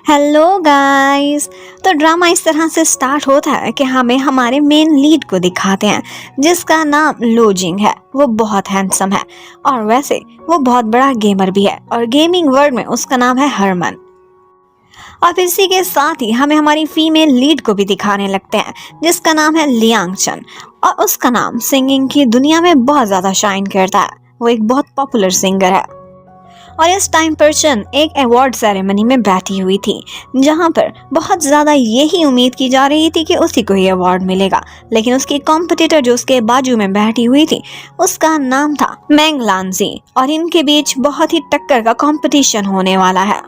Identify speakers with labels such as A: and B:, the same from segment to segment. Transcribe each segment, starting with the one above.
A: Hello guys. तो drama इस तरह से स्टार्ट होता है कि हमें हमारे मेन लीड को दिखाते हैं जिसका नाम लूजिंग है। वो बहुत हैंडसम है और वैसे वो बहुत बड़ा गेमर भी है और गेमिंग वर्ल्ड में उसका नाम है हरमन। और फिर इसी के साथ ही हमें हमारी फीमेल लीड को भी दिखाने लगते हैं जिसका नाम है लियांग chen। और उसका नाम सिंगिंग की दुनिया में बहुत ज़्यादा शाइन करता है। वो एक बहुत पॉपुलर सिंगर है। और इस टाइम पर chen एक अवार्ड सेरेमनी में बैठी हुई थी जहां पर बहुत ज़्यादा यही उम्मीद की जा रही थी कि उसी को ही अवार्ड मिलेगा। लेकिन उसकी कॉम्पिटिटर जो उसके बाजू में बैठी हुई थी उसका नाम था मेंग लांजी और इनके बीच बहुत ही टक्कर का कंपटीशन होने वाला है।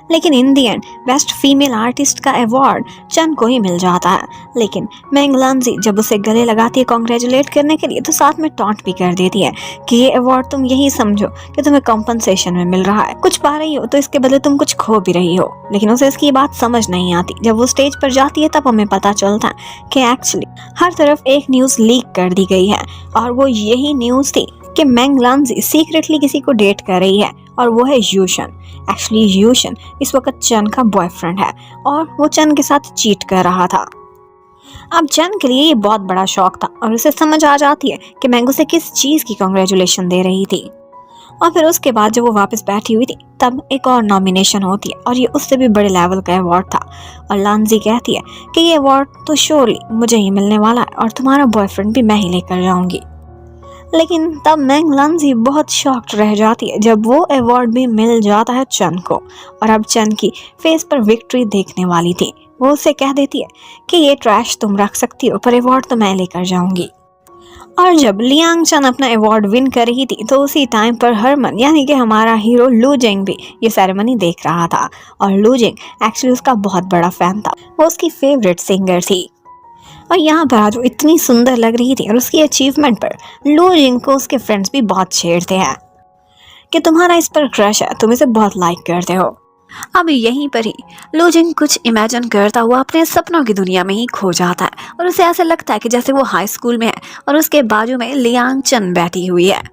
A: लेकिन इन दी एंड बेस्ट फीमेल आर्टिस्ट का अवार्ड chen को ही मिल जाता है। लेकिन मेंग लांजी जब उसे गले लगाती है कॉन्ग्रेचुलेट करने के लिए तो साथ में टॉन्ट भी कर देती है कि ये अवार्ड तुम यही समझो कि तुम्हें कॉम्पनसेशन में मिल रहा है, कुछ पा रही हो तो इसके बदले तुम कुछ खो भी रही हो। लेकिन उसे इसकी बात समझ नहीं आती। जब वो स्टेज पर जाती है तब हमें पता चलता है कि एक्चुअली हर तरफ एक न्यूज़ लीक कर दी गई है और वो यही न्यूज़ थी कि मेंग लांजी सीक्रेटली किसी को डेट कर रही है और वो है यूशन। एक्चुअली यूशन इस वक्त chen का बॉयफ्रेंड है और वो chen के साथ चीट कर रहा था। अब chen के लिए ये बहुत बड़ा शौक था और उसे समझ आ जाती है कि मेंग उसे किस चीज़ की कांग्रेचुलेशन दे रही थी। और फिर उसके बाद जब वो वापस बैठी हुई थी तब एक और नॉमिनेशन होती है और ये उससे भी बड़े लेवल का अवार्ड था। और लांजी कहती है कि ये अवार्ड तो श्योरली मुझे ही मिलने वाला है और तुम्हारा बॉयफ्रेंड भी मैं ही लेकर जाऊंगी। लेकिन तब मेंग लांजी बहुत शॉक्ड रह जाती है जब वो अवार्ड भी मिल जाता है chen को। और अब chen की फेस पर विक्ट्री देखने वाली थी। वो उसे कह देती है कि ये ट्रैश तुम रख सकती हो पर अवार्ड तो मैं लेकर जाऊंगी। और जब लियांग chen अपना अवार्ड विन कर रही थी तो उसी टाइम पर हरमन यानी कि हमारा हीरो लूजिंग भी ये सेरेमनी देख रहा था। और लूजिंग एक्चुअली उसका बहुत बड़ा फैन था। वो उसकी फेवरेट सिंगर थी और यहाँ पर आज वो इतनी सुंदर लग रही थी और उसकी अचीवमेंट पर लूजिंग को उसके फ्रेंड्स भी बहुत छेड़ते हैं कि तुम्हारा इस पर क्रश है, तुम इसे बहुत लाइक करते हो। अब यहीं पर ही लूजिंग कुछ इमेजिन करता हुआ अपने सपनों की दुनिया में ही खो जाता है और उसे ऐसा लगता है कि जैसे वो हाई स्कूल में है और उसके बाजू में लियांग chen बैठी हुई है।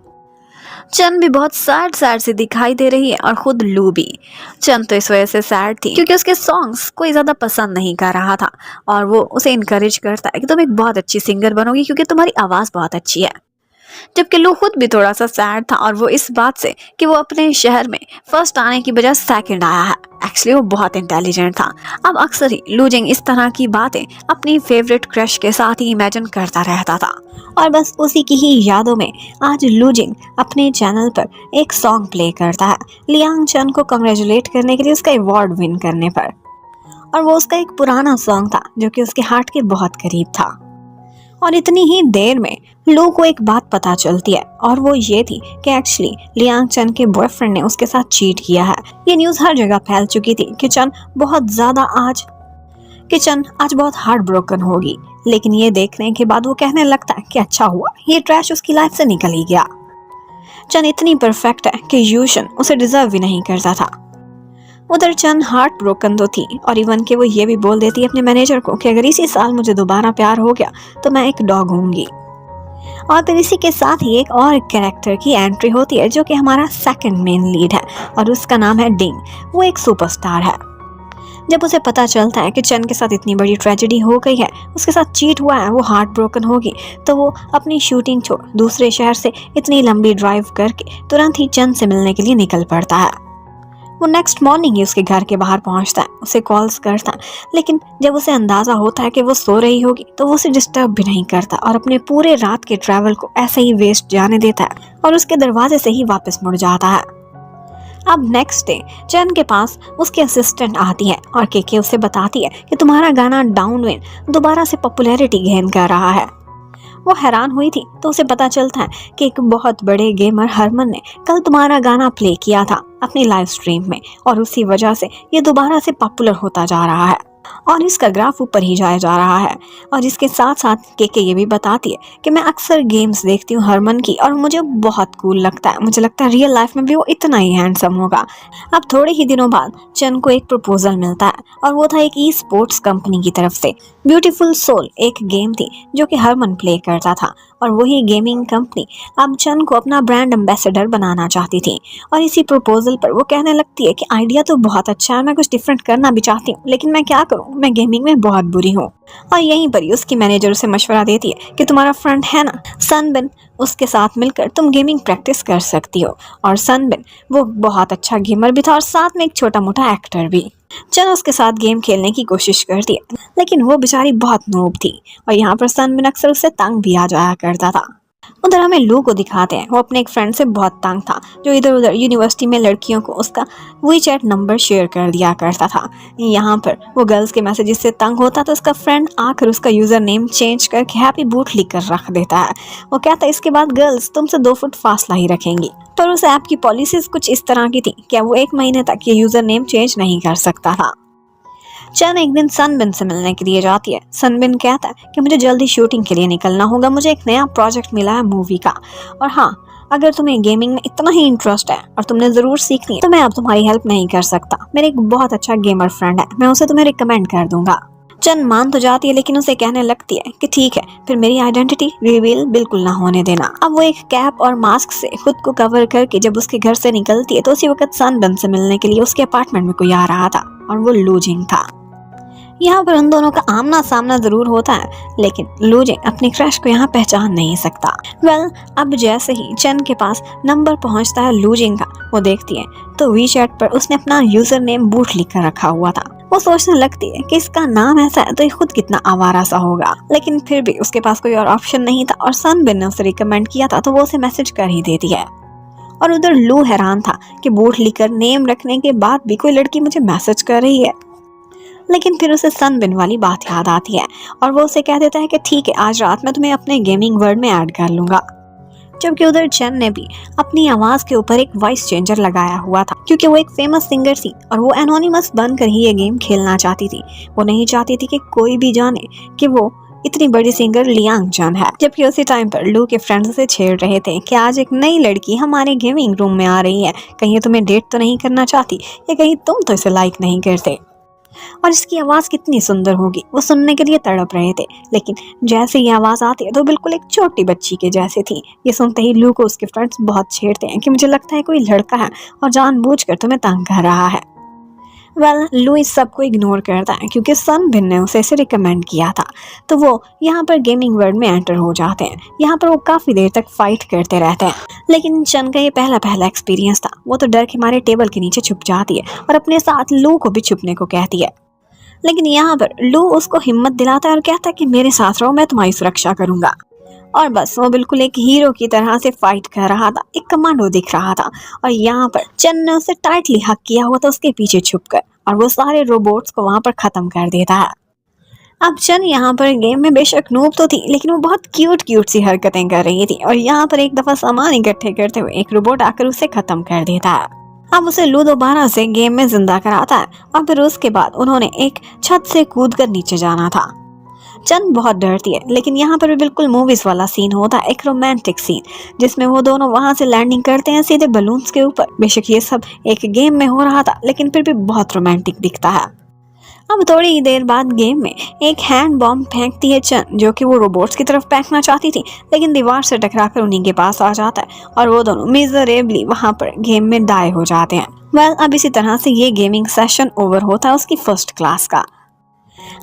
A: chen भी बहुत सैड सैड सी दिखाई दे रही है और खुद लू भी। chen तो इस वजह से सैड थी क्योंकि उसके सॉन्ग्स कोई ज़्यादा पसंद नहीं कर रहा था और वो उसे इनकरेज करता है कि तुम एक बहुत अच्छी सिंगर बनोगी क्योंकि तुम्हारी आवाज़ बहुत अच्छी है। जबकि लू खुद भी थोड़ा सा सैड था और वो इस बात से कि वो अपने शहर में फर्स्ट आने की बजाय सेकंड आया है। एक्चुअली वो बहुत इंटेलिजेंट था। अब अक्सर ही लूजिंग इस तरह की बातें अपनी फेवरेट क्रश के साथ ही इमेजिन करता रहता था और बस उसी की ही यादों में आज लूजिंग अपने चैनल पर एक सॉन्ग प्ले करता है लियांग chen को कांग्रेचुलेट करने के लिए उसका अवार्ड विन करने पर। और वो उसका एक पुराना सॉन्ग था जो कि उसके हार्ट के बहुत करीब था। और इतनी ही देर में लू को एक बात पता चलती है और वो ये थी कि एक्चुअली लियांग chen के बॉयफ्रेंड ने उसके साथ चीट किया है। ये न्यूज़ हर जगह फैल चुकी थी कि chen आज बहुत हार्ट ब्रोकन होगी। लेकिन ये देखने के बाद वो कहने लगता है कि अच्छा हुआ ये ट्रैश उसकी लाइफ से निकल ही गया। chen इतनी परफेक्ट है कि यूशन उसे डिजर्व भी नहीं करता था। उधर chen हार्ट ब्रोकन तो थी और इवन के वो ये भी बोल देती है अपने मैनेजर को कि अगर इसी साल मुझे दोबारा प्यार हो गया तो मैं एक डॉग होंगी। और फिर इसी के साथ ही एक और कैरेक्टर की एंट्री होती है जो कि हमारा सेकंड मेन लीड है और उसका नाम है डिंग। वो एक सुपरस्टार है। जब उसे पता चलता है कि chen के साथ इतनी बड़ी ट्रेजेडी हो गई है, उसके साथ चीट हुआ है, वो हार्ट ब्रोकन होगी, तो वो अपनी शूटिंग छोड़ दूसरे शहर से इतनी लंबी ड्राइव करके तुरंत ही chen से मिलने के लिए निकल पड़ता है। वो नेक्स्ट मॉर्निंग ही उसके घर के बाहर पहुंचता है, उसे कॉल्स करता है। लेकिन जब उसे अंदाज़ा होता है कि वो सो रही होगी तो वो उसे डिस्टर्ब भी नहीं करता और अपने पूरे रात के ट्रैवल को ऐसे ही वेस्ट जाने देता है और उसके दरवाजे से ही वापस मुड़ जाता है। अब नेक्स्ट डे chen के पास उसकी असिस्टेंट आती है और केके उसे बताती है कि तुम्हारा गाना डाउनविंड दोबारा से पॉपुलैरिटी गेन कर रहा है। वो हैरान हुई थी तो उसे पता चलता है कि एक बहुत बड़े गेमर हरमन ने कल तुम्हारा गाना प्ले किया था अपनी लाइव स्ट्रीम में और उसी वजह से ये दोबारा से पॉपुलर होता जा रहा है और इसका ग्राफ ऊपर ही जाया जा रहा है। और इसके साथ साथ केके ये भी बताती है कि मैं अक्सर गेम्स देखती हूँ हरमन की और मुझे बहुत कूल लगता है, मुझे लगता है रियल लाइफ में भी वो इतना ही हैंडसम होगा। अब थोड़े ही दिनों बाद chen को एक प्रपोजल मिलता है और वो था एक ई स्पोर्ट्स कंपनी की तरफ से। ब्यूटीफुल सोल एक गेम थी जो कि हरमन प्ले करता था और वही गेमिंग कंपनी अब चन को अपना ब्रांड एम्बेसडर बनाना चाहती थी। और इसी प्रपोजल पर वो कहने लगती है कि आइडिया तो बहुत अच्छा है, मैं कुछ डिफरेंट करना भी चाहती हूँ, लेकिन मैं क्या करूँ, मैं गेमिंग में बहुत बुरी हूँ। और यहीं पर ही उसकी मैनेजर उसे मशवरा देती है कि तुम्हारा फ्रेंड है ना सनबिन, उसके साथ मिलकर तुम गेमिंग प्रैक्टिस कर सकती हो। और सनबिन वो बहुत अच्छा गेमर भी था और साथ में एक छोटा मोटा एक्टर भी। चन उसके साथ गेम खेलने की कोशिश करती है, लेकिन वो बेचारी बहुत नूब थी और यहाँ पर सनबिन अक्सर उससे तंग भी आ जाया करता था। उधर हमें लू को दिखाते हैं, वो अपने एक फ्रेंड से बहुत तंग था जो इधर उधर यूनिवर्सिटी में लड़कियों को उसका वीचैट नंबर शेयर कर दिया करता था। यहाँ पर वो गर्ल्स के मैसेजेस से तंग होता तो उसका फ्रेंड आकर उसका यूजर नेम चेंज करके हैप्पी बूट लिख कर रख देता है। वो कहता है इसके बाद गर्ल्स तुमसे 2 फुट फासला ही रखेंगी। पर उस ऐप की पॉलिसीज कुछ इस तरह की थी कि वो 1 महीने तक ये यूजर नेम चेंज नहीं कर सकता था। चन एक दिन सनबिन से मिलने के लिए जाती है। सनबिन कहता है कि मुझे जल्दी शूटिंग के लिए निकलना होगा, मुझे एक नया प्रोजेक्ट मिला है मूवी का, और हाँ अगर तुम्हें गेमिंग में इतना ही इंटरेस्ट है और तुमने जरूर सीखनी है तो मैं अब तुम्हारी हेल्प नहीं कर सकता। मेरे एक बहुत अच्छा गेमर फ्रेंड है, मैं उसे तुम्हें रिकमेंड कर दूंगा। चन मान तो जाती है लेकिन उसे कहने लगती है कि ठीक है, फिर मेरी आइडेंटिटी रिवील बिल्कुल ना होने देना। अब वो एक कैप और मास्क से खुद को कवर करके जब उसके घर से निकलती है तो उसी वक्त सनबिन से मिलने के लिए उसके अपार्टमेंट में कोई आ रहा था और वो लूजिंग था। यहाँ पर उन दोनों का आमना सामना जरूर होता है, लेकिन लूजिंग अपनी क्रश को यहाँ पहचान नहीं सकता। अब जैसे ही चन के पास नंबर पहुँचता है लूजिंग का, वो देखती है तो वीचैट पर उसने अपना यूजर नेम बूट लिख कर रखा हुआ था। वो सोचने लगती है कि इसका नाम ऐसा है तो ये खुद कितना आवारा सा होगा, लेकिन फिर भी उसके पास कोई और ऑप्शन नहीं था और सनबिन ने उसे रिकमेंड किया था तो वो उसे मैसेज कर ही देती है। और उधर लू हैरान था कि बूट लिखकर नेम रखने के बाद भी कोई लड़की मुझे मैसेज कर रही है, लेकिन फिर उसे सनबिन वाली बात याद आती है और वो उसे कह देता है कि ठीक है, आज रात मैं तुम्हें अपने गेमिंग वर्ल्ड में ऐड कर लूंगा। जबकि उधर चन ने भी अपनी आवाज के ऊपर एक वॉइस चेंजर लगाया हुआ था क्योंकि वो एक फेमस सिंगर थी और वो एनोनिमस बनकर ही ये गेम खेलना चाहती थी। वो नहीं चाहती थी कि कोई भी जाने कि वो इतनी बड़ी सिंगर लियांग चन है। जबकि उसी टाइम पर लू के फ्रेंड्स से छेड़ रहे थे कि आज एक नई लड़की हमारे गेमिंग रूम में आ रही है, कहीं तुम्हें डेट तो नहीं करना चाहती या कहीं तुम तो इसे लाइक नहीं करते, और इसकी आवाज कितनी सुंदर होगी। वो सुनने के लिए तड़प रहे थे, लेकिन जैसे ये आवाज आती है तो बिल्कुल एक छोटी बच्ची के जैसे थी। ये सुनते ही लू को उसके फ्रेंड्स बहुत छेड़ते हैं कि मुझे लगता है कोई लड़का है और जानबूझकर तुम्हें तंग कर रहा है। लू इस सबको इग्नोर करता है क्योंकि सनबिन ने उसे इसे रिकमेंड किया था। तो वो यहाँ पर गेमिंग वर्ल्ड में एंटर हो जाते हैं। यहाँ पर वो काफी देर तक फाइट करते रहते हैं, लेकिन चन का ये पहला एक्सपीरियंस था। वो तो डर के मारे टेबल के नीचे छुप जाती है और अपने साथ लू को भी छुपने को कहती है, लेकिन यहाँ पर लू उसको हिम्मत दिलाता है और कहता है कि मेरे साथ रहो, मैं तुम्हारी सुरक्षा करूंगा। और बस वो बिल्कुल एक हीरो की तरह से फाइट कर रहा था, एक कमांडो दिख रहा था और यहाँ पर चन ने उसे टाइटली हक किया हुआ था उसके पीछे छुपकर, और वो सारे रोबोट्स को वहां पर खत्म कर देता है। अब चन यहाँ पर गेम में बेशक नूब तो थी, लेकिन वो बहुत क्यूट सी हरकतें कर रही थी और यहाँ पर एक दफा सामान इकट्ठे करते हुए एक रोबोट आकर उसे खत्म कर देता है। अब उसे लू दोबारा से गेम में जिंदा कराता है और फिर उसके बाद उन्होंने एक छत से कूदकर नीचे जाना था। चन बहुत डरती है, लेकिन यहाँ पर भी बिल्कुल मूवीज वाला सीन होता है, एक रोमांटिक सीन जिसमें वो दोनों वहां से लैंडिंग करते हैं सीधे बलून्स के ऊपर। बेशक ये सब एक गेम में हो रहा था, लेकिन फिर भी बहुत रोमांटिक दिखता है। अब थोड़ी ही देर बाद गेम में एक हैंड बॉम्ब फेंकती है चन, जो कि वो रोबोट्स की तरफ फेंकना चाहती थी, लेकिन दीवार से टकराकर उन्हीं के पास आ जाता है और वो दोनों मिजरेबली वहां पर गेम में डाई हो जाते हैं। अब इसी तरह से ये गेमिंग सेशन ओवर होता है उसकी फर्स्ट क्लास का।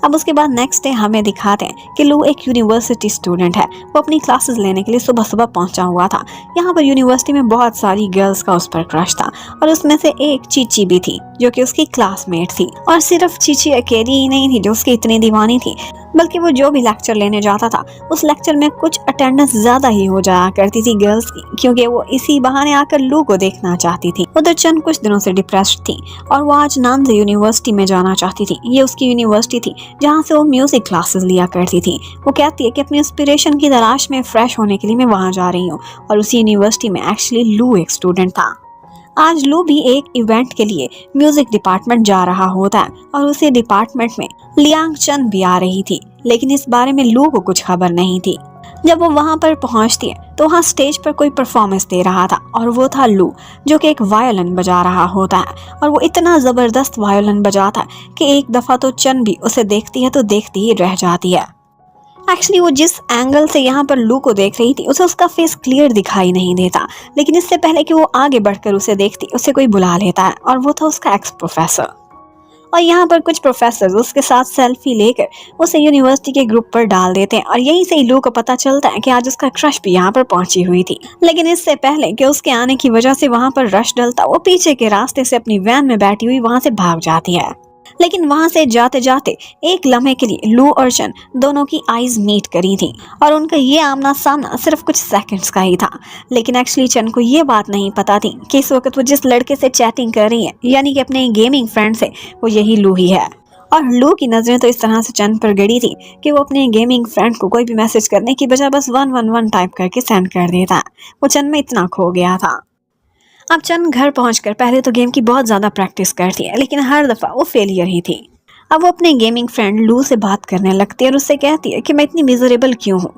A: अब उसके बाद नेक्स्ट डे हमें दिखाते हैं कि लू एक यूनिवर्सिटी स्टूडेंट है। वो अपनी क्लासेस लेने के लिए सुबह सुबह पहुंचा हुआ था। यहाँ पर यूनिवर्सिटी में बहुत सारी गर्ल्स का उस पर क्रश था और उसमें से एक चीची भी थी जो कि उसकी क्लासमेट थी। और सिर्फ चीची अकेली ही नहीं थी जो उसकी इतनी दीवानी थी, बल्कि वो जो भी लेक्चर लेने जाता था उस लेक्चर में कुछ अटेंडेंस ज्यादा ही हो जाया करती थी गर्ल्स की, क्योंकि वो इसी बहाने आकर लू को देखना चाहती थी। उधर चन कुछ दिनों से डिप्रेस्ड थी और वो आज नानजे यूनिवर्सिटी में जाना चाहती थी। ये उसकी यूनिवर्सिटी थी जहाँ से वो म्यूजिक क्लासेस लिया करती थी। वो कहती है कि अपनी इंस्पिरेशन की तलाश में फ्रेश होने के लिए मैं वहाँ जा रही हूँ, और उसी यूनिवर्सिटी में एक्चुअली लू एक स्टूडेंट था। आज लू भी एक इवेंट के लिए म्यूजिक डिपार्टमेंट जा रहा होता है और उसी डिपार्टमेंट में लियांग चन भी आ रही थी, लेकिन इस बारे में लू को कुछ खबर नहीं थी। जब वो वहां पर पहुंचती है तो वहां स्टेज पर कोई परफॉर्मेंस दे रहा था और वो था लू, जो कि एक वायोलिन बजा रहा होता है। और वो इतना जबरदस्त वायोलिन बजाता है कि एक दफा तो चन भी उसे देखती है तो देखती ही रह जाती है। एक्चुअली वो जिस एंगल से यहाँ पर लू को देख रही थी उसे उसका फेस क्लियर दिखाई नहीं देता, लेकिन इससे पहले कि वो आगे बढ़कर उसे देखती उसे कोई बुला लेता है और वो था उसका एक्स प्रोफेसर। और यहाँ पर कुछ प्रोफेसर उसके साथ सेल्फी लेकर उसे यूनिवर्सिटी के ग्रुप पर डाल देते हैं और यहीं से ही लू को पता चलता है कि आज उसका क्रश भी यहाँ पर पहुंची हुई थी। लेकिन इससे पहले कि उसके आने की वजह से वहाँ पर रश डलता, वो पीछे के रास्ते से अपनी वैन में बैठी हुई वहाँ से भाग जाती है। लेकिन वहां से जाते जाते एक लम्हे के लिए लू और चन दोनों की आईज मीट करी थी और उनका ये आमना सामना सिर्फ कुछ सेकंड्स का ही था। लेकिन एक्चुअली चन को ये बात नहीं पता थी कि इस वक्त वो जिस लड़के से चैटिंग कर रही है, यानी कि अपने गेमिंग फ्रेंड से, वो यही लू ही है। और लू की नजरें तो इस तरह से चन पर गड़ी थी कि वो अपने गेमिंग फ्रेंड को कोई भी मैसेज करने की बजाय बस 111 टाइप करके सेंड कर देता। वो चन में इतना खो गया था। अब चंद घर पहुंचकर पहले तो गेम की बहुत ज़्यादा प्रैक्टिस करती है, लेकिन हर दफ़ा वो फेलियर ही थी। अब वो अपने गेमिंग फ्रेंड लू से बात करने लगती है और उससे कहती है कि मैं इतनी मिजरेबल क्यों हूँ।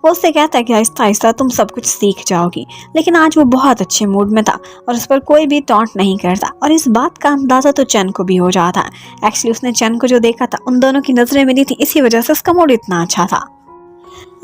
A: वो उससे कहता है कि आहिस्ता आहिस्ता तुम सब कुछ सीख जाओगी। लेकिन आज वो बहुत अच्छे मूड में था और उस पर कोई भी टॉन्ट नहीं करता और इस बात का अंदाज़ा तो चन को भी हो जाता। एक्चुअली उसने चन को जो देखा था, उन दोनों की नजरें मिली थी, इसी वजह से उसका मूड इतना अच्छा था।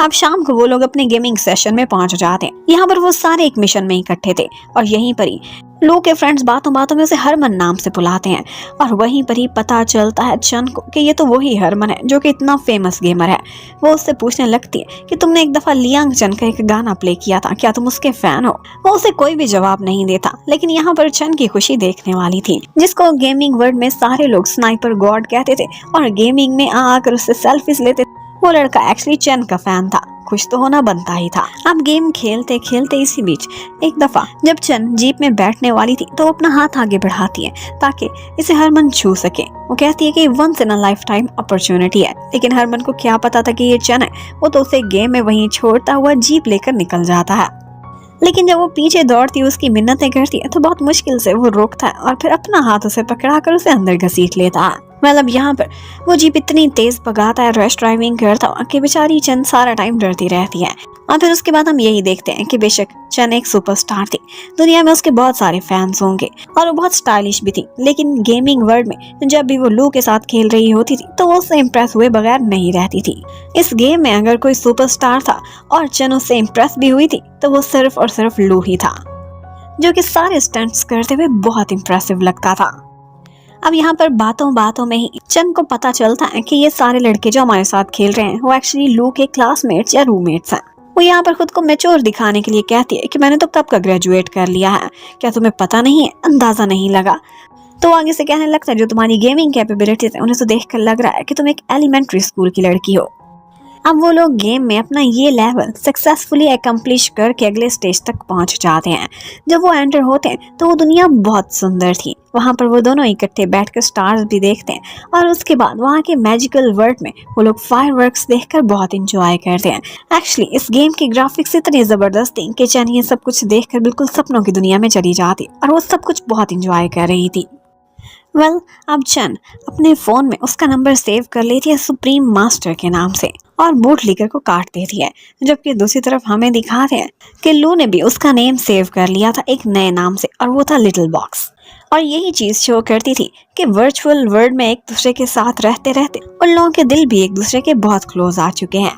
A: अब शाम को वो लोग अपने गेमिंग सेशन में पहुंच जाते हैं। यहाँ पर वो सारे एक मिशन में इकट्ठे थे और यहीं पर ही लो के फ्रेंड्स बातों बातों में उसे हरमन नाम से बुलाते हैं और वहीं पर ही पता चलता है चन को कि ये तो वही हरमन है जो कि इतना फेमस गेमर है। वो उससे पूछने लगती है कि तुमने एक दफा लियांग चन का एक गाना प्ले किया था, क्या तुम उसके फैन हो? वो उसे कोई भी जवाब नहीं देता। लेकिन यहाँ पर चन की खुशी देखने वाली थी, जिसको गेमिंग वर्ल्ड में सारे लोग स्नाइपर गॉड कहते थे और गेमिंग में आकर उससे सेल्फीज लेते। वो लड़का एक्चुअली चन का फैन था। खुश तो होना बनता ही था। अब गेम खेलते खेलते इसी बीच एक दफा जब चन जीप में बैठने वाली थी तो वो अपना हाथ आगे बढ़ाती है ताकि इसे हरमन छू सके। वो कहती है कि once in a life time opportunity है। लेकिन हरमन को क्या पता था कि ये चन है। वो तो उसे गेम में वहीं छोड़ता हुआ जीप लेकर निकल जाता है। लेकिन जब वो पीछे दौड़ती उसकी मिन्नतें करती है तो बहुत मुश्किल से वो रोकता है और फिर अपना हाथ उसे पकड़ा कर उसे अंदर घसीट लेता है। मतलब यहाँ पर वो जीप इतनी तेज भगाता है, रश ड्राइविंग करता है कि बेचारी चन सारा टाइम डरती रहती है। और फिर उसके बाद हम यही देखते हैं कि बेशक चन एक सुपरस्टार थी, दुनिया में उसके बहुत सारे फैंस होंगे और वो बहुत स्टाइलिश भी थी। लेकिन गेमिंग वर्ल्ड में जब भी वो लू के साथ खेल रही होती थी तो वो उससे इम्प्रेस हुए बगैर नहीं रहती थी। इस गेम में अगर कोई सुपरस्टार था और चन उससे इम्प्रेस भी हुई थी तो वो सिर्फ और सिर्फ लू ही था, जो कि सारे स्टंट्स करते हुए बहुत इम्प्रेसिव लगता था। अब यहाँ पर बातों बातों में ही चन को पता चलता है कि ये सारे लड़के जो हमारे साथ खेल रहे हैं वो एक्चुअली लू के क्लासमेट्स या रूममेट्स हैं। वो यहाँ पर खुद को मैच्योर दिखाने के लिए कहती है कि मैंने तो कब का ग्रेजुएट कर लिया है, क्या तुम्हें पता नहीं है, अंदाजा नहीं लगा? तो आगे से कहने लगता है जो तुम्हारी गेमिंग कैपेबिलिटीज है उन्हें तो देखकर लग रहा है कि तुम एक एलिमेंट्री स्कूल की लड़की हो। अब वो लोग गेम में अपना ये लेवल सक्सेसफुली एकम्प्लिश करके अगले स्टेज तक पहुंच जाते हैं। जब वो एंटर होते हैं तो वो दुनिया बहुत सुंदर थी। वहाँ पर वो दोनों इकट्ठे बैठकर स्टार्स भी देखते हैं और उसके बाद वहाँ के मैजिकल वर्ल्ड में वो लोग फायरवर्क्स देखकर बहुत इंजॉय करते हैं। एक्चुअली इस गेम की ग्राफिक्स इतनी जबरदस्त थी कि चन ये सब कुछ देखकर बिल्कुल सपनों की दुनिया में चली जाती और वो सब कुछ बहुत इंजॉय कर रही थी। अब चन अपने फोन में उसका नंबर सेव कर लेती है सुप्रीम मास्टर के नाम से और बूट लीकर को काट देती है। जबकि दूसरी तरफ हमें दिखाते हैं कि लू ने भी उसका नेम सेव कर लिया था एक नए नाम से और वो था लिटिल बॉक्स। और यही चीज शो करती थी कि वर्चुअल वर्ल्ड में एक दूसरे के साथ रहते रहते उन लोगों के दिल भी एक दूसरे के बहुत क्लोज आ चुके हैं।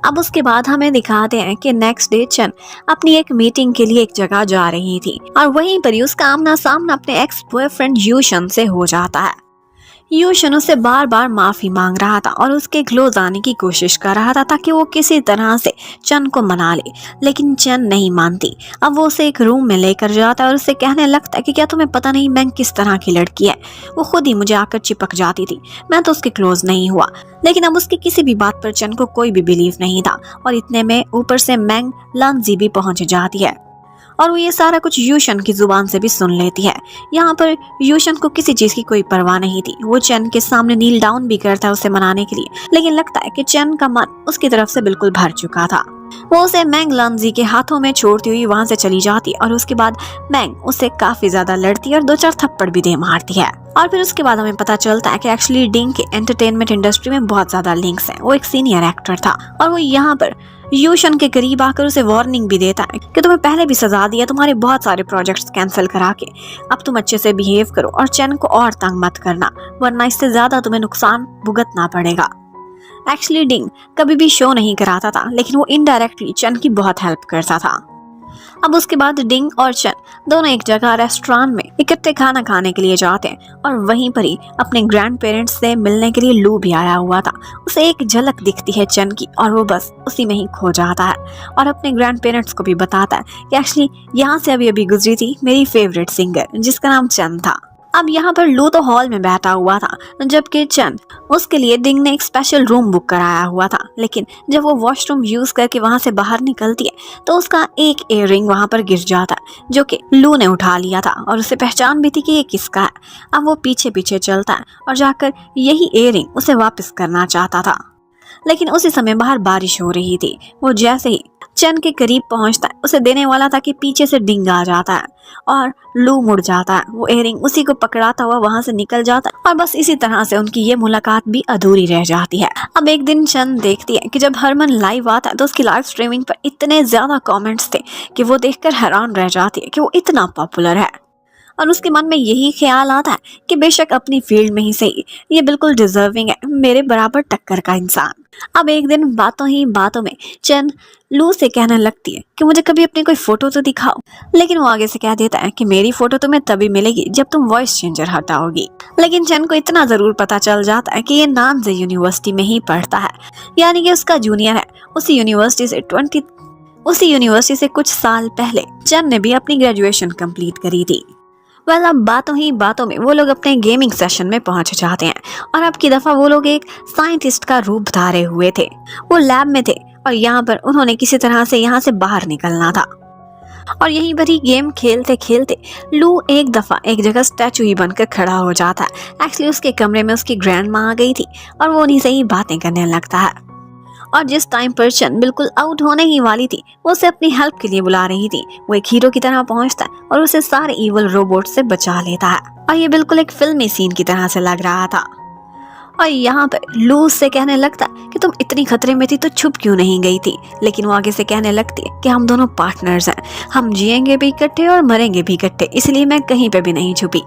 A: अब उसके बाद हमें दिखाते हैं कि नेक्स्ट डे चन अपनी एक मीटिंग के लिए एक जगह जा रही थी और वहीं पर ही उसका आमना सामना अपने एक्स बॉयफ्रेंड यूशन से हो जाता है। यूशन उससे बार बार माफी मांग रहा था और उसके क्लोज आने की कोशिश कर रहा था ताकि वो किसी तरह से चन को मना ले, लेकिन चन नहीं मानती। अब वो उसे एक रूम में लेकर जाता है और उससे कहने लगता है कि क्या तुम्हें पता नहीं मैं किस तरह की लड़की है? वो खुद ही मुझे आकर चिपक जाती थी, मैं तो उसके क्लोज नहीं हुआ। लेकिन अब उसकी किसी भी बात पर चन को कोई भी बिलीव नहीं था और इतने में ऊपर से मैंग लांजी भी पहुंच जाती है और वो ये सारा कुछ यूशन की जुबान से भी सुन लेती है। यहाँ पर यूशन को किसी चीज की कोई परवाह नहीं थी। वो चन के सामने नील डाउन भी करता है उसे मनाने के लिए, लेकिन लगता है कि चन का मन उसकी तरफ से बिल्कुल भर चुका था। वो उसे मैंग लांजी के हाथों में छोड़ती हुई वहां से चली जाती और उसके बाद मैंग उसे काफी ज्यादा लड़ती और 2-4 थप्पड़ भी दे मारती है। और फिर उसके बाद हमें पता चलता है कि एक्चुअली डिंग के एंटरटेनमेंट इंडस्ट्री में बहुत ज्यादा लिंक्स हैं। वो एक सीनियर एक्टर था और वो यहाँ पर यूशन के करीब आकर उसे वार्निंग भी देता है कि तुम्हें पहले भी सजा दिया, तुम्हारे बहुत सारे प्रोजेक्ट्स कैंसिल करा के, अब तुम अच्छे से बिहेव करो और चन को और तंग मत करना वरना इससे ज्यादा तुम्हें नुकसान भुगतना पड़ेगा। एक्चुअली डिंग कभी भी शो नहीं कराता था, लेकिन वो इनडायरेक्टली चन की बहुत हेल्प करता था। अब उसके बाद डिंग और चन दोनों एक जगह रेस्टोरेंट में इकट्ठे खाना खाने के लिए जाते हैं और वहीं पर ही अपने ग्रैंड पेरेंट्स से मिलने के लिए लू भी आया हुआ था। उसे एक झलक दिखती है चन की और वो बस उसी में ही खो जाता है और अपने ग्रैंड पेरेंट्स को भी बताता है कि एक्चुअली यहाँ से अभी अभी गुजरी थी मेरी फेवरेट सिंगर जिसका नाम चन था। अब यहाँ पर लू तो हॉल में बैठा हुआ था, जबकि चन उसके लिए डिंग ने एक स्पेशल रूम बुक कराया हुआ था। लेकिन जब वो वॉशरूम यूज करके वहां से बाहर निकलती है तो उसका एक इयररिंग वहां पर गिर जाता है, जो कि लू ने उठा लिया था और उसे पहचान भी थी कि ये किसका है। अब वो पीछे पीछे चलता है और जाकर यही इयररिंग उसे वापस करना चाहता था, लेकिन उसी समय बाहर बारिश हो रही थी। वो जैसे ही चन के करीब पहुंचता है उसे देने वाला था कि पीछे से डिंग आ जाता है और लू मुड़ जाता है। वो इयररिंग उसी को पकड़ाता हुआ वहां से निकल जाता है और बस इसी तरह से उनकी ये मुलाकात भी अधूरी रह जाती है। अब एक दिन चन देखती है कि जब हरमन लाइव आता है तो उसकी लाइव स्ट्रीमिंग पर इतने ज्यादा कमेंट्स थे कि वो देखकर हैरान रह जाती है कि वो इतना पॉपुलर है और उसके मन में यही ख्याल आता है कि बेशक अपनी फील्ड में ही सही, ये बिल्कुल डिजर्विंग है मेरे बराबर टक्कर का इंसान। अब एक दिन बातों ही बातों में चन लू से कहने लगती है कि मुझे कभी अपनी कोई फोटो तो दिखाओ, लेकिन वो आगे से कह देता है कि मेरी फोटो तुम्हें तभी मिलेगी जब तुम वॉइस चेंजर हटाओगी। लेकिन चन को इतना जरूर पता चल जाता है कि ये नानजे यूनिवर्सिटी में ही पढ़ता है, यानी कि उसका जूनियर है। उसी यूनिवर्सिटी से कुछ साल पहले चन ने भी अपनी ग्रेजुएशन कंप्लीट करी थी। अब बातों ही बातों में वो लोग अपने गेमिंग सेशन में पहुंच जाते हैं और अब की दफा वो लोग एक साइंटिस्ट का रूप धारे हुए थे। वो लैब में थे और यहाँ पर उन्होंने किसी तरह से यहाँ से बाहर निकलना था और यहीं पर ही गेम खेलते खेलते लू एक दफा एक जगह स्टैचू ही बनकर खड़ा हो जाता है। एक्चुअली उसके कमरे में उसकी ग्रैंड माँ आ गई थी और वो उन्हीं से ही बातें करने लगता है और जिस टाइम पर चन बिल्कुल आउट होने ही वाली थी वो उसे अपनी हेल्प के लिए बुला रही थी। वो एक हीरो की तरह पहुंचता है और उसे सारे इवल रोबोट से बचा लेता है और ये बिल्कुल एक फिल्मी सीन की तरह से लग रहा था। और यहाँ पर लू उससे कहने लगता है कि तुम इतनी खतरे में थी तो छुप क्यों नहीं गई थी, लेकिन वो आगे से कहने लगती है कि हम दोनों पार्टनर्स हैं, हम जिएंगे भी इकट्ठे और मरेंगे भी इकट्ठे, इसलिए मैं कहीं पे भी नहीं छुपी।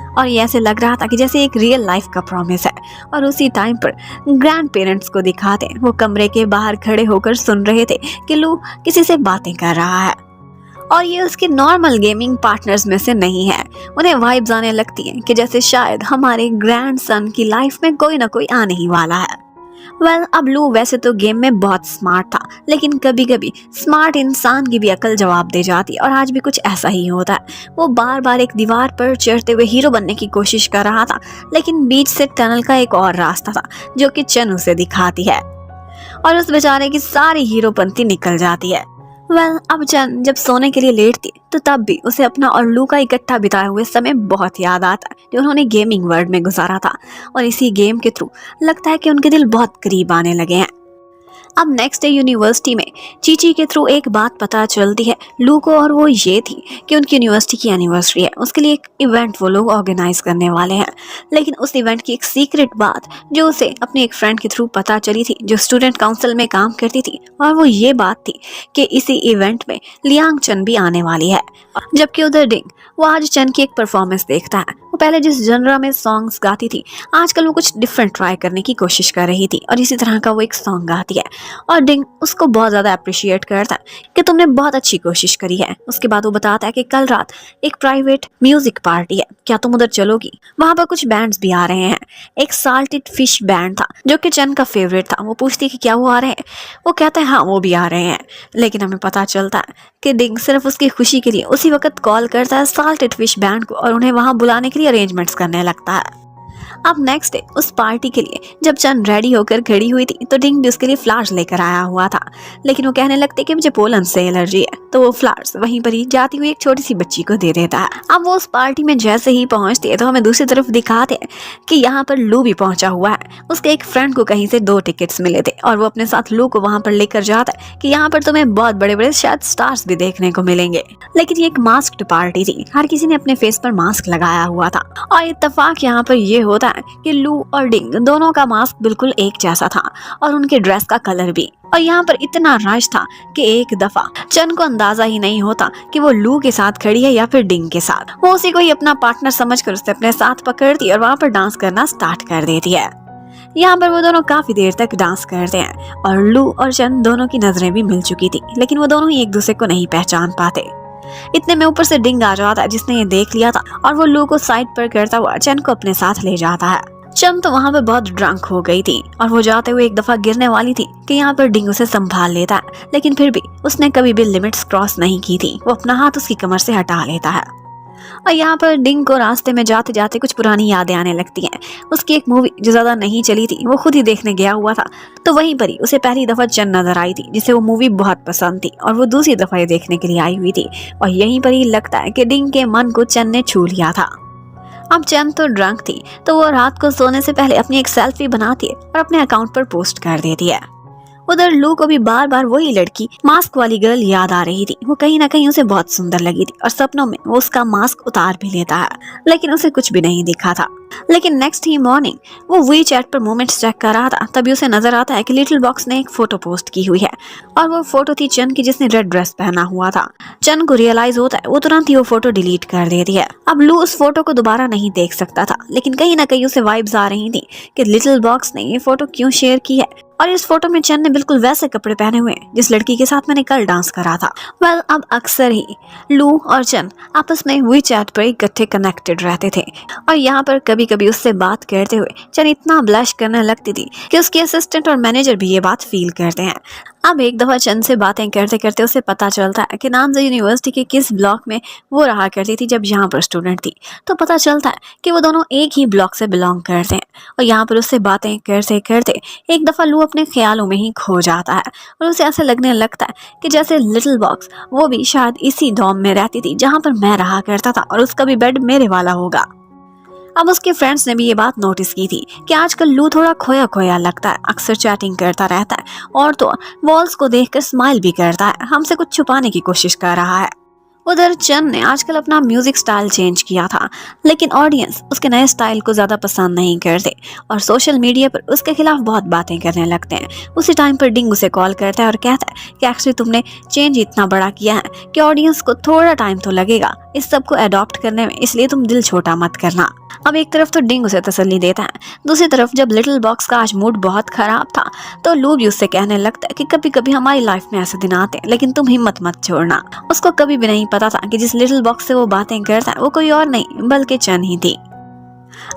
A: और ये ऐसे लग रहा था कि जैसे एक रियल लाइफ का प्रॉमिस है। और उसी टाइम पर ग्रैंड पेरेंट्स को दिखाते वो कमरे के बाहर खड़े होकर सुन रहे थे कि लू किसी से बातें कर रहा है और ये उसके नॉर्मल गेमिंग पार्टनर्स में से नहीं है। उन्हें वाइब्स आने लगती हैं कि जैसे शायद हमारे ग्रैंड सन की लाइफ में कोई ना कोई आने ही वाला है। अब लू वैसे तो गेम में बहुत स्मार्ट था, लेकिन कभी कभी स्मार्ट इंसान की भी अकल जवाब दे जाती और आज भी कुछ ऐसा ही होता है। वो बार बार एक दीवार पर चढ़ते हुए हीरो बनने की कोशिश कर रहा था, लेकिन बीच से टनल का एक और रास्ता था जो कि चन उसे दिखाती है और उस बेचारे की सारी हीरोपंती निकल जाती है। अब चन जब सोने के लिए लेटती है तो तब भी उसे अपना और लू का इकट्ठा बिताए हुए समय बहुत याद आता है जो उन्होंने गेमिंग वर्ल्ड में गुजारा था और इसी गेम के थ्रू लगता है कि उनके दिल बहुत करीब आने लगे हैं। अब नेक्स्ट डे यूनिवर्सिटी में चीची के थ्रू एक बात पता चलती है लू को और वो ये थी कि उनकी यूनिवर्सिटी की एनिवर्सरी है, उसके लिए एक इवेंट वो लोग ऑर्गेनाइज करने वाले हैं। लेकिन उस इवेंट की एक सीक्रेट बात जो उसे अपने एक फ्रेंड के थ्रू पता चली थी जो स्टूडेंट काउंसिल में काम करती थी, और वो ये बात थी कि इसी इवेंट में लियांग चन भी आने वाली है। जबकि उधर डिंग वो आज चन की एक परफॉर्मेंस देखता है। वो पहले जिस जनरा में सॉन्ग्स गाती थी आजकल वो कुछ डिफरेंट ट्राई करने की कोशिश कर रही थी और इसी तरह का वो एक सॉन्ग गाती है और डिंग उसको बहुत ज़्यादा अप्रिशिएट करता है कि तुमने बहुत अच्छी कोशिश करी है। उसके बाद वो बताता है कि कल रात एक प्राइवेट म्यूजिक पार्टी है, क्या तुम उधर चलोगी? वहाँ पर कुछ बैंड्स भी आ रहे हैं। एक साल्टेड फिश बैंड था जो कि चन का फेवरेट था। वो पूछती है कि क्या वो आ रहे हैं? वो कहता है हाँ वो भी आ रहे हैं। लेकिन हमें पता चलता है कि डिंग सिर्फ उसकी खुशी के लिए उसी वक्त कॉल करता है साल्टेड फिश बैंड को और उन्हें वहाँ बुलाने के लिए अरेंजमेंट्स करने लगता है। अब नेक्स्ट डे उस पार्टी के लिए जब चन रेडी होकर खड़ी हुई थी तो डिंग भी उसके लिए फ्लावर्स लेकर आया हुआ था, लेकिन वो कहने लगते कि मुझे पोलन से एलर्जी है, तो वो फ्लावर्स वहीं पर ही जाती हुई एक छोटी सी बच्ची को दे देता है। अब वो उस पार्टी में जैसे ही पहुंचती है तो हमें दूसरी तरफ दिखाते हैं कि यहाँ पर लू भी पहुंचा हुआ है। उसके एक फ्रेंड को कहीं से 2 टिकट्स मिले थे और वो अपने साथ लू को वहां पर लेकर जाता है कि यहाँ पर तुम्हें बहुत बड़े बड़े शायद स्टार्स भी देखने को मिलेंगे। लेकिन ये एक मास्क्ड पार्टी थी, हर किसी ने अपने फेस पर मास्क लगाया हुआ था और इत्तेफाक यहाँ पर ये होता है कि लू और डिंग दोनों का मास्क बिल्कुल एक जैसा था और उनके ड्रेस का कलर भी। और यहाँ पर इतना रश था कि एक दफा चन को अंदाजा ही नहीं होता कि वो लू के साथ खड़ी है या फिर डिंग के साथ। वो उसी को ही अपना पार्टनर समझकर उसे अपने साथ पकड़ती और वहाँ पर डांस करना स्टार्ट कर देती है। यहाँ पर वो दोनों काफी देर तक डांस करते हैं और लू और चन दोनों की नजरें भी मिल चुकी थी, लेकिन वो दोनों ही एक दूसरे को नहीं पहचान पाते। इतने में ऊपर से डिंग आ जाता है जिसने ये देख लिया था और वो लू को साइड पर करता हुआ चन को अपने साथ ले जाता है। चन तो वहाँ पे बहुत ड्रंक हो गई थी और वो जाते हुए एक दफा गिरने वाली थी कि यहाँ पर डिंग उसे संभाल लेता है, लेकिन फिर भी उसने कभी भी लिमिट्स क्रॉस नहीं की थी। वो अपना हाथ उसकी कमर से हटा लेता है और यहाँ पर डिंग को रास्ते में जाते जाते कुछ पुरानी यादें आने लगती हैं। उसकी एक मूवी जो ज्यादा नहीं चली थी वो खुद ही देखने गया हुआ था, तो वहीं पर ही उसे पहली दफा चन नजर आई थी जिसे वो मूवी बहुत पसंद थी और वो दूसरी दफा ये देखने के लिए आई हुई थी। और यहीं पर ही लगता है कि डिंग के मन को चन ने छू लिया था। अब चन तो ड्रंक थी, तो वो रात को सोने से पहले अपनी एक सेल्फी बनाती है और अपने अकाउंट पर पोस्ट कर देती है। उधर लू को भी बार बार वही लड़की मास्क वाली गर्ल याद आ रही थी। वो कहीं ना कहीं उसे बहुत सुंदर लगी थी और सपनों में वो उसका मास्क उतार भी लेता है, लेकिन उसे कुछ भी नहीं दिखा था। लेकिन नेक्स्ट ही मॉर्निंग वो वी चैट पर मोमेंट्स चेक कर रहा था, तभी उसे नजर आता है कि लिटिल बॉक्स ने एक फोटो पोस्ट की हुई है और वो फोटो थी चन की जिसने रेड ड्रेस पहना हुआ था। चन को रियलाइज होता है, वो तुरंत ही वो फोटो डिलीट कर देती है। अब लू उस फोटो को दोबारा नहीं देख सकता था, लेकिन कहीं ना कहीं उसे वाइब्स आ रही थी कि लिटिल बॉक्स ने ये फोटो क्यों शेयर की है और इस फोटो में चन ने बिल्कुल वैसे कपड़े पहने हुए हैं जिस लड़की के साथ मैंने कल डांस करा था। वेल, अब अक्सर ही लू और चन आपस में वी चैट पर इकट्ठे कनेक्टेड रहते थे और यहाँ पर कभी कभी उससे बात करते हुए चन इतना ब्लश करने लगती थी कि उसकी असिस्टेंट और मैनेजर भी ये बात फील करते हैं। अब एक दफा चन से बातें करते करते उसे पता चलता है कि नामजा यूनिवर्सिटी के किस ब्लॉक में वो रहा करती थी जब यहाँ पर स्टूडेंट थी। तो पता चलता है कि वो दोनों एक ही ब्लॉक से बिलोंग करते हैं और यहाँ पर उससे बातें करते करते एक दफा लू अपने ख्यालों में ही खो जाता है और उसे ऐसे लगने लगता है कि जैसे लिटिल बॉक्स वो भी शायद इसी डॉम में रहती थी जहाँ पर मैं रहा करता था और उसका भी बेड मेरे वाला होगा। अब उसके फ्रेंड्स ने भी ये बात नोटिस की थी कि आजकल लू थोड़ा खोया खोया लगता है, अक्सर चैटिंग करता रहता है और तो वॉल्स को देखकर स्माइल भी करता है, हमसे कुछ छुपाने की कोशिश कर रहा है। उधर चन ने आजकल अपना म्यूजिक स्टाइल चेंज किया था, लेकिन ऑडियंस उसके नए स्टाइल को ज्यादा पसंद नहीं करते और सोशल मीडिया पर उसके खिलाफ बहुत बातें करने लगते हैं। उसी टाइम पर डिंग उसे कॉल करता है और कहता है कि एक्चुअली तुमने चेंज इतना बड़ा किया है कि ऑडियंस को थोड़ा टाइम तो लगेगा इस सब को अडॉप्ट करने में, इसलिए तुम दिल छोटा मत करना। अब एक तरफ तो डिंग उसे तसल्ली देता है, दूसरी तरफ जब लिटिल बॉक्स का आज मूड बहुत खराब था तो लू भी उससे कहने लगता है कि कभी कभी हमारी लाइफ में ऐसे दिन आते हैं, लेकिन तुम हिम्मत मत छोड़ना। उसको कभी भी नहीं पता था कि जिस लिटिल बॉक्स से वो बातें करता है वो कोई और नहीं बल्कि चन ही थी।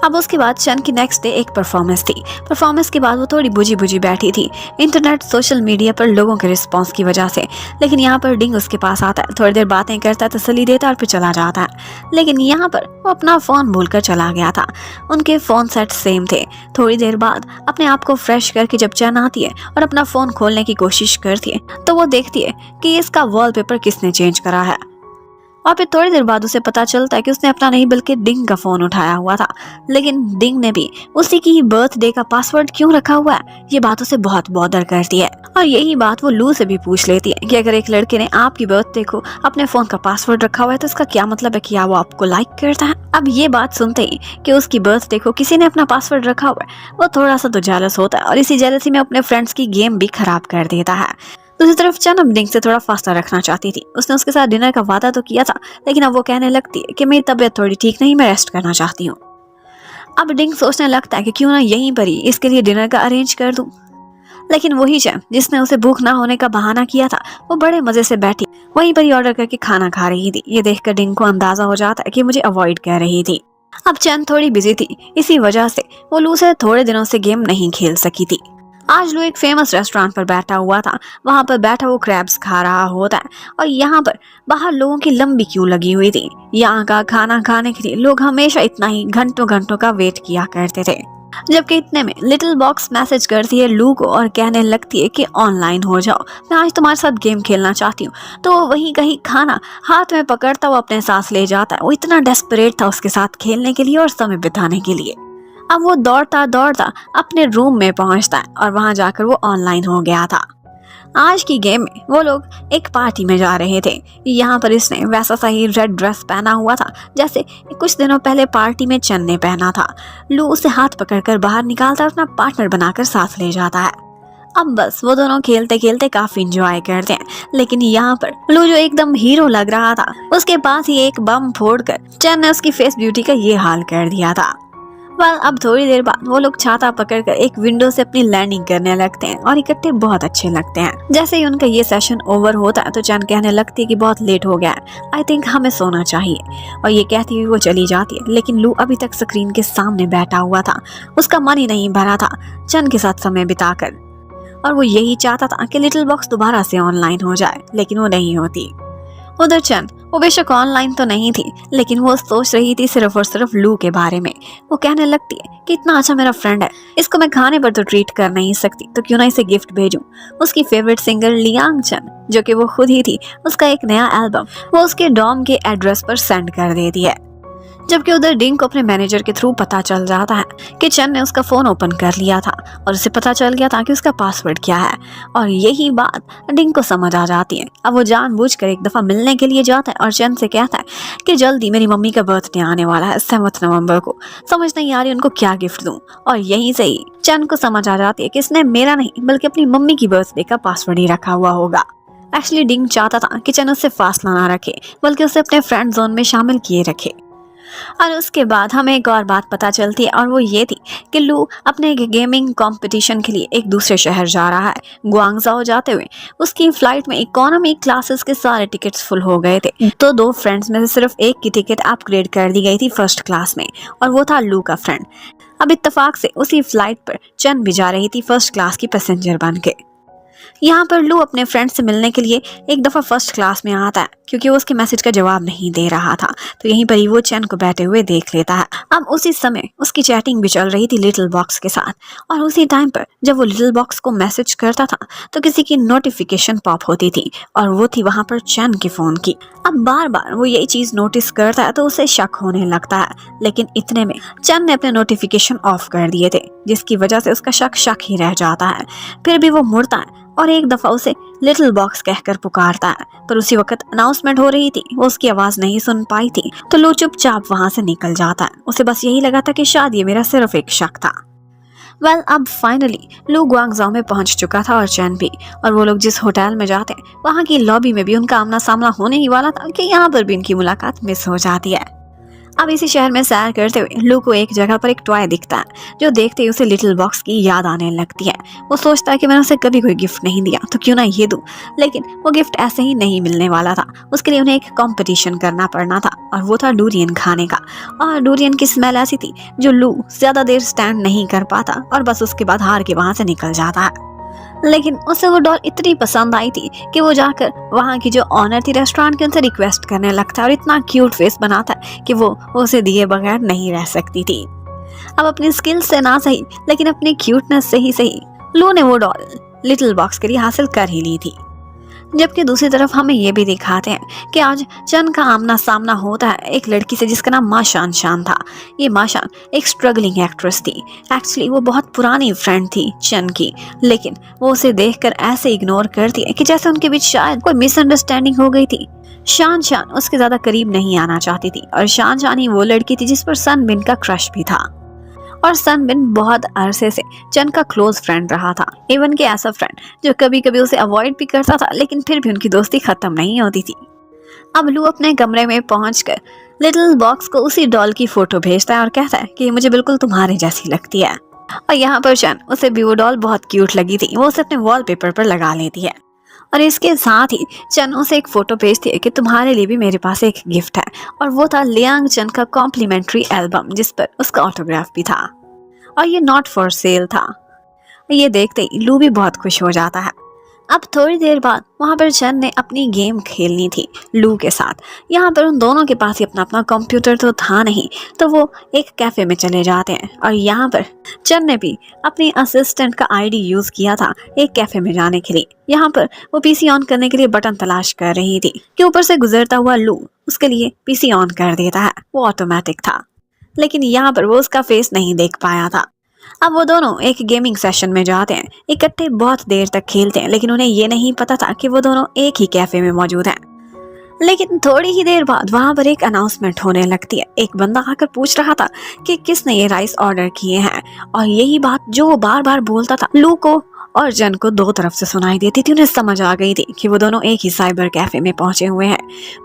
A: अब उसके बाद चन की नेक्स्ट डे एक परफॉर्मेंस थी। परफॉर्मेंस के बाद वो थोड़ी बुझी बुझी बैठी थी इंटरनेट सोशल मीडिया पर लोगों के रिस्पांस की वजह से, लेकिन यहाँ पर डिंग उसके पास आता है, थोड़ी देर बातें करता है, तसल्ली देता है और फिर चला जाता है। लेकिन यहाँ पर वो अपना फोन भूलकर चला गया था। उनके फोन सेट सेम थे। थोड़ी देर बाद अपने आप को फ्रेश करके जब चन आती है और अपना फोन खोलने की कोशिश करती है तो वो देखती है कि इसका वॉलपेपर किसने चेंज करा है और फिर थोड़ी देर बाद उसे पता चलता है कि उसने अपना नहीं बल्कि डिंग का फोन उठाया हुआ था। लेकिन डिंग ने भी उसी की ही बर्थडे का पासवर्ड क्यों रखा हुआ है, ये बात उसे बहुत बॉदर करती है और यही बात वो लू से भी पूछ लेती है कि अगर एक लड़के ने आपकी बर्थडे को अपने फोन का पासवर्ड रखा हुआ है तो इसका क्या मतलब है कि वो आपको लाइक करता है। अब ये बात सुनते ही कि उसकी बर्थडे को किसी ने अपना पासवर्ड रखा हुआ है, वो थोड़ा सा तो जेलस होता है और इसी जेलसी में अपने फ्रेंड्स की गेम भी खराब कर देता है। दूसरी तरफ चन अब डिंग से थोड़ा फासला रखना चाहती थी। उसने उसके साथ डिनर का वादा तो किया था, लेकिन अब वो कहने लगती है कि मेरी तबीयत थोड़ी ठीक नहीं, मैं रेस्ट करना चाहती हूँ। अब डिंग सोचने लगता है कि क्यों ना यहीं पर ही इसके लिए डिनर का अरेंज कर दूं। लेकिन वही चन जिसने उसे भूख ना होने का बहाना किया था वो बड़े मजे से बैठी वहीं पर ही ऑर्डर करके खाना खा रही थी। ये देखकर डिंग को अंदाजा हो जाता है कि मुझे अवॉइड कर रही थी। अब चन थोड़ी बिजी थी, इसी वजह से वो लू से थोड़े दिनों से गेम नहीं खेल सकी थी। आज लू एक फेमस रेस्टोरेंट पर बैठा हुआ था। वहां पर बैठा वो क्रैब्स खा रहा होता है और यहाँ पर बाहर लोगों की लंबी क्यू लगी हुई थी। यहाँ का खाना खाने के लिए लोग हमेशा इतना ही घंटों घंटों का वेट किया करते थे। जबकि इतने में लिटिल बॉक्स मैसेज करती है लू को और कहने लगती है कि ऑनलाइन हो जाओ, मैं आज तुम्हारे साथ गेम खेलना चाहती हूँ। तो वो वहीं कहीं खाना हाथ में पकड़ता हुआ अपने साथ ले जाता है। वो इतना डेस्परेट था उसके साथ खेलने के लिए और समय बिताने के लिए। अब वो दौड़ता दौड़ता अपने रूम में पहुंचता है और वहां जाकर वो ऑनलाइन हो गया था। आज की गेम में वो लोग एक पार्टी में जा रहे थे। यहाँ पर इसने वैसा सा ही रेड ड्रेस पहना हुआ था जैसे कुछ दिनों पहले पार्टी में चन ने पहना था। लू उसे हाथ पकड़कर बाहर निकालता और अपना पार्टनर बनाकर साथ ले जाता है। अब बस वो दोनों खेलते खेलते काफी इंजॉय करते हैं। लेकिन यहाँ पर लू जो एकदम हीरो लग रहा था उसके पास ही एक बम फोड़कर चन ने उसकी फेस ब्यूटी का ये हाल कर दिया था। अब थोड़ी देर बाद वो लोग छाता पकड़कर एक विंडो से अपनी लैंडिंग करने लगते हैं और इकट्ठे बहुत अच्छे लगते हैं। जैसे ही उनका ये सेशन ओवर होता है तो चैन कहने लगती है कि बहुत लेट हो गया है, आई थिंक हमें सोना चाहिए। और ये कहती हुई वो चली जाती है, लेकिन लू अभी तक स्क्रीन के सामने बैठा हुआ था। उसका मन ही नहीं भरा था चैन के साथ समय बिताकर, और वो यही चाहता था कि लिटिल बॉक्स दोबारा से ऑनलाइन हो जाए, लेकिन वो नहीं होती। उधर चैन, वो बेशक ऑनलाइन तो नहीं थी, लेकिन वो सोच रही थी सिर्फ और सिर्फ लू के बारे में। वो कहने लगती है कि इतना अच्छा मेरा फ्रेंड है, इसको मैं खाने पर तो ट्रीट कर नहीं सकती, तो क्यों ना इसे गिफ्ट भेजूं। उसकी फेवरेट सिंगर लियांग चन, जो कि वो खुद ही थी, उसका एक नया एल्बम वो उसके डॉम के एड्रेस पर सेंड कर देती है। जबकि उधर डिंग को अपने मैनेजर के थ्रू पता चल जाता है कि चन ने उसका फोन ओपन कर लिया था और उसे पता चल गया था कि उसका पासवर्ड क्या है। और यही बात डिंग को समझ आ जाती है। अब वो जानबूझकर एक दफा मिलने के लिए जाता है और चन से कहता है कि जल्दी मेरी मम्मी का बर्थडे आने वाला है 7 नवंबर को, समझ नहीं आ रही उनको क्या गिफ्ट दूं। और यहीं से ही चन को समझ आ जाती है कि इसने मेरा नहीं बल्कि अपनी मम्मी की बर्थडे का पासवर्ड ही रखा हुआ होगा। एक्चुअली डिंग चाहता था कि चन उससे फासला ना रखे, बल्कि उसे अपने फ्रेंड जोन में शामिल किए रखे। और उसके बाद हमें एक और बात पता चलती है, और वो ये थी कि लू अपने गेमिंग कंपटीशन के लिए एक दूसरे शहर जा रहा है। ग्वांगझाओ जाते हुए उसकी फ्लाइट में इकोनॉमी क्लासेस के सारे टिकट्स फुल हो गए थे, तो 2 फ्रेंड्स में से सिर्फ एक की टिकट अपग्रेड कर दी गई थी फर्स्ट क्लास में, और वो था लू का फ्रेंड। अब इत्तेफाक से उसी फ्लाइट पर चन भी जा रही थी फर्स्ट क्लास की पैसेंजर बन के। यहाँ पर लू अपने फ्रेंड से मिलने के लिए एक दफ़ा फर्स्ट क्लास में आता है, क्योंकि वो उसके मैसेज का जवाब नहीं दे रहा था। तो यहीं पर ही वो चैन को बैठे हुए देख लेता है। अब उसी समय उसकी चैटिंग भी चल रही थी लिटिल बॉक्स के साथ, और उसी टाइम पर जब वो लिटिल बॉक्स को मैसेज करता था तो किसी की नोटिफिकेशन पॉप होती थी, और वो थी वहाँ पर चैन के फ़ोन की। अब बार बार वो यही चीज़ नोटिस करता है तो उसे शक होने लगता है, लेकिन इतने में चैन ने अपने नोटिफिकेशन ऑफ कर दिए थे, जिसकी वजह से उसका शक ही रह जाता है। फिर भी वो मुड़ता है और एक दफा उसे लिटिल बॉक्स कहकर पुकारता है, पर उसी वक्त अनाउंसमेंट हो रही थी, वो उसकी आवाज नहीं सुन पाई थी, तो लू चुपचाप वहां से निकल जाता है। उसे बस यही लगा था कि शायद ये मेरा सिर्फ एक शक था। अब फाइनली लू ग्वांगझाओ में पहुंच चुका था और चैन भी, और वो लोग जिस होटल में जाते हैं वहां की लॉबी में भी उनका आमना सामना होने ही वाला था कि यहाँ पर भी उनकी मुलाकात मिस हो जाती है। अब इसी शहर में सैर करते हुए लू को एक जगह पर एक टॉय दिखता है, जो देखते ही उसे लिटिल बॉक्स की याद आने लगती है। वो सोचता है कि मैंने उसे कभी कोई गिफ्ट नहीं दिया, तो क्यों ना ये दूं। लेकिन वो गिफ्ट ऐसे ही नहीं मिलने वाला था, उसके लिए उन्हें एक कंपटीशन करना पड़ना था, और वो था डूरियन खाने का। और डूरियन की स्मेल ऐसी थी जो लू ज्यादा देर स्टैंड नहीं कर पाता, और बस उसके बाद हार के वहां से निकल जाता है। लेकिन उसे वो डॉल इतनी पसंद आई थी कि वो जाकर वहाँ की जो ऑनर थी रेस्टोरेंट की, उनसे रिक्वेस्ट करने लगता है, और इतना क्यूट फेस बनाता है कि वो उसे दिए बगैर नहीं रह सकती थी। अब अपनी स्किल से ना सही, लेकिन अपनी क्यूटनेस से ही सही, लू ने वो डॉल लिटिल बॉक्स के लिए हासिल कर ही ली थी। जबकि दूसरी तरफ हमें ये भी दिखाते हैं कि आज चन का आमना सामना होता है एक लड़की से जिसका नाम मा शान था। ये मा शान एक स्ट्रगलिंग एक्ट्रेस थी। एक्चुअली वो बहुत पुरानी फ्रेंड थी चन की, लेकिन वो उसे देखकर ऐसे इग्नोर करती है कि जैसे उनके बीच शायद कोई मिसअंडरस्टैंडिंग हो गई थी। शान उसके ज्यादा करीब नहीं आना चाहती थी, और शान ही वो लड़की थी जिस पर सन बिन का क्रश भी था। और सन बिन बहुत अरसे से चन का क्लोज फ्रेंड रहा था, इवन के ऐसा फ्रेंड जो कभी कभी उसे अवॉइड भी करता था, लेकिन फिर भी उनकी दोस्ती खत्म नहीं होती थी। अब लू अपने कमरे में पहुंचकर लिटिल बॉक्स को उसी डॉल की फोटो भेजता है और कहता है कि मुझे बिल्कुल तुम्हारे जैसी लगती है। और यहाँ पर चन, उसे भी वो डॉल बहुत क्यूट लगी थी, वो उसे अपने वॉलपेपर पर लगा लेती है। और इसके साथ ही चन उसे एक फोटो भेजती है कि तुम्हारे लिए भी मेरे पास एक गिफ्ट है, और वो था लियांग चन का कॉम्प्लीमेंट्री एल्बम, जिस पर उसका ऑटोग्राफ भी था, और ये नॉट फॉर सेल था। ये देखते ही लू भी बहुत खुश हो जाता है। अब थोड़ी देर बाद वहाँ पर चन ने अपनी गेम खेलनी थी लू के साथ। यहाँ पर उन दोनों के पास ही अपना अपना कंप्यूटर तो था नहीं, तो वो एक कैफे में चले जाते हैं, और यहाँ पर चन ने भी अपनी असिस्टेंट का आईडी यूज किया था एक कैफे में जाने के लिए। यहाँ पर वो पीसी ऑन करने के लिए बटन तलाश कर रही थी कि ऊपर से गुजरता हुआ लू उसके लिए पीसी ऑन कर देता है। वो ऑटोमेटिक था, लेकिन यहाँ पर वो उसका फेस नहीं देख पाया था। अब वो दोनों एक गेमिंग सेशन में जाते हैं, इकट्ठे बहुत देर तक खेलते हैं, लेकिन उन्हें ये नहीं पता था कि वो दोनों एक ही कैफे में मौजूद हैं। लेकिन थोड़ी ही देर बाद वहां पर एक अनाउंसमेंट होने लगती है। एक बंदा आकर पूछ रहा था कि किसने ये राइस ऑर्डर किए हैं, और यही बात जो वो बार बार बोलता था लू को और जन को दो तरफ से सुनाई देती थी। उन्हें समझ आ गई थी कि वो दोनों एक ही साइबर कैफे में पहुंचे हुए हैं।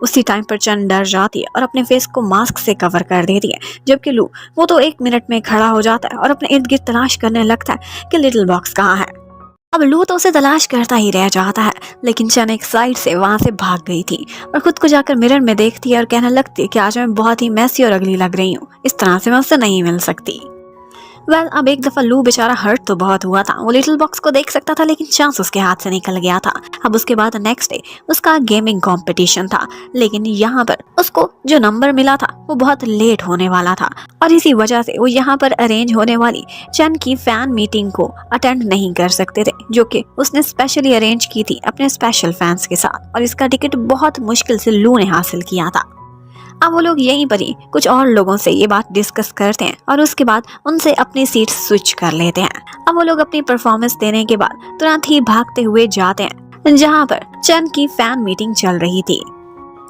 A: उसी टाइम पर चन डर जाती है और अपने फेस को मास्क से कवर कर देती है, जबकि लू वो तो 1 मिनट में खड़ा हो जाता है और अपने इर्द गिर्द तलाश करने लगता है कि लिटिल बॉक्स कहाँ है। अब लू तो उसे तलाश करता ही रह जाता है, लेकिन चन एक साइड से वहां से भाग गई थी और खुद को जाकर मिरर में देखती है और कहने लगती है कि आज मैं बहुत ही मैसी और अगली लग रही हूँ, इस तरह से मैं उससे नहीं मिल सकती। अब एक दफा लू बेचारा हर्ट तो बहुत हुआ था। वो लिटिल बॉक्स को देख सकता था, लेकिन चांस उसके हाथ से निकल गया था। अब उसके बाद नेक्स्ट डे उसका गेमिंग कंपटीशन था, लेकिन यहाँ पर उसको जो नंबर मिला था वो बहुत लेट होने वाला था और इसी वजह से वो यहाँ पर अरेंज होने वाली चन की फैन मीटिंग को अटेंड नहीं कर सकते थे, जो कि उसने स्पेशली अरेंज की थी अपने स्पेशल फैंस के साथ, और इसका टिकट बहुत मुश्किल से लू ने हासिल किया था। अब वो लोग यहीं पर ही कुछ और लोगों से ये बात डिस्कस करते हैं और उसके बाद उनसे अपनी सीट स्विच कर लेते हैं। अब वो लोग अपनी परफॉर्मेंस देने के बाद तुरंत ही भागते हुए जाते हैं जहां पर चन की फैन मीटिंग चल रही थी।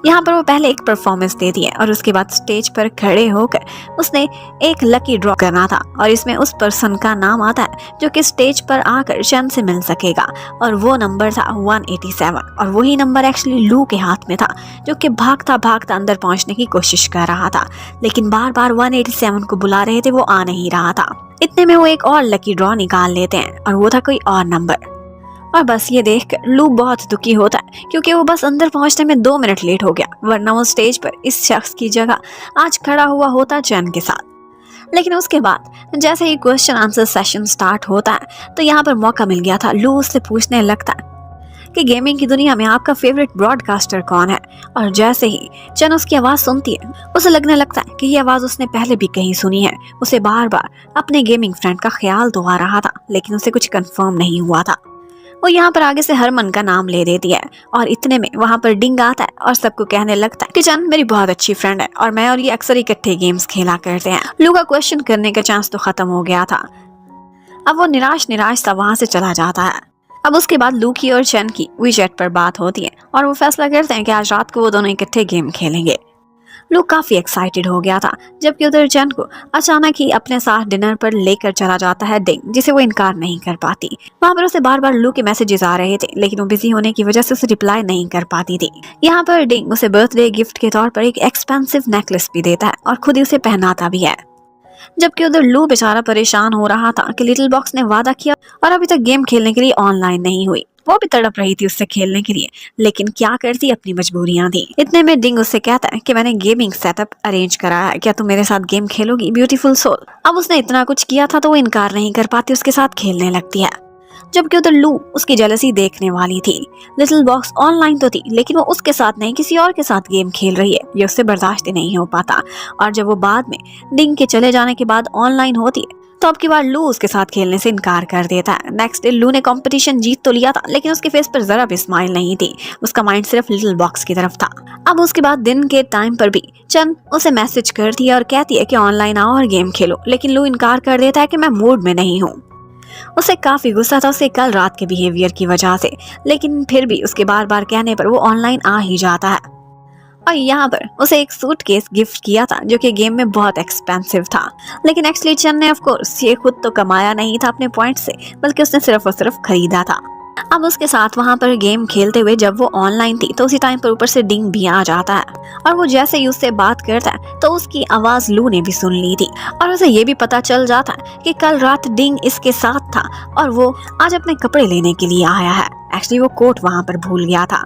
A: यहाँ पर वो पहले एक परफॉर्मेंस देती है और उसके बाद स्टेज पर खड़े होकर उसने एक लकी ड्रॉ करना था, और इसमें उस पर्सन का नाम आता है जो कि स्टेज पर आकर चन से मिल सकेगा, और वो नंबर था 187, और वही नंबर एक्चुअली लू के हाथ में था, जो कि भागता भागता अंदर पहुंचने की कोशिश कर रहा था, लेकिन बार बार 187 को बुला रहे थे, वो आ नहीं रहा था। इतने में वो एक और लकी ड्रॉ निकाल लेते हैं और वो था कोई और नंबर। और बस ये देखकर लू बहुत दुखी होता है, क्योंकि वो बस अंदर पहुंचने में 2 मिनट लेट हो गया, वरना वो स्टेज पर इस शख्स की जगह आज खड़ा हुआ होता चन के साथ। लेकिन उसके बाद जैसे ही क्वेश्चन आंसर सेशन स्टार्ट होता है तो यहाँ पर मौका मिल गया था। लू उससे पूछने लगता है कि गेमिंग की दुनिया में आपका फेवरेट ब्रॉडकास्टर कौन है, और जैसे ही चन उसकी आवाज सुनती है उसे लगने लगता है कि ये आवाज उसने पहले भी कहीं सुनी है। उसे बार बार अपने गेमिंग फ्रेंड का ख्याल तो आ रहा था, लेकिन उसे कुछ कंफर्म नहीं हुआ था। वो यहाँ पर आगे से हरमन का नाम ले देती है, और इतने में वहाँ पर डिंग आता है और सबको कहने लगता है कि चन मेरी बहुत अच्छी फ्रेंड है और मैं और ये अक्सर इकट्ठे गेम्स खेला करते हैं। लू का क्वेश्चन करने का चांस तो खत्म हो गया था। अब वो निराश सा वहाँ से चला जाता है। अब उसके बाद लू की और चन की वीचैट पर बात होती है और वो फैसला करते हैं कि आज रात को वो दोनों इकट्ठे गेम खेलेंगे। लू काफी एक्साइटेड हो गया था, जबकि उधर चन को अचानक ही अपने साथ डिनर पर लेकर चला जाता है डिंग, जिसे वो इनकार नहीं कर पाती। वहाँ पर उसे बार बार लू के मैसेजेस आ रहे थे, लेकिन वो बिजी होने की वजह से उसे रिप्लाई नहीं कर पाती थी। यहाँ पर डिंग उसे बर्थडे गिफ्ट के तौर पर एक एक्सपेंसिव नेकलेस भी देता है और खुद ही उसे पहनाता भी है, जबकि उधर लू बेचारा परेशान हो रहा था कि लिटिल बॉक्स ने वादा किया और अभी तक गेम खेलने के लिए ऑनलाइन नहीं हुई। वो भी तड़प रही थी उससे खेलने के लिए, लेकिन क्या करती, अपनी मजबूरियां थी। इतने में डिंग उससे कहता है कि मैंने गेमिंग सेटअप अरेंज करा है, क्या तुम मेरे साथ गेम खेलोगी ब्यूटीफुल सोल। अब उसने इतना कुछ किया था तो वो इनकार नहीं कर पाती, उसके साथ खेलने लगती है, जबकि उधर लू उसकी जेलसी देखने वाली थी। लिटिल बॉक्स ऑनलाइन तो थी, लेकिन वो उसके साथ नहीं किसी और के साथ गेम खेल रही है, ये उससे बर्दाश्त ही नहीं हो पाता। और जब वो बाद में डिंग के चले जाने के बाद ऑनलाइन होती है तो अब की बार लू उसके साथ खेलने से इनकार कर देता है। नेक्स्ट डे लू ने कंपटीशन जीत तो लिया था, लेकिन उसके फेस पर जरा भी स्माइल नहीं थी, उसका माइंड सिर्फ लिटिल बॉक्स की तरफ था। अब उसके बाद दिन के टाइम पर भी चन उसे मैसेज करती है और कहती है कि ऑनलाइन आओ और गेम खेलो, लेकिन लू इनकार कर देता है कि मैं मूड में नहीं हूँ। उसे काफी गुस्सा था उसके कल रात के बिहेवियर की वजह से, लेकिन फिर भी उसके बार बार कहने पर वो ऑनलाइन आ ही जाता है। और यहाँ पर उसे एक सूटकेस गिफ्ट किया था जो कि गेम में बहुत एक्सपेंसिव था, लेकिन एक्चुअली चन ने ऑफ कोर्स ये खुद तो कमाया नहीं था अपने पॉइंट से, बल्कि उसने सिर्फ और सिर्फ खरीदा था। अब उसके साथ वहाँ पर गेम खेलते हुए जब वो ऑनलाइन थी तो उसी टाइम पर ऊपर से डिंग भी आ जाता है, और वो जैसे ही उससे बात करता है तो उसकी आवाज लू ने भी सुन ली थी, और उसे ये भी पता चल जाता है कि कल रात डिंग इसके साथ था और वो आज अपने कपड़े लेने के लिए आया है। एक्चुअली वो कोट वहाँ पर भूल गया था।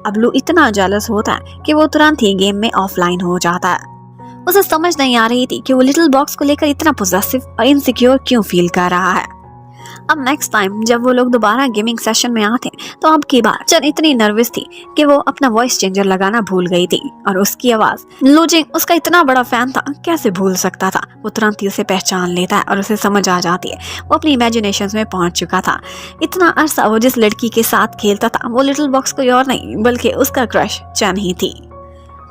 A: अब लू इतना जेलस होता है कि वो तुरंत ही गेम में ऑफलाइन हो जाता है। उसे समझ नहीं आ रही थी कि वो लिटिल बॉक्स को लेकर इतना पोजेसिव और इनसिक्योर क्यों फील कर रहा है। अब नेक्स्ट टाइम जब वो लोग दोबारा गेमिंग सेशन में आते तो अब की बार चन इतनी नर्वस थी कि वो अपना वॉइस चेंजर लगाना भूल गई थी, और उसकी आवाज लू जिंग उसका इतना बड़ा फैन था, कैसे भूल सकता था। वो तुरंत ही उसे पहचान लेता है और उसे समझ आ जाती है वो अपनी इमेजिनेशंस में पहुंच चुका था। इतना अरसा वो जिस लड़की के साथ खेलता था वो लिटिल बॉक्स कोई और नहीं बल्कि उसका क्रश चन ही थी।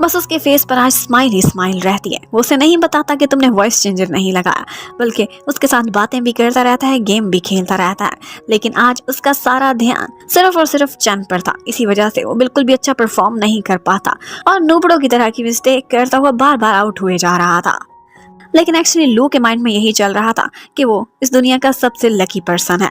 A: बस उसके फेस पर आज स्माइल ही स्माइल रहती है। वो उसे नहीं बताता कि तुमने वॉइस चेंजर नहीं लगाया, बल्कि उसके साथ बातें भी करता रहता है, गेम भी खेलता रहता है, लेकिन आज उसका सारा ध्यान सिर्फ और सिर्फ चन पर था। इसी वजह से वो बिल्कुल भी अच्छा परफॉर्म नहीं कर पाता और नूबड़ों की तरह की मिस्टेक करता हुआ बार बार आउट हुए जा रहा था। लेकिन एक्चुअली लू के माइंड में यही चल रहा था कि वो इस दुनिया का सबसे लकी पर्सन है।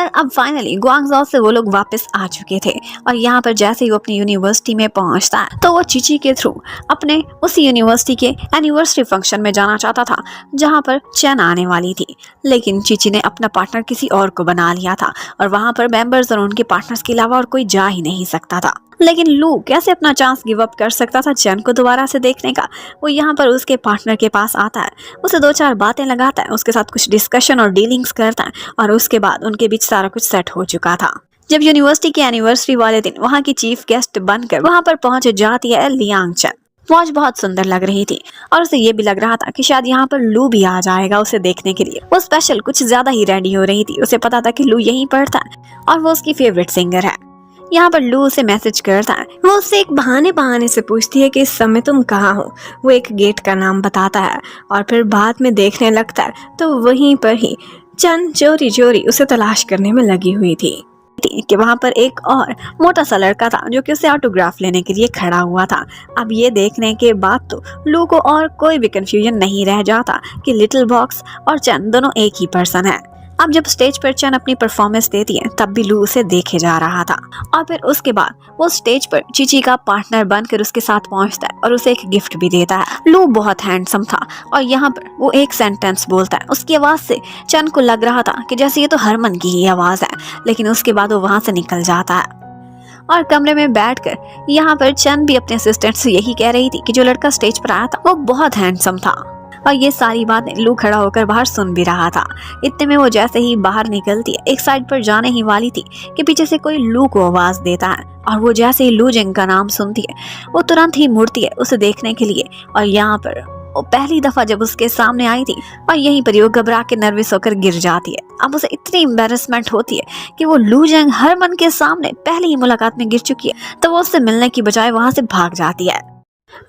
A: अब फाइनली गुआंगझो से वो लोग वापस आ चुके थे और यहाँ पर जैसे ही वो अपनी यूनिवर्सिटी में पहुंचता है तो वो चीची के थ्रू अपने उसी यूनिवर्सिटी के एनिवर्सरी फंक्शन में जाना चाहता था जहाँ पर चैन आने वाली थी। लेकिन चीची ने अपना पार्टनर किसी और को बना लिया था और वहाँ पर मेंबर्स और उनके पार्टनर्स के अलावा और कोई जा ही नहीं सकता था। लेकिन लू कैसे अपना चांस गिव अप कर सकता था चैन को दोबारा से देखने का। वो यहाँ पर उसके पार्टनर के पास आता है, उसे 2-4 बातें लगाता है, उसके साथ कुछ डिस्कशन और डीलिंग्स करता है और उसके बाद उनके बीच सारा कुछ सेट हो चुका था। जब यूनिवर्सिटी के एनिवर्सरी वाले दिन वहाँ की चीफ गेस्ट बनकर वहाँ पर पहुंच जाती है लियांग चैन। वॉच बहुत सुंदर लग रही थी और उसे ये भी लग रहा था कि शायद यहाँ पर लू भी आ जाएगा उसे देखने के लिए। वो स्पेशल कुछ ज्यादा ही रेडी हो रही थी। उसे पता था कि लू यहीं पढ़ता है और वो उसकी फेवरेट सिंगर है। यहाँ पर लू उसे मैसेज करता है। वो उससे एक बहाने से पूछती है कि इस समय तुम कहाँ हो। वो एक गेट का नाम बताता है और फिर बाद में देखने लगता है तो वहीं पर ही चन चोरी उसे तलाश करने में लगी हुई थी कि वहाँ पर एक और मोटा सा लड़का था जो कि उसे ऑटोग्राफ लेने के लिए खड़ा हुआ था। अब ये देखने के बाद तो लू को और कोई भी कंफ्यूजन नहीं रह जाता कि लिटिल बॉक्स और चन दोनों एक ही पर्सन है। अब जब स्टेज पर चन अपनी परफॉर्मेंस देती है तब भी लू उसे देखे जा रहा था और फिर उसके बाद वो स्टेज पर चीची का पार्टनर बनकर उसके साथ पहुंचता है और उसे एक गिफ्ट भी देता है। लू बहुत हैंडसम था और यहाँ पर वो एक सेंटेंस बोलता है। उसकी आवाज से चन को लग रहा था कि जैसे ये तो हरमन की ही आवाज है, लेकिन उसके बाद वो वहां से निकल जाता है और कमरे में बैठकर यहाँ पर चन भी अपने असिस्टेंट से यही कह रही थी कि जो लड़का स्टेज पर आया था वो बहुत हैंडसम था। और ये सारी बातें लू खड़ा होकर बाहर सुन भी रहा था। इतने में वो जैसे ही बाहर निकलती है, एक साइड पर जाने ही वाली थी कि पीछे से कोई लू को आवाज देता है और वो जैसे ही लू जिंग का नाम सुनती है वो तुरंत ही मुड़ती है उसे देखने के लिए। और यहाँ पर वो पहली दफा जब उसके सामने आई थी और यहीं पर वो घबरा के नर्वस होकर गिर जाती है। अब उसे इतनी एम्बेरसमेंट होती है कि वो लू जिंग हरमन के सामने पहली ही मुलाकात में गिर चुकी है तो वो उससे मिलने की बजाय वहां से भाग जाती है।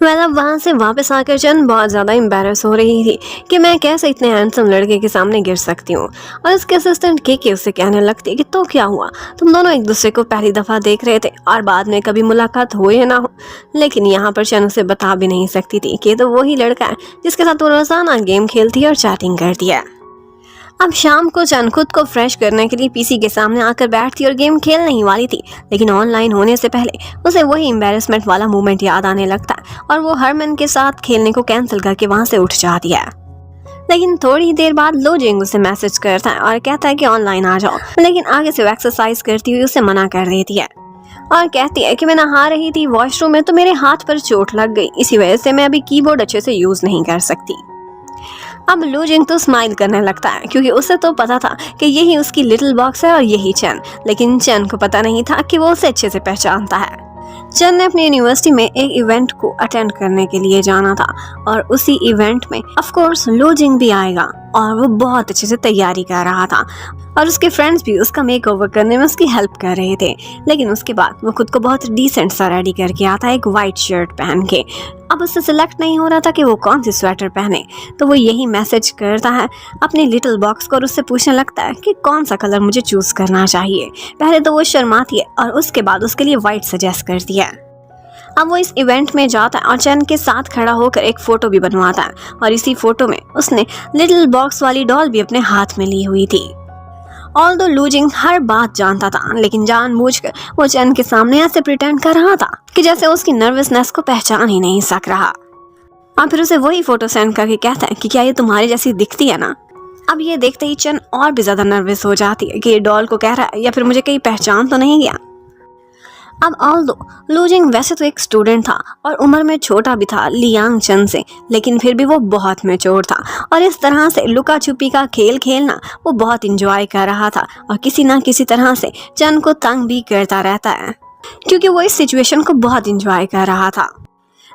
A: अब वहाँ से वापस आकर चन बहुत ज़्यादा एम्बेरस हो रही थी कि मैं कैसे इतने हैंडसम लड़के के सामने गिर सकती हूँ। और उसके असिस्टेंट के उससे कहने लगती है कि तो क्या हुआ, तुम दोनों एक दूसरे को पहली दफ़ा देख रहे थे और बाद में कभी मुलाकात हो या ना हो। लेकिन यहाँ पर चन उसे बता भी नहीं सकती थी कि तो वही लड़का है जिसके साथ वो रोज़ाना गेम खेलती है और चैटिंग करती है। अब शाम को चन खुद को फ्रेश करने के लिए पीसी के सामने आकर बैठती और गेम खेलने ही वाली थी, लेकिन ऑनलाइन होने से पहले उसे वही एम्बेरसमेंट वाला मोमेंट याद आने लगता है और वो हरमन के साथ खेलने को कैंसिल करके वहां से उठ जाती है। लेकिन थोड़ी देर बाद लो जिंग उसे मैसेज करता है और कहता है कि ऑनलाइन आ जाओ, लेकिन आगे से वो एक्सरसाइज करती हुई उसे मना कर देती है और कहती है कि मैं नहा रही थी वॉशरूम में तो मेरे हाथ पर चोट लग गई, इसी वजह से मैं अभी कीबोर्ड अच्छे से यूज नहीं कर सकती। अब लू जिंग तो स्माइल करने लगता है क्योंकि उसे तो पता था कि यही उसकी लिटिल बॉक्स है और यही चन, लेकिन चन को पता नहीं था कि वो उसे अच्छे से पहचानता है। चन ने अपनी यूनिवर्सिटी में एक इवेंट को अटेंड करने के लिए जाना था और उसी इवेंट में ऑफ कोर्स लू जिंग भी आएगा और वो बहुत अच्छे से तैयारी कर रहा था और उसके फ्रेंड्स भी उसका मेकओवर करने में उसकी हेल्प कर रहे थे। लेकिन उसके बाद वो खुद को बहुत डिसेंट सा रेडी करके आता है एक वाइट शर्ट पहन के। अब उससे सिलेक्ट नहीं हो रहा था कि वो कौन सी स्वेटर पहने, तो वो यही मैसेज करता है अपनी लिटिल बॉक्स को और उससे पूछने लगता है कि कौन सा कलर मुझे चूज करना चाहिए। पहले तो वो शर्माती है और उसके बाद उसके लिए वाइट सजेस्ट करती है। अब वो इस इवेंट में जाता है और चैन के साथ खड़ा होकर एक फोटो भी बनवाता है और इसी फोटो में उसने लिटिल बॉक्स वाली डॉल भी अपने हाथ में ली हुई थी। ऑल्दो लू जिंग हर बात जानता था, लेकिन जानबूझकर वो चैन के सामने ऐसे प्रिटेंड कर रहा था कि जैसे उसकी नर्वसनेस को पहचान ही नहीं सक रहा। और फिर उसे वही फोटो सेंड करके कहता है कि क्या ये तुम्हारी जैसी दिखती है ना। अब ये देखते ही चैन और भी ज्यादा नर्वस हो जाती है कि ये डॉल को कह रहा है या फिर मुझे कहीं पहचान तो नहीं गया। अब ऑल्दो लू जिंग वैसे तो एक स्टूडेंट था और उम्र में छोटा भी था लियांग चन से, लेकिन फिर भी वो बहुत मैच्योर था और इस तरह से लुका छुपी का खेल खेलना वो बहुत इंजॉय कर रहा था और किसी ना किसी तरह से चन को तंग भी करता रहता है क्योंकि वो इस सिचुएशन को बहुत इंजॉय कर रहा था।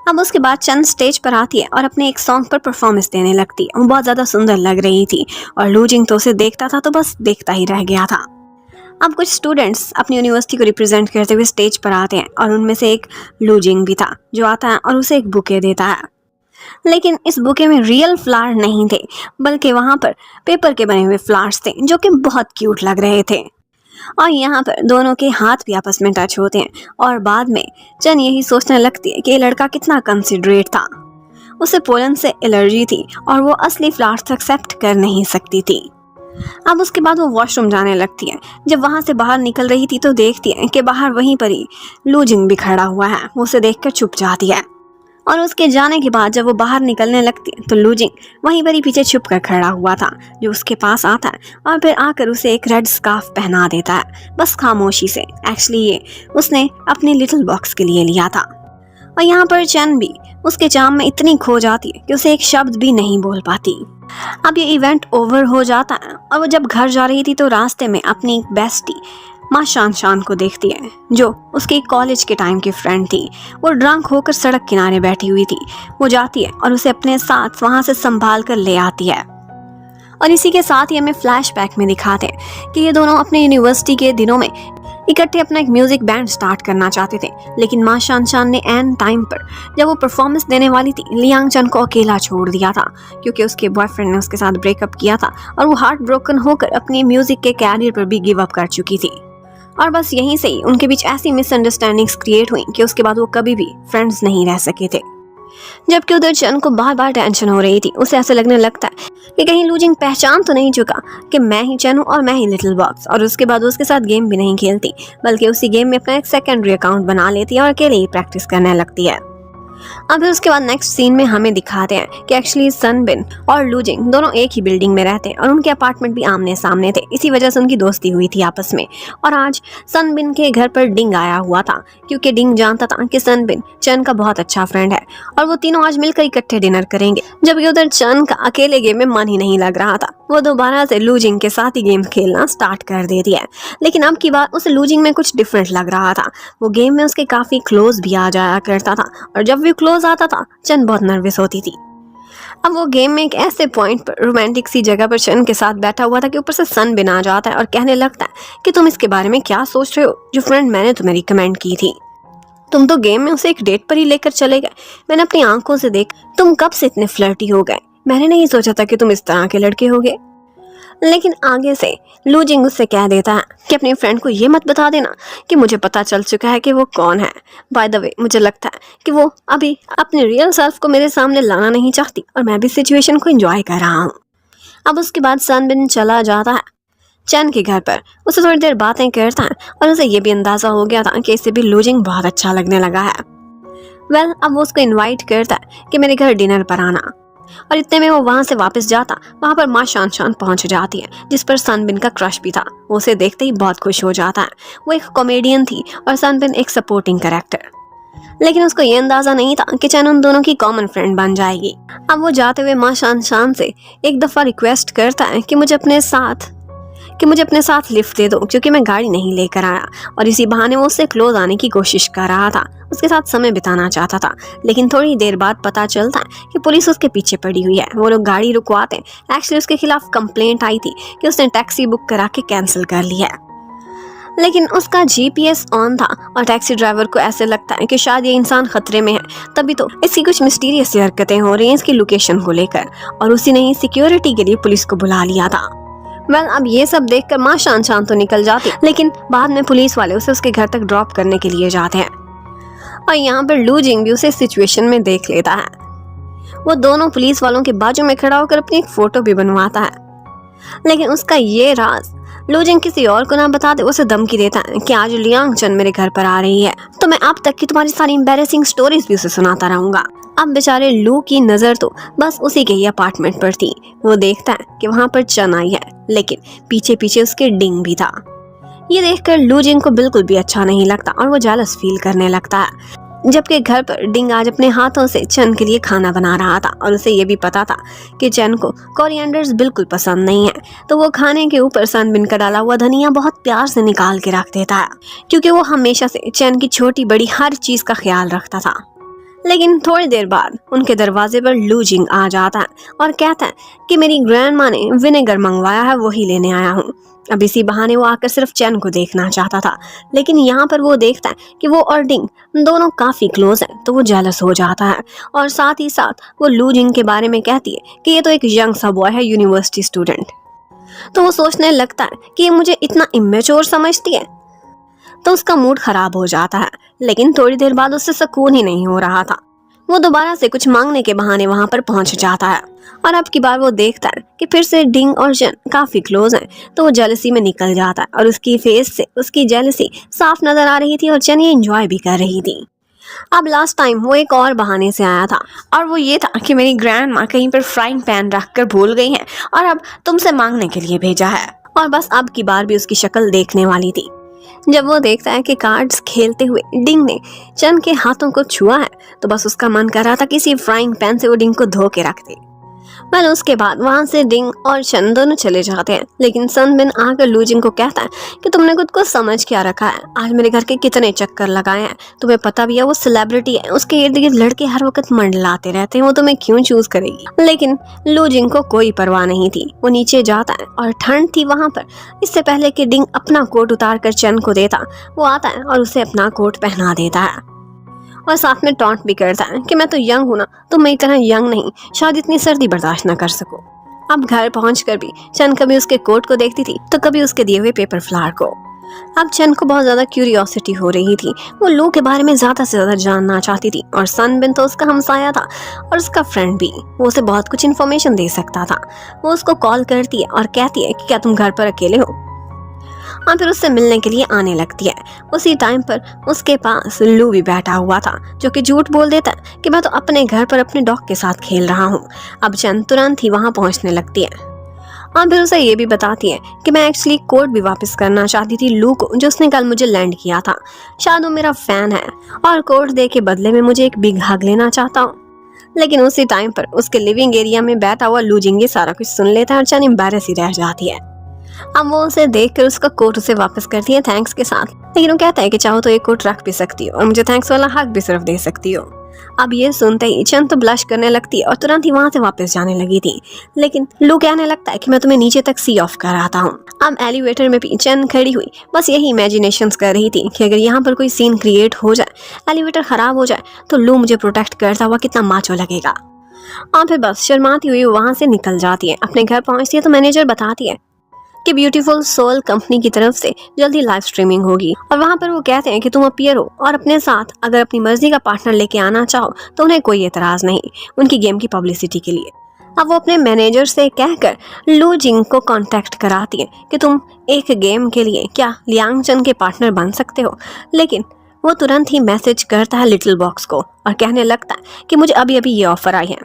A: अब उसके बाद चन स्टेज पर आती है और अपने एक सॉन्ग पर परफॉर्मेंस देने लगती है। वो बहुत ज़्यादा सुंदर लग रही थी और लू जिंग तो उसे देखता था तो बस देखता ही रह गया था। अब कुछ स्टूडेंट्स अपनी यूनिवर्सिटी को रिप्रेजेंट करते हुए स्टेज पर आते हैं और उनमें से एक लू जिंग भी था जो आता है और उसे एक बुके देता है। लेकिन इस बुके में रियल फ्लावर नहीं थे, बल्कि वहाँ पर पेपर के बने हुए फ्लावर्स थे जो कि बहुत क्यूट लग रहे थे। और यहाँ पर दोनों के हाथ भी आपस में टच होते हैं और बाद में चन यही सोचने लगती है कि ये लड़का कितना कंसिडरेट था। उसे पोलन से एलर्जी थी और वो असली फ्लावर्स एक्सेप्ट कर नहीं सकती थी। अब उसके बाद वो वॉशरूम जाने लगती है। जब वहाँ से बाहर निकल रही थी तो देखती है कि बाहर वहीं पर ही लू जिंग भी खड़ा हुआ है। वो उसे देखकर चुप जाती है और उसके जाने के बाद जब वो बाहर निकलने लगती है तो लू जिंग वहीं पर ही पीछे छुप कर खड़ा हुआ था, जो उसके पास आता है और फिर आकर उसे एक रेड स्कार्फ पहना देता है, बस खामोशी से। एक्चुअली ये उसने अपने लिटिल बॉक्स के लिए लिया था। और यहाँ पर चैन भी उसके चाम में इतनी खो जाती है कि उसे एक शब्द भी नहीं बोल पाती। अब ये इवेंट ओवर हो जाता है और वो जब घर जा रही थी तो रास्ते में अपनी एक बेस्टी माँ शान को देखती है, जो उसके कॉलेज के टाइम की फ्रेंड थी। वो ड्रंक होकर सड़क किनारे बैठी हुई थी। वो जाती है और उसे अपने साथ वहाँ से संभाल कर ले आती है। और इसी के साथ ही हमें फ्लैशबैक में दिखाते हैं कि ये दोनों अपने यूनिवर्सिटी के दिनों में इकट्ठे अपना एक म्यूजिक बैंड स्टार्ट करना चाहते थे, लेकिन माँ शान ने एन टाइम पर जब वो परफॉर्मेंस देने वाली थी लियांग चन को अकेला छोड़ दिया था, क्योंकि उसके बॉयफ्रेंड ने उसके साथ ब्रेकअप किया था और वो हार्ट ब्रोकन होकर अपनी म्यूजिक के कैरियर पर भी गिव अप कर चुकी थी। और बस यहीं से ही उनके बीच ऐसी मिसअंडरस्टैंडिंग्स क्रिएट हुई कि उसके बाद वो कभी भी फ्रेंड्स नहीं रह सके थे। जबकि उधर चन को बार बार टेंशन हो रही थी। उसे ऐसा लगने लगता है कि कहीं लू जिंग पहचान तो नहीं चुका कि मैं ही चन हूँ और मैं ही लिटिल बॉक्स। और उसके बाद उसके साथ गेम भी नहीं खेलती, बल्कि उसी गेम में अपना एक सेकेंडरी अकाउंट बना लेती है और अकेले ही प्रैक्टिस करने लगती है। अब फिर उसके बाद नेक्स्ट सीन में हमें दिखाते हैं कि एक्चुअली सनबिन और लू जिंग दोनों एक ही बिल्डिंग में रहते हैं और उनके अपार्टमेंट भी आमने सामने थे। इसी वजह से उनकी दोस्ती हुई थी आपस में। और आज सनबिन के घर पर डिंग आया हुआ था, क्योंकि डिंग जानता था कि सनबिन चन का बहुत अच्छा फ्रेंड है और वो तीनों आज मिलकर इकट्ठे डिनर करेंगे। जबकि उधर चन का अकेले गेम में मन ही नहीं लग रहा था। वो दोबारा से लू जिंग के साथ ही गेम खेलना स्टार्ट कर देती है, लेकिन अब की बार उसे लू जिंग में कुछ डिफरेंट लग रहा था। वो गेम में उसके काफी क्लोज भी आ जाया करता था और जब भी क्लोज आता था चन बहुत नर्वस होती थी। अब वो गेम में एक ऐसे पॉइंट पर रोमांटिक सी जगह पर चन के साथ बैठा हुआ था कि ऊपर से सनबिन आ जाता है और कहने लगता है कि तुम इसके बारे में क्या सोच रहे हो जो फ्रेंड मैंने तुम्हें रिकमेंड की थी। तुम तो गेम में उसे एक डेट पर ही लेकर चले गए। मैंने अपनी आंखों से देख, तुम कब से इतने फ्लर्टी हो गए। मैंने नहीं सोचा था कि तुम इस तरह के लड़के होगे। लेकिन आगे से लू जिंग उससे कह देता है कि अपनी फ्रेंड को ये मत बता देना कि मुझे पता चल चुका है कि वो कौन है। बाय द वे, मुझे लगता है कि वो अभी अपने रियल सेल्फ को मेरे सामने लाना नहीं चाहती और मैं भी सिचुएशन को एंजॉय कर रहा हूँ। अब उसके बाद सनबिन चला जाता है चैन के घर पर। उसे थोड़ी देर बातें करता है और उसे ये भी अंदाजा हो गया था कि इसे भी लू जिंग बहुत अच्छा लगने लगा है। अब वो उसको इन्वाइट करता है कि मेरे घर डिनर पर आना। और इतने में वो वहां से वापस जाता, वहां पर माँ शान पहुंच जाती है, जिस पर सनबिन का क्रश भी था। वो उसे देखते ही बहुत खुश हो जाता है। वो एक कॉमेडियन थी और सनबिन एक सपोर्टिंग कैरेक्टर, लेकिन उसको ये अंदाजा नहीं था कि चैन उन दोनों की कॉमन फ्रेंड बन जाएगी। अब वो जाते हुए माँ शान से एक दफा रिक्वेस्ट करता है कि मुझे अपने साथ लिफ्ट दे दो, क्योंकि मैं गाड़ी नहीं लेकर आया। और इसी बहाने वो उससे क्लोज आने की कोशिश कर रहा था, उसके साथ समय बिताना चाहता था। लेकिन थोड़ी देर बाद पता चलता है कि पुलिस उसके पीछे पड़ी हुई है। वो लोग गाड़ी रुकवाते हैं। एक्चुअली उसके खिलाफ कंप्लेंट आई थी कि उसने टैक्सी बुक करा के कैंसिल कर लिया है, लेकिन उसका जीपीएस ऑन था और टैक्सी ड्राइवर को ऐसे लगता है कि शायद ये इंसान खतरे में है। तभी तो इसकी कुछ मिस्टीरियस हरकतें हो रही हैं इसकी लोकेशन को लेकर, और उसी ने ही सिक्योरिटी के लिए पुलिस को बुला लिया था। अब ये सब देखकर माँ शान तो निकल जाती, लेकिन बाद में पुलिस वाले उसे उसके घर तक ड्रॉप करने के लिए जाते हैं। और यहाँ पर लू जिंग भी उसे सिचुएशन में देख लेता है। वो दोनों पुलिस वालों के बाजू में खड़ा होकर अपनी एक फोटो भी बनवाता है, लेकिन उसका ये राज लू जिंग किसी और को ना बता दे। उसे धमकी देता है कि आज लियांग चन मेरे घर पर आ रही है तो मैं अब तक की तुम्हारी सारी एम्बैरेसिंग स्टोरीज भी उसे सुनाता रहूंगा। अब बेचारे लू की नजर तो बस उसी के ही अपार्टमेंट पर थी। वो देखता है कि वहां पर चन आई है, लेकिन पीछे पीछे उसके डिंग भी था। ये देखकर लू जिंग को बिल्कुल भी अच्छा नहीं लगता और वो जेलस फील करने लगता है। जबकि घर पर डिंग आज अपने हाथों से चन के लिए खाना बना रहा था और उसे ये भी पता था कि चन को कोरिएंडर्स बिल्कुल पसंद नहीं है, तो वो खाने के ऊपर सनबिन का डाला हुआ धनिया बहुत प्यार से निकाल के रख देता है, क्योंकि वो हमेशा से चन की छोटी बड़ी हर चीज का ख्याल रखता था। लेकिन थोड़ी देर बाद उनके दरवाजे पर लू जिंग आ जाता है और कहता है कि मेरी ग्रैंडमा ने विनेगर मंगवाया है, वही लेने आया हूँ। अब इसी बहाने वो आकर सिर्फ चैन को देखना चाहता था, लेकिन यहाँ पर वो देखता है कि वो और डिंग दोनों काफी क्लोज हैं, तो वो जेलस हो जाता है। और साथ ही साथ वो लू जिंग के बारे में कहती है कि ये तो एक यंग सा बॉय है, यूनिवर्सिटी स्टूडेंट। तो वो सोचने लगता है कि ये मुझे इतना इमेच्योर समझती है, तो उसका मूड खराब हो जाता है। लेकिन थोड़ी देर बाद उससे सुकून ही नहीं हो रहा था।
B: वो दोबारा से कुछ मांगने के बहाने वहाँ पर पहुँच जाता है और अब की बार वो देखता है कि फिर से डिंग और चन काफी क्लोज हैं, तो वो जेलसी में निकल जाता है और उसकी फेस से उसकी जेलसी साफ नजर आ रही थी और चन ये एंजॉय भी कर रही थी। अब लास्ट टाइम वो एक और बहाने से आया था और वो ये था कि मेरी ग्रैंड माँ कहीं पर फ्राइंग पैन रखकर भूल गई हैं और अब तुमसे मांगने के लिए भेजा है। और बस अब की बार भी उसकी शक्ल देखने वाली थी। जब वो देखता है कि कार्ड्स खेलते हुए डिंग ने चन के हाथों को छुआ है, तो बस उसका मन कर रहा था किसी फ्राइंग पैन से वो डिंग को धो के रख दे। वेल उसके बाद वहां से डिंग और शन दोनों चले जाते हैं, लेकिन सनबिन आकर लूजिंग को कहता है कि तुमने खुद को समझ क्या रखा है, आज मेरे घर के कितने चक्कर लगाए हैं, तुम्हें पता भी है वो सेलिब्रिटी है, उसके इर्द गिर्द लड़के हर वक्त मंडलाते रहते हैं, वो तुम्हें क्यों चूज करेगी। लेकिन लूजिंग को कोई परवाह नहीं थी। वो नीचे जाता है और ठंड थी वहां पर। इससे पहले कि डिंग अपना कोट उतार कर चन को देता, वो आता है और उसे अपना कोट पहना देता है और साथ में टॉन्ट भी करता है कि मैं तो यंग हूं ना, तुम मेरी तरह यंग नहीं, शायद इतनी सर्दी बर्दाश्त न कर सको। अब घर पहुंचकर भी चन कभी उसके कोट को देखती थी तो कभी उसके दिए हुए पेपर फ्लावर को। अब चन को बहुत ज्यादा क्यूरियोसिटी हो रही थी। वो लू के बारे में ज्यादा से ज्यादा जानना चाहती थी और सनबिन तो उसका हमसाया था और उसका फ्रेंड भी, वो उसे बहुत कुछ इन्फॉर्मेशन दे सकता था। वो उसको कॉल करती है और कहती है कि क्या तुम घर पर अकेले हो, और फिर उससे मिलने के लिए आने लगती है। उसी टाइम पर उसके पास लू भी बैठा हुआ था, जो कि झूठ बोल देता है कि मैं तो अपने घर पर अपने डॉग के साथ खेल रहा हूँ। अब चन तुरंत ही वहां पहुंचने लगती है और फिर उसे ये भी बताती है कि मैं एक्चुअली कोट भी वापस करना चाहती थी लू को, जो उसने कल मुझे लैंड किया था। शायद वो मेरा फैन है और कोट दे के बदले में मुझे एक बिग हग लेना चाहता हूँ। लेकिन उसी टाइम पर उसके लिविंग एरिया में बैठा हुआ लूजिंग ये सारा कुछ सुन लेता है और चन एम्बैरेस ही रह जाती है। अब वो उसे देखकर उसका कोट उसे वापस करती है थैंक्स के साथ, लेकिन वो कहता है कि चाहो तो एक कोट रख भी सकती हो और मुझे थैंक्स वाला हक भी सिर्फ दे सकती हो। अब ये सुनते ही चंद तो ब्लश करने लगती है और तुरंत ही वहां से वापस जाने लगी थी, लेकिन लू कहने लगता है कि मैं तुम्हें नीचे तक सी ऑफ कराता हूँ। अब एलिवेटर में भी चंद खड़ी हुई बस यही इमेजिनेशंस कर रही थी कि अगर यहाँ पर कोई सीन क्रिएट हो जाए, एलिवेटर खराब हो जाए, तो लू मुझे प्रोटेक्ट करता हुआ कितना माचो लगेगा। और फिर बस शर्माती हुई वहां से निकल जाती है। अपने घर पहुंचती है तो मैनेजर बताती है कि ब्यूटीफुल सोल कंपनी की तरफ से जल्दी लाइव स्ट्रीमिंग होगी और वहां पर वो कहते हैं कि तुम अपीयर हो और अपने साथ अगर अपनी मर्जी का पार्टनर लेके आना चाहो तो उन्हें कोई एतराज नहीं, उनकी गेम की पब्लिसिटी के लिए। अब वो अपने मैनेजर से कहकर लू जिंग को कांटेक्ट कराती है कि तुम एक गेम के लिए क्या लियांग चन के पार्टनर बन सकते हो। लेकिन वो तुरंत ही मैसेज करता है लिटिल बॉक्स को और कहने लगता है कि मुझे अभी अभी ये ऑफर आई है,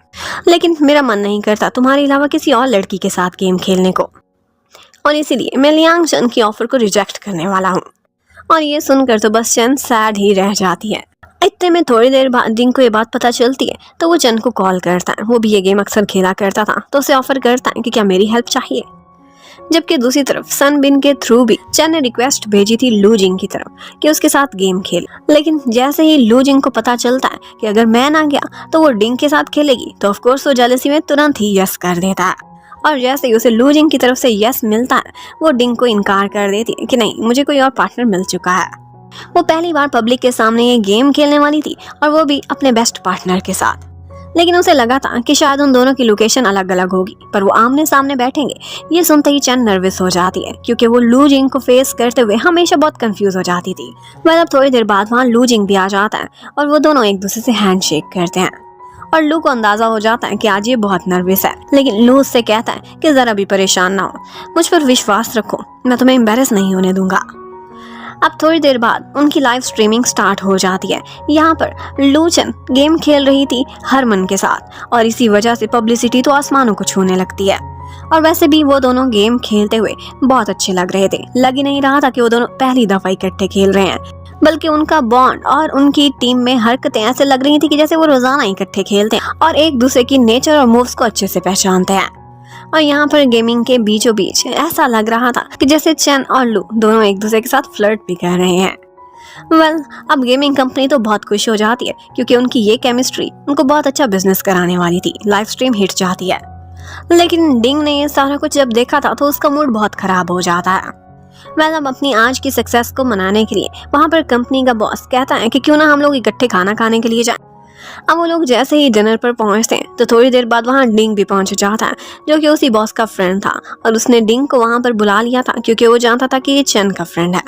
B: लेकिन मेरा मन नहीं करता तुम्हारे अलावा किसी और लड़की के साथ गेम खेलने को, और इसीलिए मैं लियांग चन की ऑफर को रिजेक्ट करने वाला हूँ। और ये सुनकर तो बस चन सैड ही रह जाती है। इतने में थोड़ी देर बाद डिंग को ये बात पता चलती है तो वो चन को कॉल करता है। वो भी ये गेम अक्सर खेला करता था तो उसे ऑफर करता है कि क्या मेरी हेल्प चाहिए। जबकि दूसरी तरफ सनबिन के थ्रू भी चन ने रिक्वेस्ट भेजी थी लू जिंग की तरफ कि उसके साथ गेम खेले, लेकिन जैसे ही लू जिंग को पता चलता है कि अगर मैं ना गया तो वो डिंग के साथ खेलेगी, तो ऑफ कोर्स वो जेलसी में तुरंत ही यस कर देता है। और जैसे ही उसे लू जिंग की तरफ से यस मिलता है, वो डिंग को इनकार कर देती है कि नहीं, मुझे कोई और पार्टनर मिल चुका है। वो पहली बार पब्लिक के सामने ये गेम खेलने वाली थी और वो भी अपने बेस्ट पार्टनर के साथ। लेकिन उसे लगा था कि शायद उन दोनों की लोकेशन अलग अलग होगी, पर वो आमने सामने बैठेंगे। ये सुनते ही चन नर्वस हो जाती है क्योंकि वो लू जिंग को फेस करते हुए हमेशा बहुत कंफ्यूज हो जाती थी। वह अब थोड़ी देर बाद वहाँ लू जिंग भी आ जाता है और वो दोनों एक दूसरे से हैंडशेक करते हैं और लू को अंदाजा हो जाता है कि आज ये बहुत नर्वस है। लेकिन लू उससे कहता है कि जरा भी परेशान ना हो, मुझ पर विश्वास रखो, मैं तुम्हें एम्बैरेस नहीं होने दूंगा। अब थोड़ी देर बाद उनकी लाइव स्ट्रीमिंग स्टार्ट हो जाती है। यहाँ पर लू चन गेम खेल रही थी हरमन के साथ और इसी वजह से पब्लिसिटी तो आसमानों को छूने लगती है। और वैसे भी वो दोनों गेम खेलते हुए बहुत अच्छे लग रहे थे। लग ही नहीं रहा था कि वो दोनों पहली दफा इकट्ठे खेल रहे हैं, बल्कि उनका बॉन्ड और उनकी टीम में हरकतें ऐसे लग रही थी कि जैसे वो रोजाना इकट्ठे खेलते हैं और एक दूसरे की नेचर और मूव्स को अच्छे से पहचानते हैं। और यहाँ पर गेमिंग के बीचों बीच ऐसा लग रहा था कि जैसे चन और लू दोनों एक दूसरे के साथ फ्लर्ट भी कर रहे हैं। अब गेमिंग कंपनी तो बहुत खुश हो जाती है क्योंकि उनकी ये केमिस्ट्री उनको बहुत अच्छा बिजनेस कराने वाली थी। लाइव स्ट्रीम हिट जाती है। लेकिन डिंग ने ये सारा कुछ जब देखा था तो उसका मूड बहुत खराब हो जाता है। अब अपनी आज की सक्सेस को मनाने के लिए वहाँ पर कंपनी का बॉस कहता है कि क्यों ना हम लोग इकट्ठे खाना खाने के लिए जाएं। अब वो लोग जैसे ही डिनर पर पहुंचते हैं तो थोड़ी देर बाद वहाँ डिंग भी पहुंच जाता है, जो कि उसी बॉस का फ्रेंड था और उसने डिंग को वहाँ पर बुला लिया था क्योंकि वो जानता था कि ये चन का फ्रेंड है।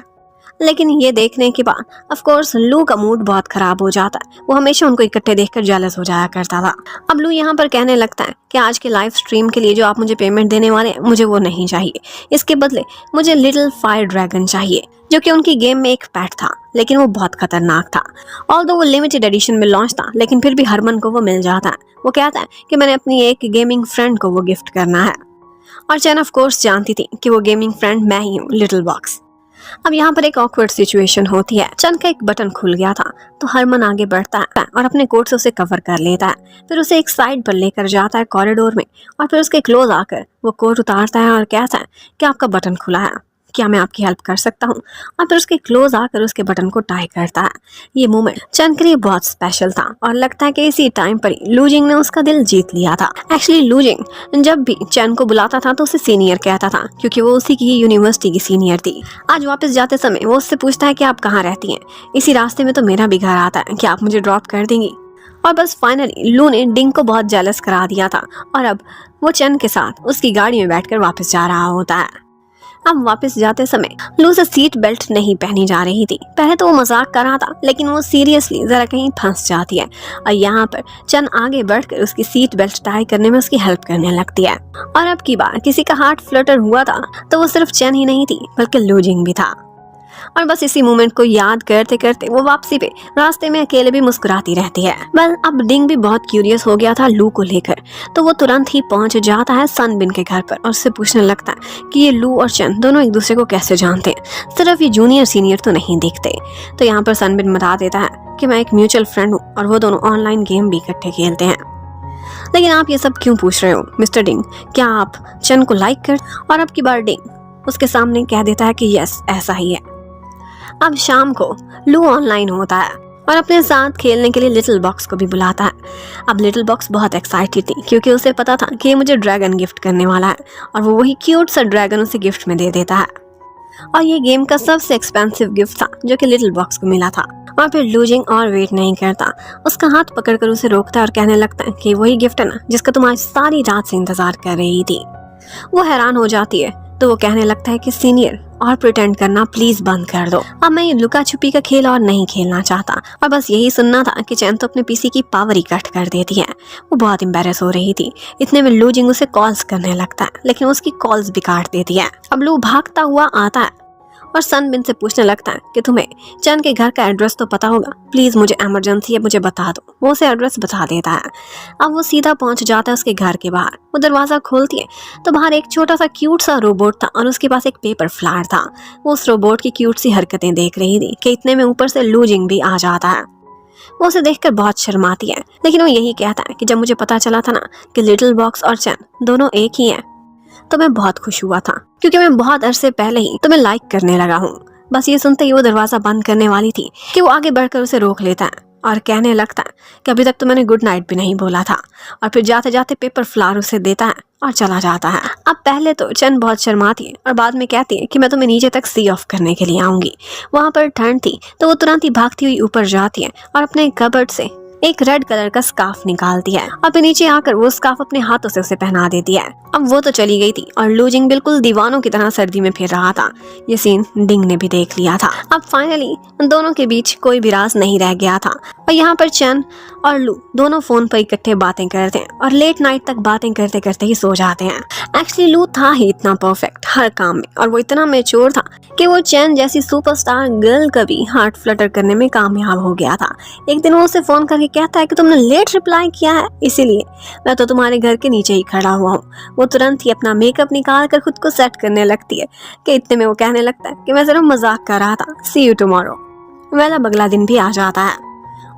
B: लेकिन ये देखने के बाद ऑफ कोर्स लू का मूड बहुत खराब हो जाता है। वो हमेशा उनको इकट्ठे देखकर जेलस हो जाया करता था। अब लू यहाँ पर कहने लगता है कि आज के लाइव स्ट्रीम के लिए जो आप मुझे पेमेंट देने वाले हैं, मुझे वो नहीं चाहिए। इसके बदले मुझे लिटिल फायर ड्रैगन चाहिए, जो कि उनकी गेम में एक पेट था, लेकिन वो बहुत खतरनाक था। ऑल्दो वो लिमिटेड एडिशन में लॉन्च था, लेकिन फिर भी हरमन को वो मिल जाता है। वो कहता है कि मैंने अपनी एक गेमिंग फ्रेंड को वो गिफ्ट करना है, और चैन ऑफ कोर्स जानती थी कि वो गेमिंग फ्रेंड मैं ही हूँ, लिटिल बॉक्स। अब यहाँ पर एक ऑकवर्ड सिचुएशन होती है। चन का एक बटन खुल गया था, तो हरमन आगे बढ़ता है और अपने कोट से उसे कवर कर लेता है। फिर उसे एक साइड पर लेकर जाता है कॉरिडोर में, और फिर उसके क्लोज आकर वो कोट उतारता है और कहता है कि आपका बटन खुला है, क्या मैं आपकी हेल्प कर सकता हूँ। और फिर उसके क्लोज आकर उसके बटन को टाई करता है। ये मोमेंट चन के लिए बहुत स्पेशल था, और लगता है कि इसी टाइम पर ही लूजिंग ने उसका दिल जीत लिया था। एक्चुअली लूजिंग जब भी चन को बुलाता था तो उसे सीनियर कहता था, क्योंकि वो उसी की यूनिवर्सिटी की सीनियर थी। आज वापस जाते समय वो उससे पूछता है कि आप कहाँ रहती हैं, इसी रास्ते में तो मेरा भी घर आता है, क्या आप मुझे ड्रॉप कर देंगी। और बस फाइनली लू ने डिंग को बहुत जेलस करा दिया था, और अब वो चन के साथ उसकी गाड़ी में बैठकर वापस जा रहा होता है। अब वापस जाते समय लू से सीट बेल्ट नहीं पहनी जा रही थी। पहले तो वो मजाक कर रहा था, लेकिन वो सीरियसली जरा कहीं फंस जाती है, और यहाँ पर चन आगे बढ़कर उसकी सीट बेल्ट टाई करने में उसकी हेल्प करने लगती है। और अब की बार किसी का हार्ट फ्लटर हुआ था तो वो सिर्फ चन ही नहीं थी, बल्कि लूजिंग भी था। और बस इसी मोमेंट को याद करते करते वो वापसी पे रास्ते में अकेले भी मुस्कुराती रहती है। बस अब डिंग भी बहुत क्यूरियस हो गया था लू को लेकर, तो वो तुरंत ही पहुंच जाता है सनबिन के घर पर और उससे पूछने लगता है कि ये लू और चन दोनों एक दूसरे को कैसे जानते हैं, सिर्फ ये जूनियर सीनियर तो नहीं दिखते। तो यहाँ पर सनबिन बता देता है कि मैं एक म्यूचुअल फ्रेंड हूँ, और वो दोनों ऑनलाइन गेम भी इकट्ठे खेलते हैं। लेकिन आप ये सब क्यों पूछ रहे हो मिस्टर डिंग, क्या आप चन को लाइक कर। और अब की बार डिंग उसके सामने कह देता है कि यस, ऐसा ही है। अब शाम को लू ऑनलाइन होता है और अपने साथ खेलने के लिए लिटिल बॉक्स को भी बुलाता है। अब लिटिल बॉक्स बहुत एक्साइटेड थी, क्योंकि उसे पता था कि ये मुझे ड्रैगन गिफ्ट करने वाला है, और वो वही क्यूट सा ड्रैगन उसे गिफ्ट में दे देता है। और ये गेम का सबसे एक्सपेंसिव गिफ्ट था जो कि लिटिल बॉक्स को मिला था। और फिर लूजिंग और वेट नहीं करता, उसका हाथ पकड़कर उसे रोकता है और कहने लगता है कि वही गिफ्ट है ना जिसका तुम आज सारी रात से इंतजार कर रही थी। वो हैरान हो जाती है, तो वो कहने लगता है कि सीनियर, और प्रिटेंड करना प्लीज बंद कर दो। अब मैं ये लुका छुपी का खेल और नहीं खेलना चाहता। और बस यही सुनना था कि चैन तो अपने पीसी की पावर ही कट कर देती है। वो बहुत एम्बेरस हो रही थी। इतने में लूजिंग उसे कॉल्स करने लगता है, लेकिन उसकी कॉल्स भी काट देती है। अब लू भागता हुआ आता है और सनबिन से पूछने लगता है कि तुम्हें चैन के घर का एड्रेस तो पता होगा, प्लीज मुझे इमरजेंसी है, मुझे बता दो। वो उसे एड्रेस बता देता है। अब वो सीधा पहुंच जाता है उसके घर के बाहर। वो दरवाजा खोलती है तो बाहर एक छोटा सा क्यूट सा रोबोट था, और उसके पास एक पेपर फ्लावर था। वो उस रोबोट की क्यूट सी हरकतें देख रही थी कि इतने में ऊपर से लूजिंग भी आ जाता है। वो उसे देखकर बहुत शर्माती है, लेकिन वो यही कहता है कि जब मुझे पता चला था ना कि लिटिल बॉक्स और चैन दोनों एक ही हैं, तो मैं बहुत खुश हुआ था, क्योंकि मैं बहुत अरसे पहले ही तुम्हें लाइक करने लगा हूँ। बस ये सुनते ही वो दरवाजा बंद करने वाली थी कि वो आगे बढ़कर उसे रोक लेता है और कहने लगता है कि अभी तक तो मैंने गुड नाइट भी नहीं बोला था। और फिर जाते जाते पेपर फ्लावर उसे देता है और चला जाता है। अब पहले तो चन बहुत शर्माती है और बाद में कहती है कि मैं तुम्हें नीचे तक सी ऑफ करने के लिए आऊंगी। वहां पर ठंड थी तो वो तुरंत ही भागती हुई ऊपर जाती है और अपने कबर्ड से एक रेड कलर का स्कार्फ निकालती है और फिर नीचे आकर वो स्कार्फ अपने हाथों से उसे पहना देती है। अब वो तो चली गई थी और लूजिंग बिल्कुल दीवानों की तरह सर्दी में फिर रहा था। ये सीन डिंग ने भी देख लिया था। अब फाइनली दोनों के बीच कोई भी राज नहीं रह गया था और यहाँ पर चन और लू दोनों फोन पर इकट्ठे बातें करते हैं और लेट नाइट तक बातें करते करते ही सो जाते हैं। एक्चुअली लू था ही इतना परफेक्ट हर काम में और वो इतना मैच्योर था कि वो चैन जैसी सुपरस्टार गर्ल का भी हार्ट फ्लटर करने में कामयाब हो गया था। एक दिन वो उसे फोन करके कहता है कि तुमने लेट रिप्लाई किया है, इसीलिए मैं तो तुम्हारे घर के नीचे ही खड़ा हुआ हूँ। वो तुरंत ही अपना मेकअप निकाल कर खुद को सेट करने लगती है कि इतने में वो कहने लगता है कि मैं सिर्फ मजाक कर रहा था, सी यू टुमारो। वेल अब अगला दिन भी आ जाता है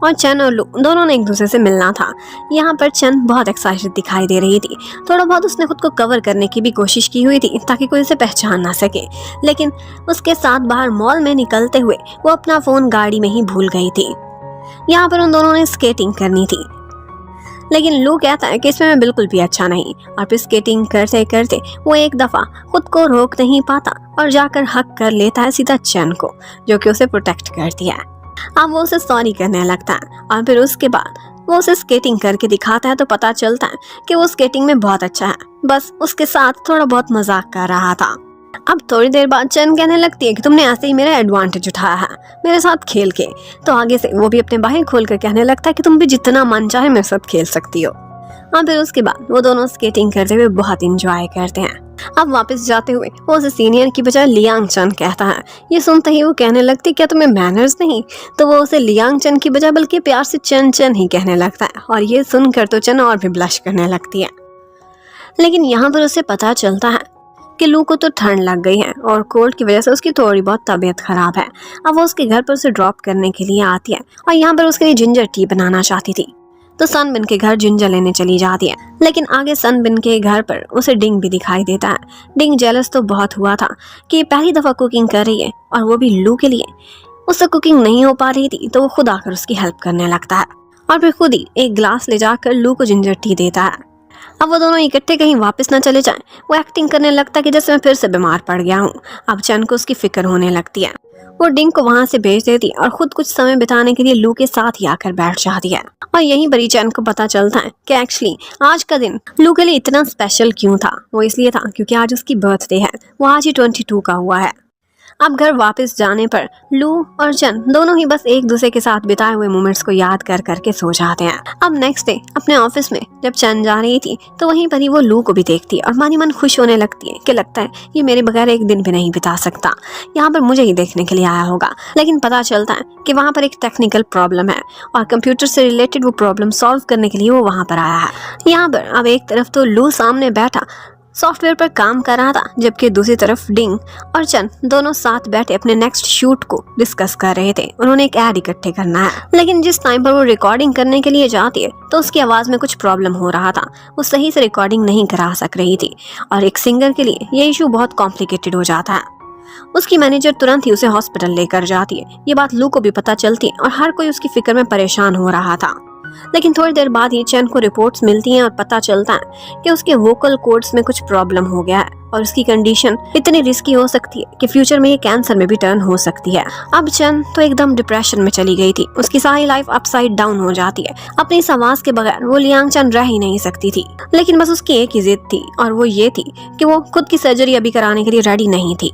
B: और चन और लू दोनों ने एक दूसरे से मिलना था। यहाँ पर चन बहुत एक्साइटेड दिखाई दे रही थी। थोड़ा बहुत उसने खुद को कवर करने की भी कोशिश की हुई थी ताकि कोई उसे पहचान ना सके, लेकिन उसके साथ बाहर मॉल में निकलते हुए वो अपना फोन गाड़ी में ही भूल गई थी। यहाँ पर उन दोनों ने स्केटिंग करनी थी, लेकिन लू कहता है कि इसमें मैं बिल्कुल भी अच्छा नहीं। और फिर स्केटिंग करते करते वो एक दफा खुद को रोक नहीं पाता और जाकर हक कर लेता है सीधा चन को, जो कि उसे प्रोटेक्ट करती है। अब वो उसे सॉरी करने लगता है और फिर उसके बाद वो उसे स्केटिंग करके दिखाता है तो पता चलता है कि वो स्केटिंग में बहुत अच्छा है, बस उसके साथ थोड़ा बहुत मजाक कर रहा था। अब थोड़ी देर बाद चन कहने लगती है कि तुमने ऐसे ही मेरा एडवांटेज उठाया है मेरे साथ खेल के। तो आगे से वो भी अपने बाहें खोल कर कहने लगता है कि तुम भी जितना मन चाहे मेरे साथ खेल सकती हो। और फिर उसके बाद वो दोनों स्केटिंग करते हुए बहुत इंजॉय करते हैं। अब वापस जाते हुए वो उसे सीनियर की बजाय लियांग चन कहता है। ये सुनते ही वो कहने लगती क्या तुम्हें मैनर्स नहीं? तो वो उसे लियांग चन की बजाय बल्कि प्यार से चन चन ही कहने लगता है। और ये सुनकर तो चन और भी ब्लश करने लगती है। लेकिन यहाँ पर उसे पता चलता है कि लू को तो ठंड लग गई है और कोल्ड की वजह से उसकी थोड़ी बहुत तबीयत खराब है। अब वो उसके घर पर उसे ड्रॉप करने के लिए आती है और यहाँ पर उसके लिए जिंजर टी बनाना चाहती थी। तो सनबिन के घर जिंजर लेने चली जाती है। लेकिन आगे सनबिन के घर पर उसे डिंग भी दिखाई देता है। डिंग जेलस तो बहुत हुआ था कि पहली दफा कुकिंग कर रही है और वो भी लू के लिए। उससे कुकिंग नहीं हो पा रही थी तो वो खुद आकर उसकी हेल्प करने लगता है और फिर खुद ही एक ग्लास ले जाकर लू को जिंजर टी देता है। अब वो दोनों इकट्ठे कहीं वापस ना चले जाएं। वो एक्टिंग करने लगता है कि जैसे मैं फिर से बीमार पड़ गया हूँ। अब चन को उसकी फिक्र होने लगती है। वो डिंग को वहां से भेज देती है और खुद कुछ समय बिताने के लिए लू के साथ ही आकर बैठ जाती है। और यहीं पर ही चन को पता चलता है कि एक्चुअली आज का दिन लू के लिए इतना स्पेशल क्यों था। वो इसलिए था क्योंकि आज उसकी बर्थडे है। वो आज ही 22 का हुआ है। अब घर वापस जाने पर लू और चन दोनों ही बस एक दूसरे के साथ बिताए हुए मोमेंट्स को याद कर करके सो जाते हैं। अब नेक्स्ट डे अपने ऑफिस में जब चन जा रही थी तो वहीं पर ही वो लू को भी देखती है और मन ही मन खुश होने लगती है कि लगता है ये मेरे बगैर एक दिन भी नहीं बिता सकता, यहाँ पर मुझे ही देखने के लिए आया होगा। लेकिन पता चलता है कि वहाँ पर एक टेक्निकल प्रॉब्लम है और कंप्यूटर से रिलेटेड वो प्रॉब्लम सॉल्व करने के लिए वो वहाँ पर आया है। यहाँ पर अब एक तरफ तो लू सामने बैठा सॉफ्टवेयर पर काम कर रहा था, जबकि दूसरी तरफ डिंग और चन दोनों साथ बैठे अपने नेक्स्ट शूट को डिस्कस कर रहे थे। उन्होंने एक ऐड इकट्ठे करना है। लेकिन जिस टाइम पर वो रिकॉर्डिंग करने के लिए जाती है तो उसकी आवाज में कुछ प्रॉब्लम हो रहा था। वो सही से रिकॉर्डिंग नहीं करा सक रही थी और एक सिंगर के लिए ये इशू बहुत कॉम्प्लिकेटेड हो जाता है। उसकी मैनेजर तुरंत ही उसे हॉस्पिटल लेकर जाती है। ये बात लू को भी पता चलती है और हर कोई उसकी फिक्र में परेशान हो रहा था। लेकिन थोड़ी देर बाद ही चैन को रिपोर्ट्स मिलती हैं और पता चलता है कि उसके वोकल कॉर्ड्स में कुछ प्रॉब्लम हो गया है और उसकी कंडीशन इतनी रिस्की हो सकती है कि फ्यूचर में ये कैंसर में भी टर्न हो सकती है। अब चैन तो एकदम डिप्रेशन में चली गई थी। उसकी सारी लाइफ अपसाइड डाउन हो जाती है। अपनी इस आवाज के बगैर वो लियांग चैन रह ही नहीं सकती थी। लेकिन बस उसकी एक ही जिद थी और वो ये थी कि वो खुद की सर्जरी अभी कराने के लिए रेडी नहीं थी।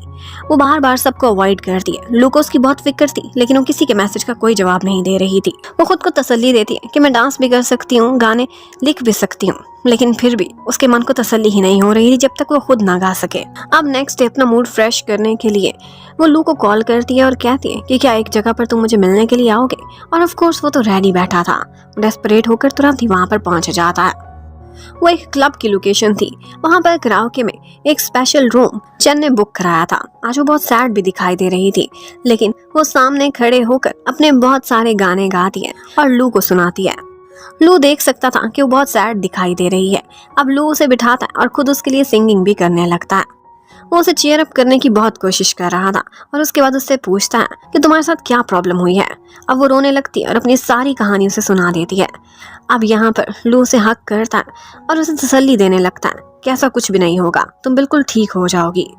B: वो बार बार सबको अवॉइड करती है। लू को उसकी बहुत फिक्र थी लेकिन वो किसी के मैसेज का कोई जवाब नहीं दे रही थी। वो खुद को तसल्ली देती है कि मैं डांस भी कर सकती हूँ, गाने लिख भी सकती हूँ, लेकिन फिर भी उसके मन को तसल्ली ही नहीं हो रही थी जब तक वो खुद ना गा सके। अब नेक्स्ट डे अपना मूड फ्रेश करने के लिए वो लू को कॉल करती है और कहती है कि क्या एक जगह पर तुम मुझे मिलने के लिए आओगे। और ऑफ कोर्स वो तो रेडी बैठा था। डेस्परेट होकर तुरंत ही वहां पर पहुंच जाता है। वो एक क्लब की लोकेशन थी। वहां पर कराओके में एक स्पेशल रूम चैन ने बुक कराया था। आज वो बहुत सैड भी दिखाई दे रही थी, लेकिन वो सामने खड़े होकर अपने बहुत सारे गाने गाती है और लू को सुनाती है। लू देख सकता था कि वो बहुत सैड दिखाई दे रही है। अब लू उसे बिठाता है और खुद उसके लिए सिंगिंग भी करने लगता है। वो उसे चीयर अप करने की बहुत कोशिश कर रहा था और उसके बाद उससे पूछता है कि तुम्हारे साथ क्या प्रॉब्लम हुई है। अब वो रोने लगती है और अपनी सारी कहानी उसे सुना देती है। अब यहाँ पर लू उसे हक करता है और उसे तसल्ली देने लगता है कि ऐसा कुछ भी नहीं होगा, तुम बिल्कुल ठीक हो जाओगी।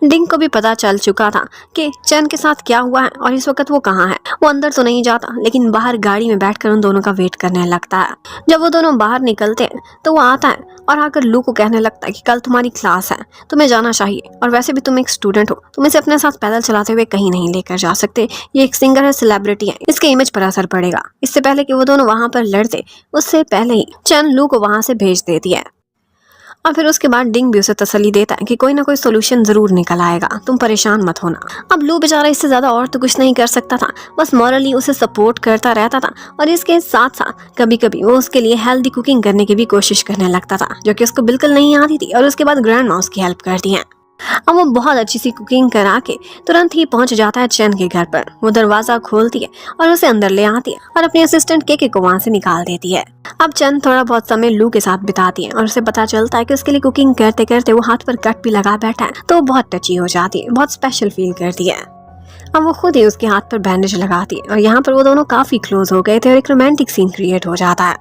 B: डिंग को भी पता चल चुका था कि चैन के साथ क्या हुआ है और इस वक्त वो कहाँ है। वो अंदर तो नहीं जाता लेकिन बाहर गाड़ी में बैठकर उन दोनों का वेट करने लगता है। जब वो दोनों बाहर निकलते हैं तो वो आता है और आकर लू को कहने लगता है कि कल तुम्हारी क्लास है, तुम्हें जाना चाहिए और वैसे भी तुम एक स्टूडेंट हो, तुम इसे अपने साथ पैदल चलाते हुए कहीं नहीं लेकर जा सकते। ये एक सिंगर है, सेलिब्रिटी है, इसके इमेज पर असर पड़ेगा। इससे पहले कि वो दोनों वहां पर लड़ते उससे पहले ही चैन लू को वहां से भेज देती है। और फिर उसके बाद डिंग भी उसे तसल्ली देता है कि कोई ना कोई सोल्यूशन जरूर निकल आएगा, तुम परेशान मत होना। अब लू बेचारा इससे ज्यादा और तो कुछ नहीं कर सकता था, बस मॉरली उसे सपोर्ट करता रहता था और इसके साथ साथ कभी कभी वो उसके लिए हेल्दी कुकिंग करने की भी कोशिश करने लगता था, जो कि उसको बिल्कुल नहीं आती थी। और उसके बाद ग्रैंड माँ उसकी हेल्प करती है। अब वो बहुत अच्छी सी कुकिंग करा के तुरंत ही पहुंच जाता है चैन के घर पर। वो दरवाजा खोलती है और उसे अंदर ले आती है और अपने असिस्टेंट के को वहां से निकाल देती है। अब चैन थोड़ा बहुत समय लू के साथ बिताती है और उसे पता चलता है कि उसके लिए कुकिंग करते करते वो हाथ पर कट भी लगा बैठा है, तो वो बहुत टची हो जाती है, बहुत स्पेशल फील करती है। अब वो खुद ही उसके हाथ पर बैंडेज लगाती है और यहाँ पर वो दोनों काफी क्लोज हो गए थे और एक रोमांटिक सीन क्रिएट हो जाता है।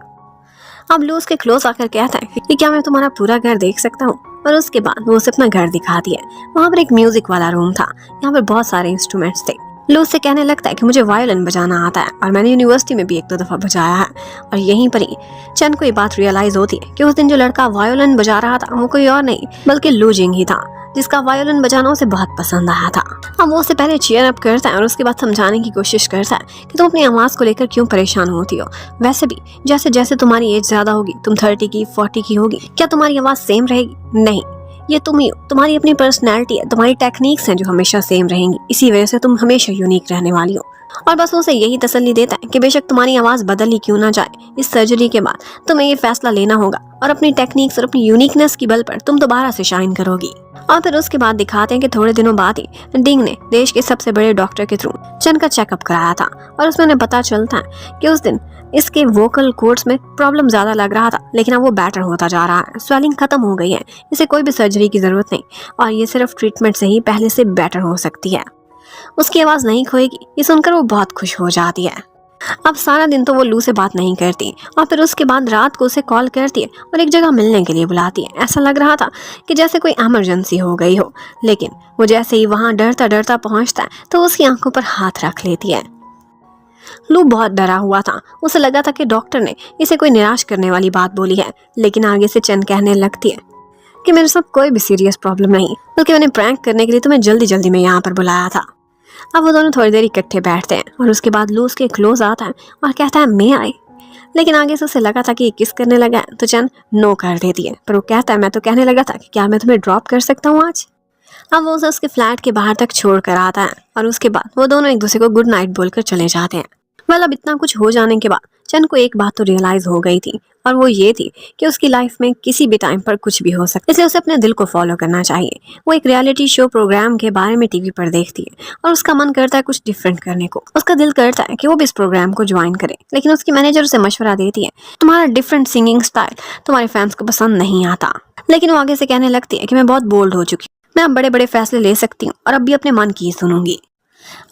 B: अब लू उसके क्लोज आकर कहता है कि क्या मैं तुम्हारा पूरा घर देख सकता हूँ। और उसके बाद वो उसे अपना घर दिखाती है। वहाँ पर एक म्यूजिक वाला रूम था, यहाँ पर बहुत सारे इंस्ट्रूमेंट्स थे। लू उससे कहने लगता है कि मुझे वायोलिन बजाना आता है और मैंने यूनिवर्सिटी में भी 1-2 दफा बजाया है। और यहीं पर ही चैन को ये बात रियलाइज होती है कि उस दिन जो लड़का वायोलिन बजा रहा था वो कोई और नहीं बल्कि लू जिंग ही था। जिसका वायोलिन बजाना उसे बहुत पसंद आया था। अब वो उसे पहले चीयर अप करता है और उसके बाद समझाने की कोशिश करता है कि तुम अपनी आवाज़ को लेकर क्यों परेशान होती हो। वैसे भी जैसे जैसे तुम्हारी एज ज़्यादा होगी, तुम 30 की 40 की होगी, क्या तुम्हारी आवाज़ सेम रहेगी? नहीं, ये तुम ही हो, तुम्हारी अपनी पर्सनैलिटी है, तुम्हारी टेक्निक्स हैं जो हमेशा सेम रहेंगी, इसी वजह से तुम हमेशा यूनिक रहने वाली हो। और बस उसे यही तसल्ली देता है कि बेशक तुम्हारी आवाज़ बदल ही क्यों ना जाए, इस सर्जरी के बाद तुम्हें ये फैसला लेना होगा और अपनी टेक्निक्स और अपनी यूनिकनेस की बल पर तुम दोबारा से शाइन करोगी। और फिर उसके बाद दिखाते हैं कि थोड़े दिनों बाद ही डिंग ने देश के सबसे बड़े डॉक्टर के थ्रू चन का चेकअप कराया था और उसमें उन्हें पता चलता है कि उस दिन इसके वोकल कोर्ड्स में प्रॉब्लम ज़्यादा लग रहा था, लेकिन अब वो बेटर होता जा रहा है, स्वेलिंग खत्म हो गई है, इसे कोई भी सर्जरी की ज़रूरत नहीं और ये सिर्फ ट्रीटमेंट से ही पहले से बेटर हो सकती है। उसकी आवाज़ नहीं खोएगी, ये सुनकर वो बहुत खुश हो जाती है। अब सारा दिन तो वो लू से बात नहीं करती और फिर उसके बाद रात को उसे कॉल करती है और एक जगह मिलने के लिए बुलाती है। ऐसा लग रहा था कि जैसे कोई इमरजेंसी हो गई हो, लेकिन वो जैसे ही वहाँ डरता डरता पहुँचता है तो उसकी आंखों पर हाथ रख लेती है। लू बहुत डरा हुआ था, उसे लगा था कि डॉक्टर ने इसे कोई निराश करने वाली बात बोली है, लेकिन आगे से चन कहने लगती है कि मेरे साथ कोई भी सीरियस प्रॉब्लम नहीं, बल्कि मैंने प्रैंक करने के लिए तुम्हें जल्दी जल्दी में यहाँ पर बुलाया था। अब वो दोनों थोड़ी देर इकट्ठे बैठते हैं और उसके बाद लू उसके क्लोज आता है और कहता है मैं आई, लेकिन आगे से उसे लगा था कि ये किस करने लगा है तो चन नो कर देती है, पर वो कहता है मैं तो कहने लगा था कि क्या मैं तुम्हें ड्रॉप कर सकता हूँ आज। अब वो उसे उसके फ्लैट के बाहर तक छोड़ कर आता है और उसके बाद वो दोनों एक दूसरे को गुड नाइट बोलकर चले जाते हैं। वेल, अब इतना कुछ हो जाने के बाद चन को एक बात तो रियलाइज हो गई थी और वो ये थी कि उसकी लाइफ में किसी भी टाइम पर कुछ भी हो सकता है, इसलिए उसे अपने दिल को फॉलो करना चाहिए। वो एक रियलिटी शो प्रोग्राम के बारे में टीवी पर देखती है और उसका मन करता है कुछ डिफरेंट करने को। उसका दिल करता है कि वो भी इस प्रोग्राम को ज्वाइन करे, लेकिन उसकी मैनेजर उसे मशवरा देती है तुम्हारा डिफरेंट सिंगिंग स्टाइल तुम्हारे फैंस को पसंद नहीं आता। लेकिन वो आगे से कहने लगती है कि मैं बहुत बोल्ड हो चुकी हूँ, मैं अब बड़े बड़े फैसले ले सकती हूँ और अब भी अपने मन की ही सुनूंगी।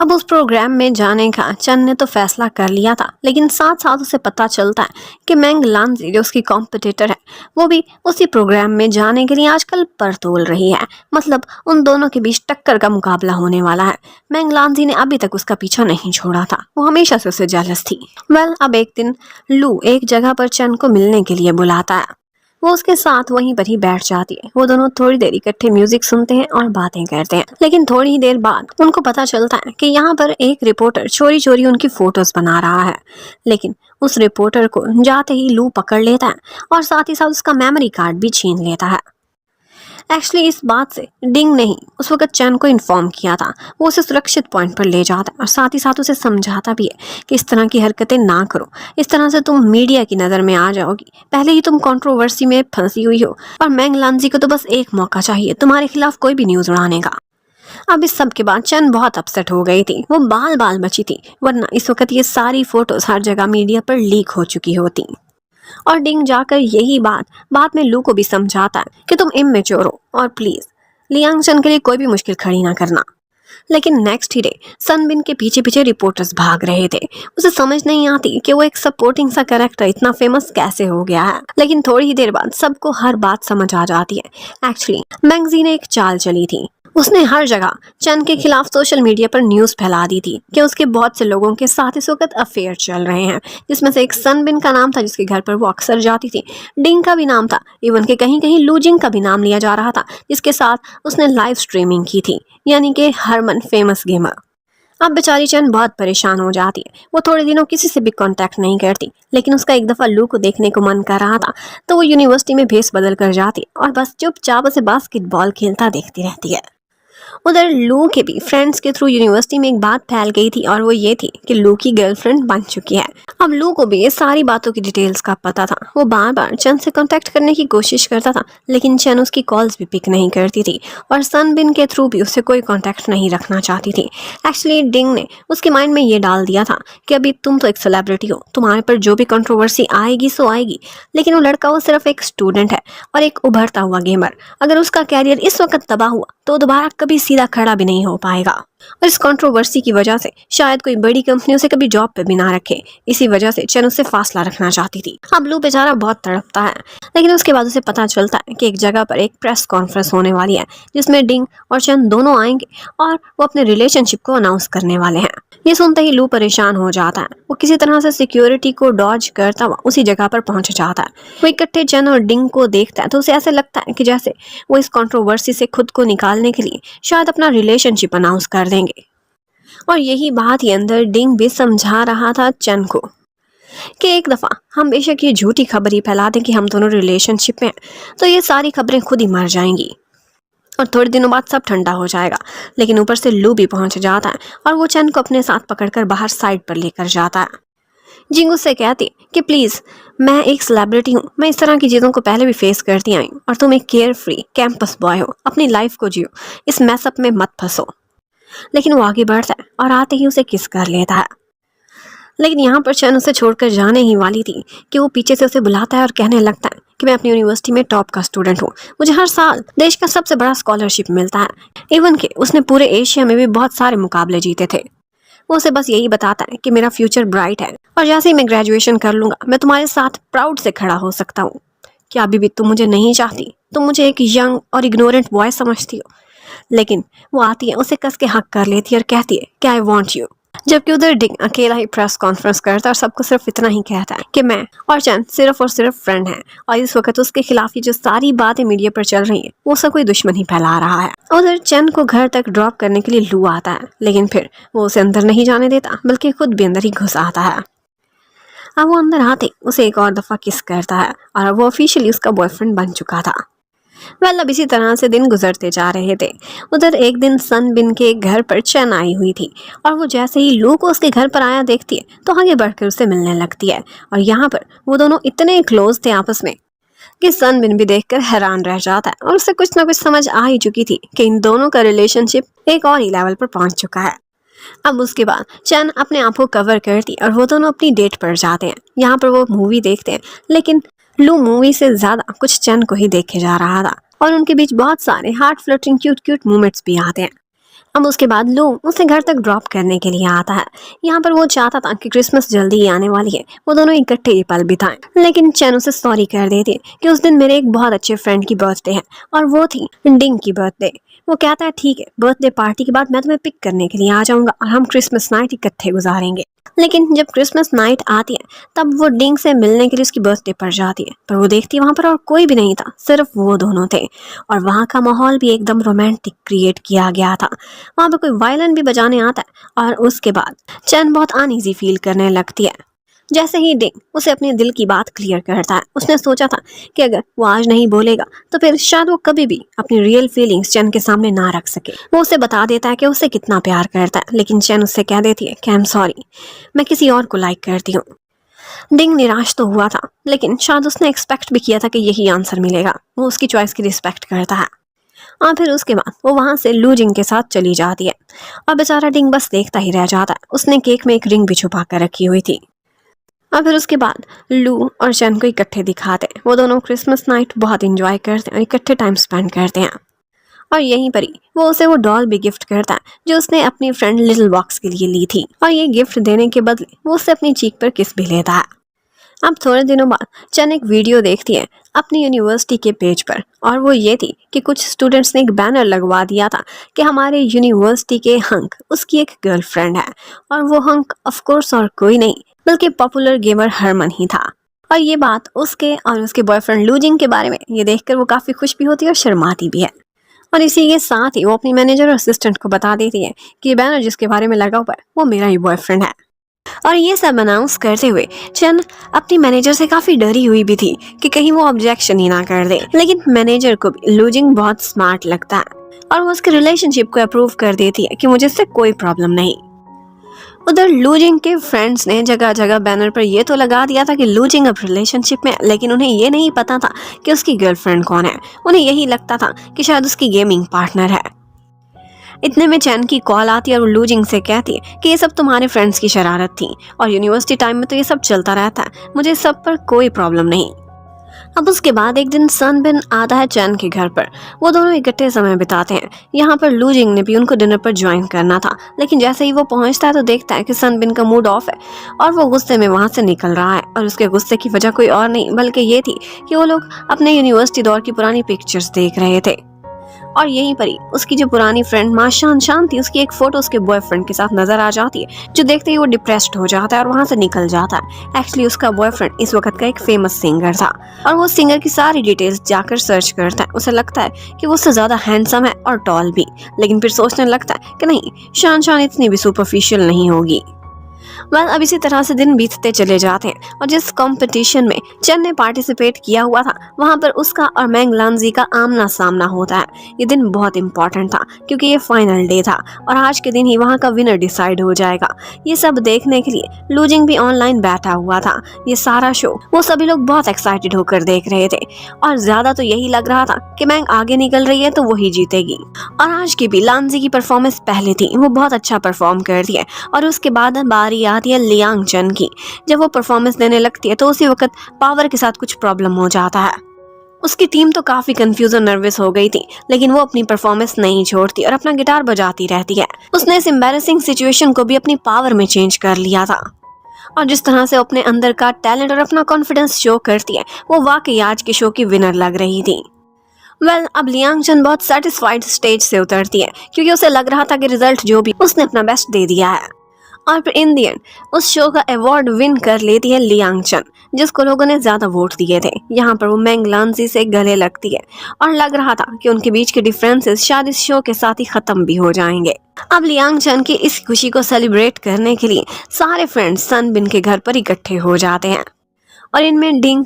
B: अब उस प्रोग्राम में जाने का चन ने तो फैसला कर लिया था, लेकिन साथ साथ उसे पता चलता है कि मैंग लांजी जो उसकी कॉम्पिटिटर है वो भी उसी प्रोग्राम में जाने के लिए आजकल पर तोल रही है। मतलब उन दोनों के बीच टक्कर का मुकाबला होने वाला है। मैंग लांजी ने अभी तक उसका पीछा नहीं छोड़ा था, वो हमेशा से उसे जेलस थी। वेल, अब एक दिन लू एक जगह पर चन को मिलने के लिए बुलाता है, वो उसके साथ वहीं पर ही बैठ जाती है। वो दोनों थोड़ी देर इकट्ठे म्यूजिक सुनते हैं और बातें करते हैं, लेकिन थोड़ी ही देर बाद उनको पता चलता है कि यहाँ पर एक रिपोर्टर चोरी चोरी उनकी फोटोज बना रहा है। लेकिन उस रिपोर्टर को जाते ही लू पकड़ लेता है और साथ ही साथ उसका मेमोरी कार्ड भी छीन लेता है। एक्चुअली इस बात से डिंग ने ही उस वक्त चैन को इन्फॉर्म किया था। वो उसे सुरक्षित पॉइंट पर ले जाता है और साथ ही साथ उसे समझाता भी है कि इस तरह की हरकतें ना करो, इस तरह से तुम मीडिया की नज़र में आ जाओगी, पहले ही तुम कंट्रोवर्सी में फंसी हुई हो और मैंग लांजी को तो बस एक मौका चाहिए तुम्हारे खिलाफ कोई भी न्यूज़ उड़ाने का। अब इस सब के बाद चन बहुत अपसेट हो गई थी, वो बाल बाल बची थी, वरना इस वक्त ये सारी फोटोज हर जगह मीडिया पर लीक हो चुकी होती। और डिंग जाकर यही बात बाद में लू को भी समझाता है कि तुम इमेच्योर हो और प्लीज लियांग चन के लिए कोई भी मुश्किल खड़ी ना करना। लेकिन नेक्स्ट ही डे सनबिन के पीछे पीछे रिपोर्टर्स भाग रहे थे। उसे समझ नहीं आती कि वो एक सपोर्टिंग सा कैरेक्टर इतना फेमस कैसे हो गया है, लेकिन थोड़ी ही देर बाद सबको हर बात समझ आ जाती है। एक्चुअली मैगजी ने एक चाल चली थी, उसने हर जगह चन के खिलाफ सोशल मीडिया पर न्यूज़ फैला दी थी कि उसके बहुत से लोगों के साथ इस वक्त अफेयर चल रहे हैं, जिसमें से एक सनबिन का नाम था जिसके घर पर वो अक्सर जाती थी, डिंग का भी नाम था, इवन के कहीं कहीं लूजिंग का भी नाम लिया जा रहा था जिसके साथ उसने लाइव स्ट्रीमिंग की थी, यानी कि हरमन फेमस गेमर। अब बेचारी चन बहुत परेशान हो जाती है, वो थोड़े दिनों किसी से भी कांटेक्ट नहीं करती, लेकिन उसका एक दफ़ा लू को देखने को मन कर रहा था तो वो यूनिवर्सिटी में भेस बदल कर जाती है और बस चुपचाप उसे बास्केटबॉल खेलता देखती रहती है। उधर लू के भी फ्रेंड्स के थ्रू यूनिवर्सिटी में एक बात फैल गई थी और वो ये थी कि लू की गर्लफ्रेंड बन चुकी है। अब लू को भी ये सारी बातों की डिटेल्स का पता था। वो बार बार चन से कांटेक्ट करने की कोशिश करता था, लेकिन चन उसकी कॉल्स भी पिक नहीं करती थी और सनबिन के थ्रू भी उससे कोई कांटेक्ट नहीं रखना चाहती थी। एक्चुअली डिंग ने उसके माइंड में ये डाल दिया था कि अभी तुम तो एक सेलिब्रिटी हो, तुम्हारे पर जो भी कंट्रोवर्सी आएगी सो आएगी, लेकिन वो लड़का वो सिर्फ एक स्टूडेंट है और एक उभरता हुआ गेमर। अगर उसका कैरियर इस वक्त तबाह हुआ तो दोबारा कभी सीधा खड़ा भी नहीं हो पाएगा। और इस कंट्रोवर्सी की वजह से शायद कोई बड़ी कंपनी उसे कभी जॉब पे भी ना रखे। इसी वजह से चैन उससे फासला रखना चाहती थी। अब लू बेचारा बहुत तड़पता है, लेकिन उसके बाद उसे पता चलता है कि एक जगह पर एक प्रेस कॉन्फ्रेंस होने वाली है जिसमें डिंग और चैन दोनों आएंगे और वो अपने रिलेशनशिप को अनाउंस करने वाले हैं। ये सुनते ही लू परेशान हो जाता है। वो किसी तरह से सिक्योरिटी को डॉज करता हुआ उसी जगह पर पहुंच जाता है। वो इकट्ठे चैन और डिंग को देखता है तो उसे ऐसे लगता है कि जैसे वो इस कंट्रोवर्सी से खुद को निकालने के लिए शायद अपना रिलेशनशिप अनाउंस कर देंगे। और यही बात ही अंदर डिंग भी समझा रहा था चैन को कि एक दफ़ा हम बेशक ये झूठी खबर ही फैला दें कि हम दोनों रिलेशनशिप में हैं तो ये सारी खबरें खुद ही मर जाएंगी और थोड़े दिनों बाद सब ठंडा हो जाएगा। लेकिन ऊपर से लू भी पहुंच जाता है और वो चैन को अपने साथ पकड़कर बाहर साइड पर लेकर जाता है। जिंग उससे कहती कि प्लीज़, मैं एक सेलिब्रिटी हूँ, मैं इस तरह की चीज़ों को पहले भी फेस करती आई हूँ और तुम एक केयर फ्री कैंपस बॉय हो, अपनी लाइफ को जियो, इस मैसअप में मत फंसो। लेकिन वो आगे बढ़ता है और आते ही उसे किस कर लेता है। लेकिन यहाँ पर चैन उसे छोड़कर जाने ही वाली थी कि वो पीछे से उसे बुलाता है और कहने लगता है कि मैं अपनी यूनिवर्सिटी में टॉप का स्टूडेंट हूँ, मुझे हर साल देश का सबसे बड़ा स्कॉलरशिप मिलता है, इवन कि उसने पूरे एशिया में भी बहुत सारे मुकाबले जीते थे। वो उसे बस यही बताता है कि मेरा फ्यूचर ब्राइट है और जैसे ही मैं ग्रेजुएशन कर लूँगा मैं तुम्हारे साथ प्राउड से खड़ा हो सकता हूँ। क्या अभी भी तुम मुझे नहीं चाहती? तुम मुझे एक यंग और इग्नोरेंट बॉय समझती हो? लेकिन वो आती है, उसे कस के हक कर लेती है और कहती है कि आई वॉन्ट यू। जबकि उधर डिंग अकेला ही प्रेस कॉन्फ्रेंस करता है और सबको सिर्फ इतना ही कहता है कि मैं और चैन सिर्फ और सिर्फ फ्रेंड हैं। और इस वक्त उसके खिलाफ ये जो सारी बातें मीडिया पर चल रही हैं वो सब कोई दुश्मन ही फैला रहा है। उधर चैन को घर तक ड्रॉप करने के लिए लू आता है, लेकिन फिर वो उसे अंदर नहीं जाने देता बल्कि खुद भी अंदर ही घुस आता है। अब वो अंदर आते उसे एक और दफ़ा किस करता है और अब वो ऑफिशियली उसका बॉयफ्रेंड बन चुका था। अब इसी तरह से दिन गुजरते जा रहे थे। उधर एक दिन सन बिन के घर पर चैन आई हुई थी और वो जैसे ही लू को उसके घर पर आया देखती है तो आगे बढ़कर उससे मिलने लगती है। और यहाँ पर वो दोनों इतने क्लोज थे आपस में कि सन बिन भी देखकर हैरान रह जाता है और उसे कुछ ना कुछ समझ आ ही चुकी थी कि इन दोनों का रिलेशनशिप एक और ही लेवल पर पहुंच चुका है। अब उसके बाद चैन अपने आप को कवर करती और वो दोनों अपनी डेट पर जाते हैं। यहाँ पर वो मूवी देखते हैं, लेकिन लू मूवी से ज़्यादा कुछ चैन को ही देखे जा रहा था और उनके बीच बहुत सारे heart fluttering cute cute moments भी आते हैं। अब उसके बाद लू उसे घर तक ड्रॉप करने के लिए आता है। यहाँ पर वो चाहता था कि क्रिसमस जल्दी ही आने वाली है, वो दोनों इकट्ठे ही पल बिताएं, लेकिन चैन उसे सॉरी कर देती है कि उस दिन मेरे एक बहुत अच्छे फ्रेंड की बर्थडे है और वो थी डिंग की बर्थडे। वो कहता है ठीक है, बर्थडे पार्टी के बाद मैं तुम्हें पिक करने के लिए आ जाऊंगा और हम क्रिसमस नाइट इकट्ठे गुजारेंगे। लेकिन जब क्रिसमस नाइट आती है तब वो डिंग से मिलने के लिए उसकी बर्थडे पर जाती है, पर वो देखती है वहाँ पर और कोई भी नहीं था, सिर्फ वो दोनों थे और वहाँ का माहौल भी एकदम रोमांटिक क्रिएट किया गया था। वहाँ पर कोई वायलिन भी बजाने आता है और उसके बाद चैन बहुत अनईजी फील करने लगती है। जैसे ही डिंग उसे अपने दिल की बात क्लियर करता है, उसने सोचा था कि अगर वो आज नहीं बोलेगा तो फिर शायद वो कभी भी अपनी रियल फीलिंग्स चैन के सामने ना रख सके। वो उसे बता देता है कि उसे कितना प्यार करता है, लेकिन चैन उससे कह देती है कि आई एम सॉरी, मैं किसी और को लाइक करती हूँ। डिंग निराश तो हुआ था, लेकिन शायद उसने एक्सपेक्ट भी किया था कि यही आंसर मिलेगा। वो उसकी चॉइस की रिस्पेक्ट करता है और फिर उसके बाद वो वहाँ से लू जिंग के साथ चली जाती है और बेचारा डिंग बस देखता ही रह जाता है। उसने केक में एक रिंग भी छुपा कर रखी हुई थी। और फिर उसके बाद लू और चैन को इकट्ठे दिखाते हैं। वो दोनों क्रिसमस नाइट बहुत इंजॉय करते हैं और इकट्ठे टाइम स्पेंड करते हैं। और यहीं पर ही वो उसे वो डॉल भी गिफ्ट करता है जो उसने अपनी फ्रेंड लिटिल बॉक्स के लिए ली थी और ये गिफ्ट देने के बदले वो उससे अपनी चीक पर किस भी लेता है। अब थोड़े दिनों बाद चैन एक वीडियो देखती है अपनी यूनिवर्सिटी के पेज पर और वो ये थी कि कुछ स्टूडेंट्स ने एक बैनर लगवा दिया था कि हमारे यूनिवर्सिटी के हंक उसकी एक गर्लफ्रेंड है और वो हंक ऑफ कोर्स और कोई नहीं बल्कि पॉपुलर गेमर हरमन ही था। और ये बात उसके और उसके बॉयफ्रेंड लू जिंग के बारे में ये देखकर वो काफ़ी खुश भी होती है और शर्माती भी है। और इसी के साथ ही वो अपनी मैनेजर और असिस्टेंट को बता देती है कि ये बैनर जिसके बारे में लगा हुआ है वो मेरा ही बॉयफ्रेंड है। और ये सब अनाउंस करते हुए चैन अपनी मैनेजर से काफ़ी डरी हुई भी थी कि कहीं वो ऑब्जेक्शन ही ना कर दे, लेकिन मैनेजर को भी लू जिंग बहुत स्मार्ट लगता है और वो उसके रिलेशनशिप को अप्रूव कर देती है कि मुझे इससे कोई प्रॉब्लम नहीं। उधर लू जिंग के फ्रेंड्स ने जगह जगह बैनर पर ये तो लगा दिया था कि लू जिंग अब रिलेशनशिप में, लेकिन उन्हें ये नहीं पता था कि उसकी गर्लफ्रेंड कौन है। उन्हें यही लगता था कि शायद उसकी गेमिंग पार्टनर है। इतने में चैन की कॉल आती है और वो लू जिंग से कहती है कि ये सब तुम्हारे फ्रेंड्स की शरारत थी और यूनिवर्सिटी टाइम में तो ये सब चलता रहता है, मुझे इस सब पर कोई प्रॉब्लम नहीं। अब उसके बाद एक दिन सनबिन आता है चैन के घर पर। वो दोनों इकट्ठे समय बिताते हैं। यहाँ पर लू जिंग ने भी उनको डिनर पर ज्वाइन करना था, लेकिन जैसे ही वो पहुंचता है तो देखता है कि सनबिन का मूड ऑफ है और वो गुस्से में वहां से निकल रहा है। और उसके गुस्से की वजह कोई और नहीं बल्कि ये थी कि वो लोग अपने यूनिवर्सिटी दौर की पुरानी पिक्चर्स देख रहे थे और यहीं पर ही उसकी जो पुरानी फ्रेंड माशान शान थी, उसकी एक फोटो उसके बॉयफ्रेंड के साथ नजर आ जाती है, जो देखते ही वो डिप्रेस्ड हो जाता है और वहां से निकल जाता है। एक्चुअली उसका बॉयफ्रेंड इस वक्त का एक फेमस सिंगर था और वो सिंगर की सारी डिटेल्स जाकर सर्च करता है। उसे लगता है कि वो उससे ज्यादा हैंडसम है और टॉल भी, लेकिन फिर सोचने लगता है कि नहीं, शान शान इतनी भी सुपरफिशियल नहीं होगी। अब इसी तरह से दिन बीतते चले जाते हैं और जिस कंपटीशन में चन ने पार्टिसिपेट किया हुआ था वहां पर उसका और मैंग लांजी का आमना सामना होता है। ये दिन बहुत इंपॉर्टेंट था क्योंकि ये फाइनल डे था और आज के दिन ही वहां का विनर डिसाइड हो जाएगा। ये सब देखने के लिए लू जिंग भी ऑनलाइन बैठा हुआ था। ये सारा शो वो सभी लोग बहुत एक्साइटेड होकर देख रहे थे और ज्यादा तो यही लग रहा था कि मैंग आगे निकल रही है तो वही जीतेगी। और आज की भी लांजी की परफॉर्मेंस पहले थी, वो बहुत अच्छा परफॉर्म करती है और उसके बाद बारी आती है लियांग चन की। जब वो परफॉर्मेंस देने लगती है तो उसी वक्त पावर के साथ कुछ प्रॉब्लम हो जाता है। उसकी टीम तो काफी कंफ्यूज और नर्वस हो गई थी, लेकिन वो अपनी परफॉर्मेंस नहीं छोड़ती और अपना गिटार बजाती रहती है। उसने इस एम्बैरेसिंग सिचुएशन को भी अपनी पावर में चेंज कर लिया था और जिस तरह से अपने अंदर का टैलेंट और अपना कॉन्फिडेंस शो करती है वो वाकई आज के शो की विनर लग रही थी। अब लियांग चन बहुत सेटिस्फाइड स्टेज से उतरती है क्योंकि उसे लग रहा था कि रिजल्ट जो भी उसने अपना बेस्ट दे दिया है और फिर इन दी एंड उस शो का अवार्ड विन कर लेती है लियांग चन, जिसको लोगों ने ज्यादा वोट दिए थे। यहाँ पर वो मैंग लांजी से गले लगती है और लग रहा था कि उनके बीच के डिफरेंसेस शायद इस शो के साथ ही खत्म भी हो जाएंगे। अब लियांग चन की इस खुशी को सेलिब्रेट करने के लिए सारे फ्रेंड्स सनबिन के घर पर इकट्ठे हो जाते हैं और इनमें डिंग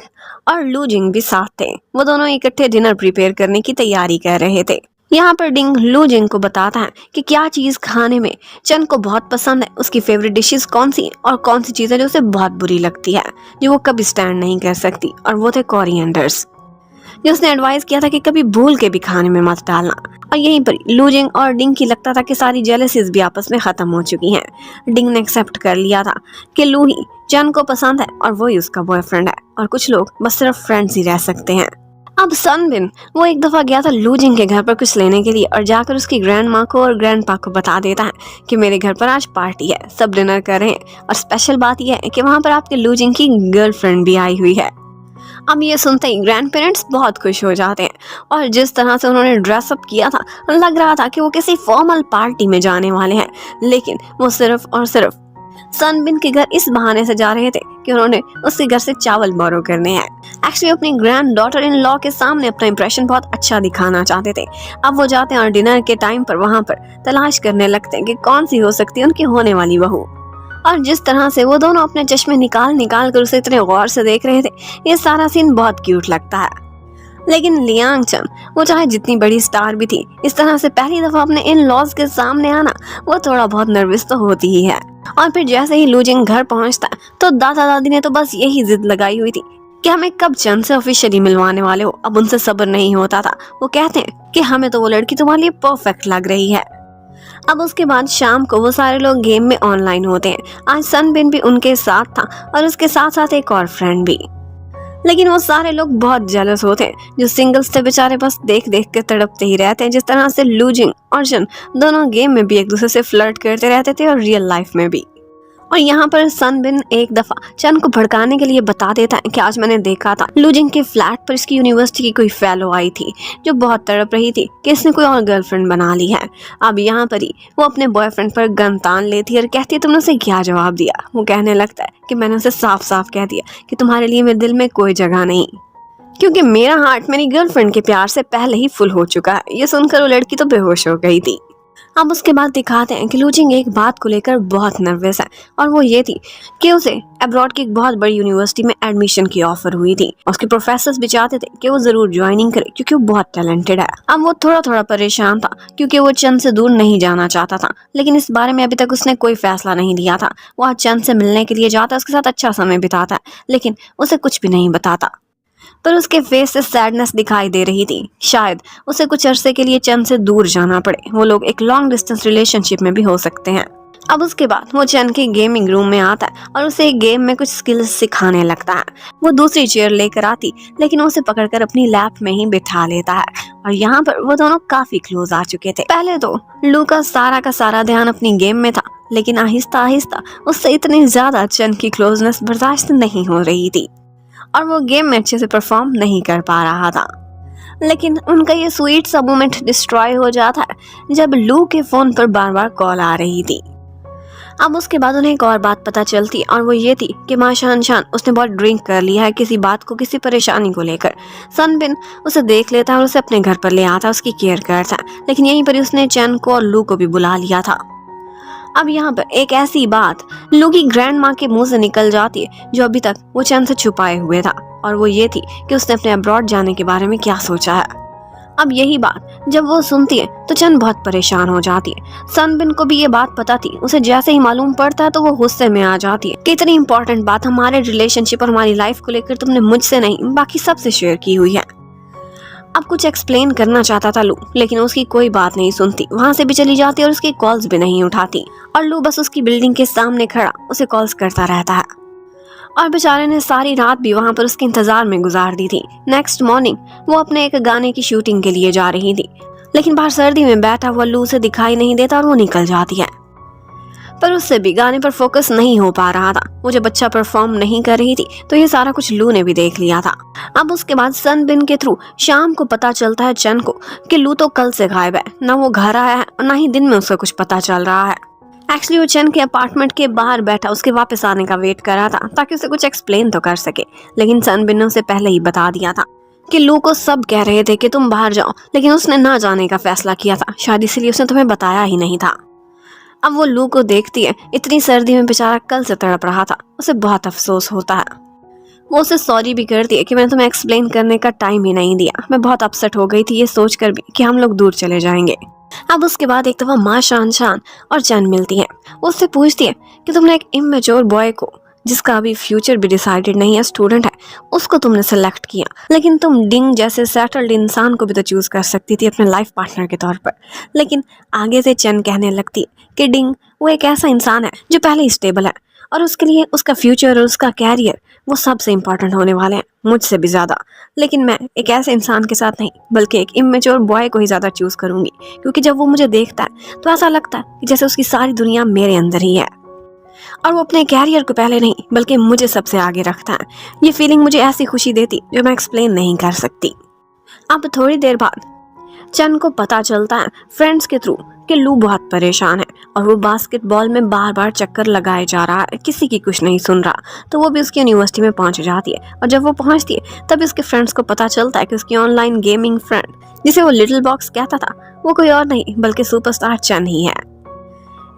B: और लू जिंग भी साथ थे। वो दोनों इकट्ठे डिनर प्रिपेयर करने की तैयारी कर रहे थे। यहाँ पर डिंग लू जिंग को बताता है कि क्या चीज खाने में चन को बहुत पसंद है, उसकी फेवरेट डिशेस कौन सी और कौन सी चीजें जो उसे बहुत बुरी लगती है, जो वो कभी स्टैंड नहीं कर सकती, और वो थे कोरिएंडर्स, जो उसने एडवाइस किया था कि कभी भूल के भी खाने में मत डालना। और यहीं पर लू जिंग और डिंग की लगता था कि सारी जेलसीज भी आपस में खत्म हो चुकी हैं। डिंग ने एक्सेप्ट कर लिया था कि लू ही चन को पसंद है और वो ही उसका बॉयफ्रेंड है और कुछ लोग बस सिर्फ फ्रेंड्स ही रह सकते हैं। अब सनबिन वो एक दफा गया था लू जिंग के घर पर कुछ लेने के लिए और जाकर उसकी ग्रैंड माँ को और ग्रैंड पा को बता देता है कि मेरे घर पर आज पार्टी है, सब डिनर कर रहे हैं और स्पेशल बात यह है कि वहाँ पर आपके लू जिंग की गर्लफ्रेंड भी आई हुई है। अब ये सुनते ही ग्रैंड पेरेंट्स बहुत खुश हो जाते हैं और जिस तरह से उन्होंने ड्रेसअप किया था लग रहा था कि वो किसी फॉर्मल पार्टी में जाने वाले हैं, लेकिन वो सिर्फ और सिर्फ सनबिन के घर इस बहाने से जा रहे थे कि उन्होंने उसके घर से चावल बोरो करने हैं। एक्चुअली अपनी ग्रैंड डॉटर इन लॉ के सामने अपना इंप्रेशन बहुत अच्छा दिखाना चाहते थे। अब वो जाते हैं और डिनर के टाइम पर वहाँ पर तलाश करने लगते हैं कि कौन सी हो सकती है उनकी होने वाली बहू। और जिस तरह से वो दोनों अपने चश्मे निकाल निकाल कर उसे इतने गौर से देख रहे थे, ये सारा सीन बहुत क्यूट लगता है। लेकिन लियांग चन वो चाहे जितनी बड़ी स्टार भी थी, इस तरह से पहली दफा अपने इन लॉज के सामने आना वो थोड़ा बहुत नर्वस तो होती ही है। और फिर जैसे ही लू जिंग घर पहुंचता है तो दादा दादी ने तो बस यही जिद लगाई हुई थी कि हमें कब चन से ऑफिशियली मिलवाने वाले हो। अब उनसे सब्र नहीं होता था। वो कहते हैं कि हमें तो वो लड़की तुम्हारे लिए परफेक्ट लग रही है। अब उसके बाद शाम को वो सारे लोग गेम में ऑनलाइन होते हैं। आज सनबिन भी उनके साथ था और उसके साथ साथ एक और फ्रेंड भी, लेकिन वो सारे लोग बहुत जेलस होते हैं। जो सिंगल्स थे बेचारे बस देख देख के तड़पते ही रहते हैं। जिस तरह से लू जिंग और चन दोनों गेम में भी एक दूसरे से फ्लर्ट करते रहते थे और रियल लाइफ में भी। और यहाँ पर सनबिन एक दफा चन को भड़काने के लिए बता देता है कि आज मैंने देखा था लू जिंग के फ्लैट पर इसकी यूनिवर्सिटी की कोई फेलो आई थी जो बहुत तड़प रही थी कि इसने कोई और गर्लफ्रेंड बना ली है। अब यहाँ पर ही वो अपने बॉयफ्रेंड पर गन तान लेती है और कहती है तुमने उसे क्या जवाब दिया। वो कहने लगता है कि मैंने उसे साफ साफ कह दिया कि तुम्हारे लिए मेरे दिल में कोई जगह नहीं, क्योंकि मेरा हार्ट मेरी गर्लफ्रेंड के प्यार से पहले ही फुल हो चुका है। ये सुनकर वो लड़की तो बेहोश हो गई थी। अब उसके बाद दिखाते हैं कि लू जिंग एक बात को लेकर बहुत नर्वस है और वो ये थी कि उसे अब्रॉड की एक बहुत बड़ी यूनिवर्सिटी में एडमिशन की ऑफर हुई थी। उसके प्रोफेसर्स भी चाहते थे कि वो जरूर ज्वाइनिंग करे क्योंकि वो बहुत टैलेंटेड है। अब वो थोड़ा थोड़ा परेशान था क्योंकि वो चंद से दूर नहीं जाना चाहता था, लेकिन इस बारे में अभी तक उसने कोई फैसला नहीं लिया था। वो आज चंद से मिलने के लिए जाता है, उसके साथ अच्छा समय बिताता है, लेकिन उसे कुछ भी नहीं बताता। पर उसके फेस से सैडनेस दिखाई दे रही थी। शायद उसे कुछ अरसे के लिए चंद से दूर जाना पड़े। वो लोग एक लॉन्ग डिस्टेंस रिलेशनशिप में भी हो सकते हैं। अब उसके बाद वो चैन के गेमिंग रूम में आता है और उसे एक गेम में कुछ स्किल्स सिखाने लगता है। वो दूसरी चेयर लेकर आती, लेकिन उसे पकड़कर अपनी लैप में ही बिठा लेता है और यहाँ पर वो दोनों काफी क्लोज आ चुके थे। पहले तो लू का सारा ध्यान अपनी गेम में था, लेकिन आहिस्ता आहिस्ता उससे इतनी ज्यादा चैन की क्लोजनेस बर्दाश्त नहीं हो रही थी और वो गेम में अच्छे से परफॉर्म नहीं कर पा रहा था। लेकिन उनका ये स्वीट सा मोमेंट डिस्ट्रॉय हो जाता है जब लू के फोन पर बार बार कॉल आ रही थी। अब उसके बाद उन्हें एक और बात पता चलती और वो ये थी कि माशान शान उसने बहुत ड्रिंक कर लिया है किसी बात को, किसी परेशानी को लेकर। सनबिन उसे देख लेता है और उसे अपने घर पर ले आता, उसकी केयर करता है, लेकिन यहीं पर उसने चैन को और लू को भी बुला लिया था। अब यहाँ पर एक ऐसी बात लू की ग्रैंड माँ के मुंह से निकल जाती है जो अभी तक वो चैन से छुपाए हुए था, और वो ये थी कि उसने अपने अब्रॉड जाने के बारे में क्या सोचा है। अब यही बात जब वो सुनती है तो चैन बहुत परेशान हो जाती है। सनबिन को भी ये बात पता थी, उसे जैसे ही मालूम पड़ता है तो वो गुस्से में आ जाती है कि इतनी इंपॉर्टेंट बात हमारे रिलेशनशिप और हमारी लाइफ को लेकर तुमने मुझसे नहीं बाकी सबसे शेयर की हुई है। अब कुछ एक्सप्लेन करना चाहता था लू, लेकिन उसकी कोई बात नहीं सुनती, वहाँ से भी चली जाती और उसकी कॉल्स भी नहीं उठाती और लू बस उसकी बिल्डिंग के सामने खड़ा उसे कॉल्स करता रहता है। और बेचारे ने सारी रात भी वहाँ पर उसके इंतजार में गुजार दी थी। नेक्स्ट मॉर्निंग वो अपने एक गाने की शूटिंग के लिए जा रही थी, लेकिन बाहर सर्दी में बैठा हुआ लू उसे दिखाई नहीं देता और वो निकल जाती है। पर उससे भी गाने पर फोकस नहीं हो पा रहा था। वो जब अच्छा परफॉर्म नहीं कर रही थी तो ये सारा कुछ लू ने भी देख लिया था। अब उसके बाद सनबिन के थ्रू शाम को पता चलता है चैन को कि लू तो कल से गायब है, ना वो घर आया है और ना ही दिन में उसका कुछ पता चल रहा है। एक्चुअली वो चैन के अपार्टमेंट के बाहर बैठा उसके वापस आने का वेट कर रहा था ताकि उसे कुछ एक्सप्लेन तो कर सके, लेकिन सनबिन ने उसे पहले ही बता दिया था कि लू को सब कह रहे थे कि तुम बाहर जाओ, लेकिन उसने ना जाने का फैसला किया था, शायद इसीलिए उसने तुम्हें बताया ही नहीं था। अब वो लू को देखती है, इतनी सर्दी में बेचारा कल से तड़प रहा था, उसे बहुत अफसोस होता है। वो उसे सॉरी भी करती है कि मैंने तुम्हें एक्सप्लेन करने का टाइम ही नहीं दिया, मैं बहुत अपसेट हो गई थी ये सोचकर भी कि हम लोग दूर चले जाएंगे। अब उसके बाद एक दफा माँ शान और चैन मिलती है। वो उससे पूछती है कि तुमने एक इमेच्योर बॉय को, जिसका अभी फ्यूचर भी डिसाइडेड नहीं है, स्टूडेंट है, उसको तुमने सेलेक्ट किया, लेकिन तुम डिंग जैसे सेटल्ड इंसान को भी तो चूज कर सकती थी अपने लाइफ पार्टनर के तौर पर। लेकिन आगे से चैन कहने लगती है कि डिंग वो एक ऐसा इंसान है जो पहले ही स्टेबल है और उसके लिए उसका फ्यूचर और उसका कैरियर वो सबसे इम्पोर्टेंट होने वाले हैं, मुझसे भी ज़्यादा। लेकिन मैं एक ऐसे इंसान के साथ नहीं बल्कि एक इमेच्योर बॉय को ही ज़्यादा चूज़ करूंगी, क्योंकि जब वो मुझे देखता है तो ऐसा लगता है कि जैसे उसकी सारी दुनिया मेरे अंदर ही है और वो अपने कैरियर को पहले नहीं बल्कि मुझे सबसे आगे रखता है। ये फीलिंग मुझे ऐसी खुशी देती जो मैं एक्सप्लेन नहीं कर सकती। अब थोड़ी देर बाद चैन को पता चलता है फ्रेंड्स के थ्रू कि लू बहुत परेशान है और वो बास्केटबॉल में बार बार चक्कर लगाए जा रहा है, किसी की कुछ नहीं सुन रहा। तो वो भी उसकी यूनिवर्सिटी में पहुंच जाती है और जब वो पहुंचती है तब उसके फ्रेंड्स को पता चलता है कि उसकी ऑनलाइन गेमिंग फ्रेंड, जिसे वो लिटिल बॉक्स कहता था, वो कोई और नहीं बल्कि सुपरस्टार चैन ही है।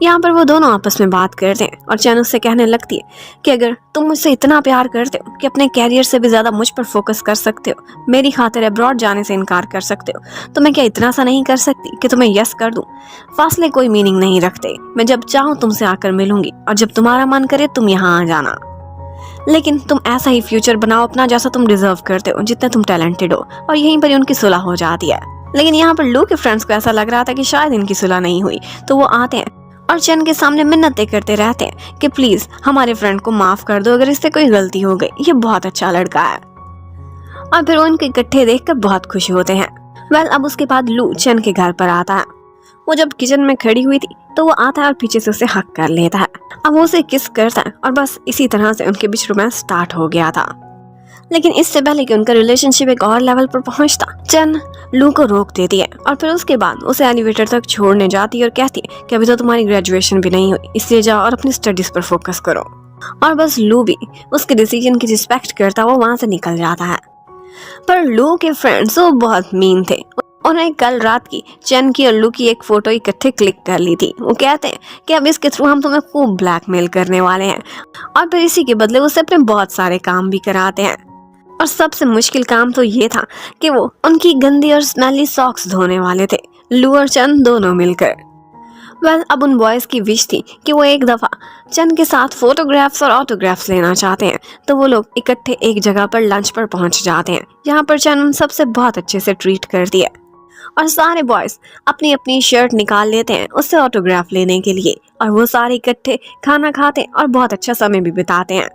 B: यहाँ पर वो दोनों आपस में बात करते हैं और चैन उससे कहने लगती है कि अगर तुम मुझसे इतना प्यार करते हो कि अपने कैरियर से भी ज्यादा मुझ पर फोकस कर सकते हो, मेरी खातिर अब्रॉड जाने से इनकार कर सकते हो, तो मैं क्या इतना सा नहीं कर सकती कि तुम्हें यस कर दूं? फासले कोई मीनिंग नहीं रखते, मैं जब चाहूँ तुमसे आकर मिलूंगी और जब तुम्हारा मन करे तुम यहाँ आ जाना। लेकिन तुम ऐसा ही फ्यूचर बनाओ अपना जैसा तुम डिजर्व करते हो, जितने तुम टैलेंटेड हो। और यहीं पर उनकी सुलह हो जाती है। लेकिन यहाँ पर लू के फ्रेंड्स को ऐसा लग रहा था कि शायद इनकी सुलह नहीं हुई, तो वो आते हैं और चैन के सामने मिन्नतें करते रहते हैं कि प्लीज हमारे फ्रेंड को माफ कर दो अगर इससे कोई गलती हो गई, ये बहुत अच्छा लड़का है। और फिर वो इनके इकट्ठे देखकर बहुत खुश होते हैं। वेल अब उसके बाद लू चैन के घर पर आता है। वो जब किचन में खड़ी हुई थी तो वो आता है और पीछे से उसे हक कर लेता है। अब वो उसे किस करता है और बस इसी तरह से उनके बीच रोमांस स्टार्ट हो गया था। लेकिन इससे पहले कि उनका रिलेशनशिप एक और लेवल पर पहुंचता, चैन लू को रोक देती है और फिर उसके बाद उसे एलिवेटर तक छोड़ने जाती है और कहती है कि अभी तो तुम्हारी ग्रेजुएशन भी नहीं हुई, इसलिए जाओ और अपनी स्टडीज पर फोकस करो। और बस लू भी उसके डिसीजन की रिस्पेक्ट करता हुआ वहां से निकल जाता है। पर लू के फ्रेंड्स वो बहुत मीन थे। उन्हें कल रात की चैन की और लू की एक फोटो इकट्ठे क्लिक कर ली थी। वो कहते हैं कि अब इसके थ्रू हम तुम्हें खूब ब्लैकमेल करने वाले हैं और फिर इसी के बदले उससे अपने बहुत सारे काम भी कराते हैं। और सबसे मुश्किल काम तो ये था कि वो उनकी गंदी और स्मेली सॉक्स धोने वाले थे, लू और चैन दोनों मिलकर। वेल अब उन बॉयज की विश थी कि वो एक दफा चैन के साथ फोटोग्राफ्स और ऑटोग्राफ्स लेना चाहते हैं, तो वो लोग इकट्ठे एक जगह पर लंच पर पहुंच जाते हैं, जहाँ पर चैन उन सबसे बहुत अच्छे से ट्रीट करती है। और सारे बॉयज अपनी अपनी शर्ट निकाल लेते हैं उससे ऑटोग्राफ लेने के लिए, और वो सारे इकट्ठे खाना खाते हैं और बहुत अच्छा समय भी बिताते हैं।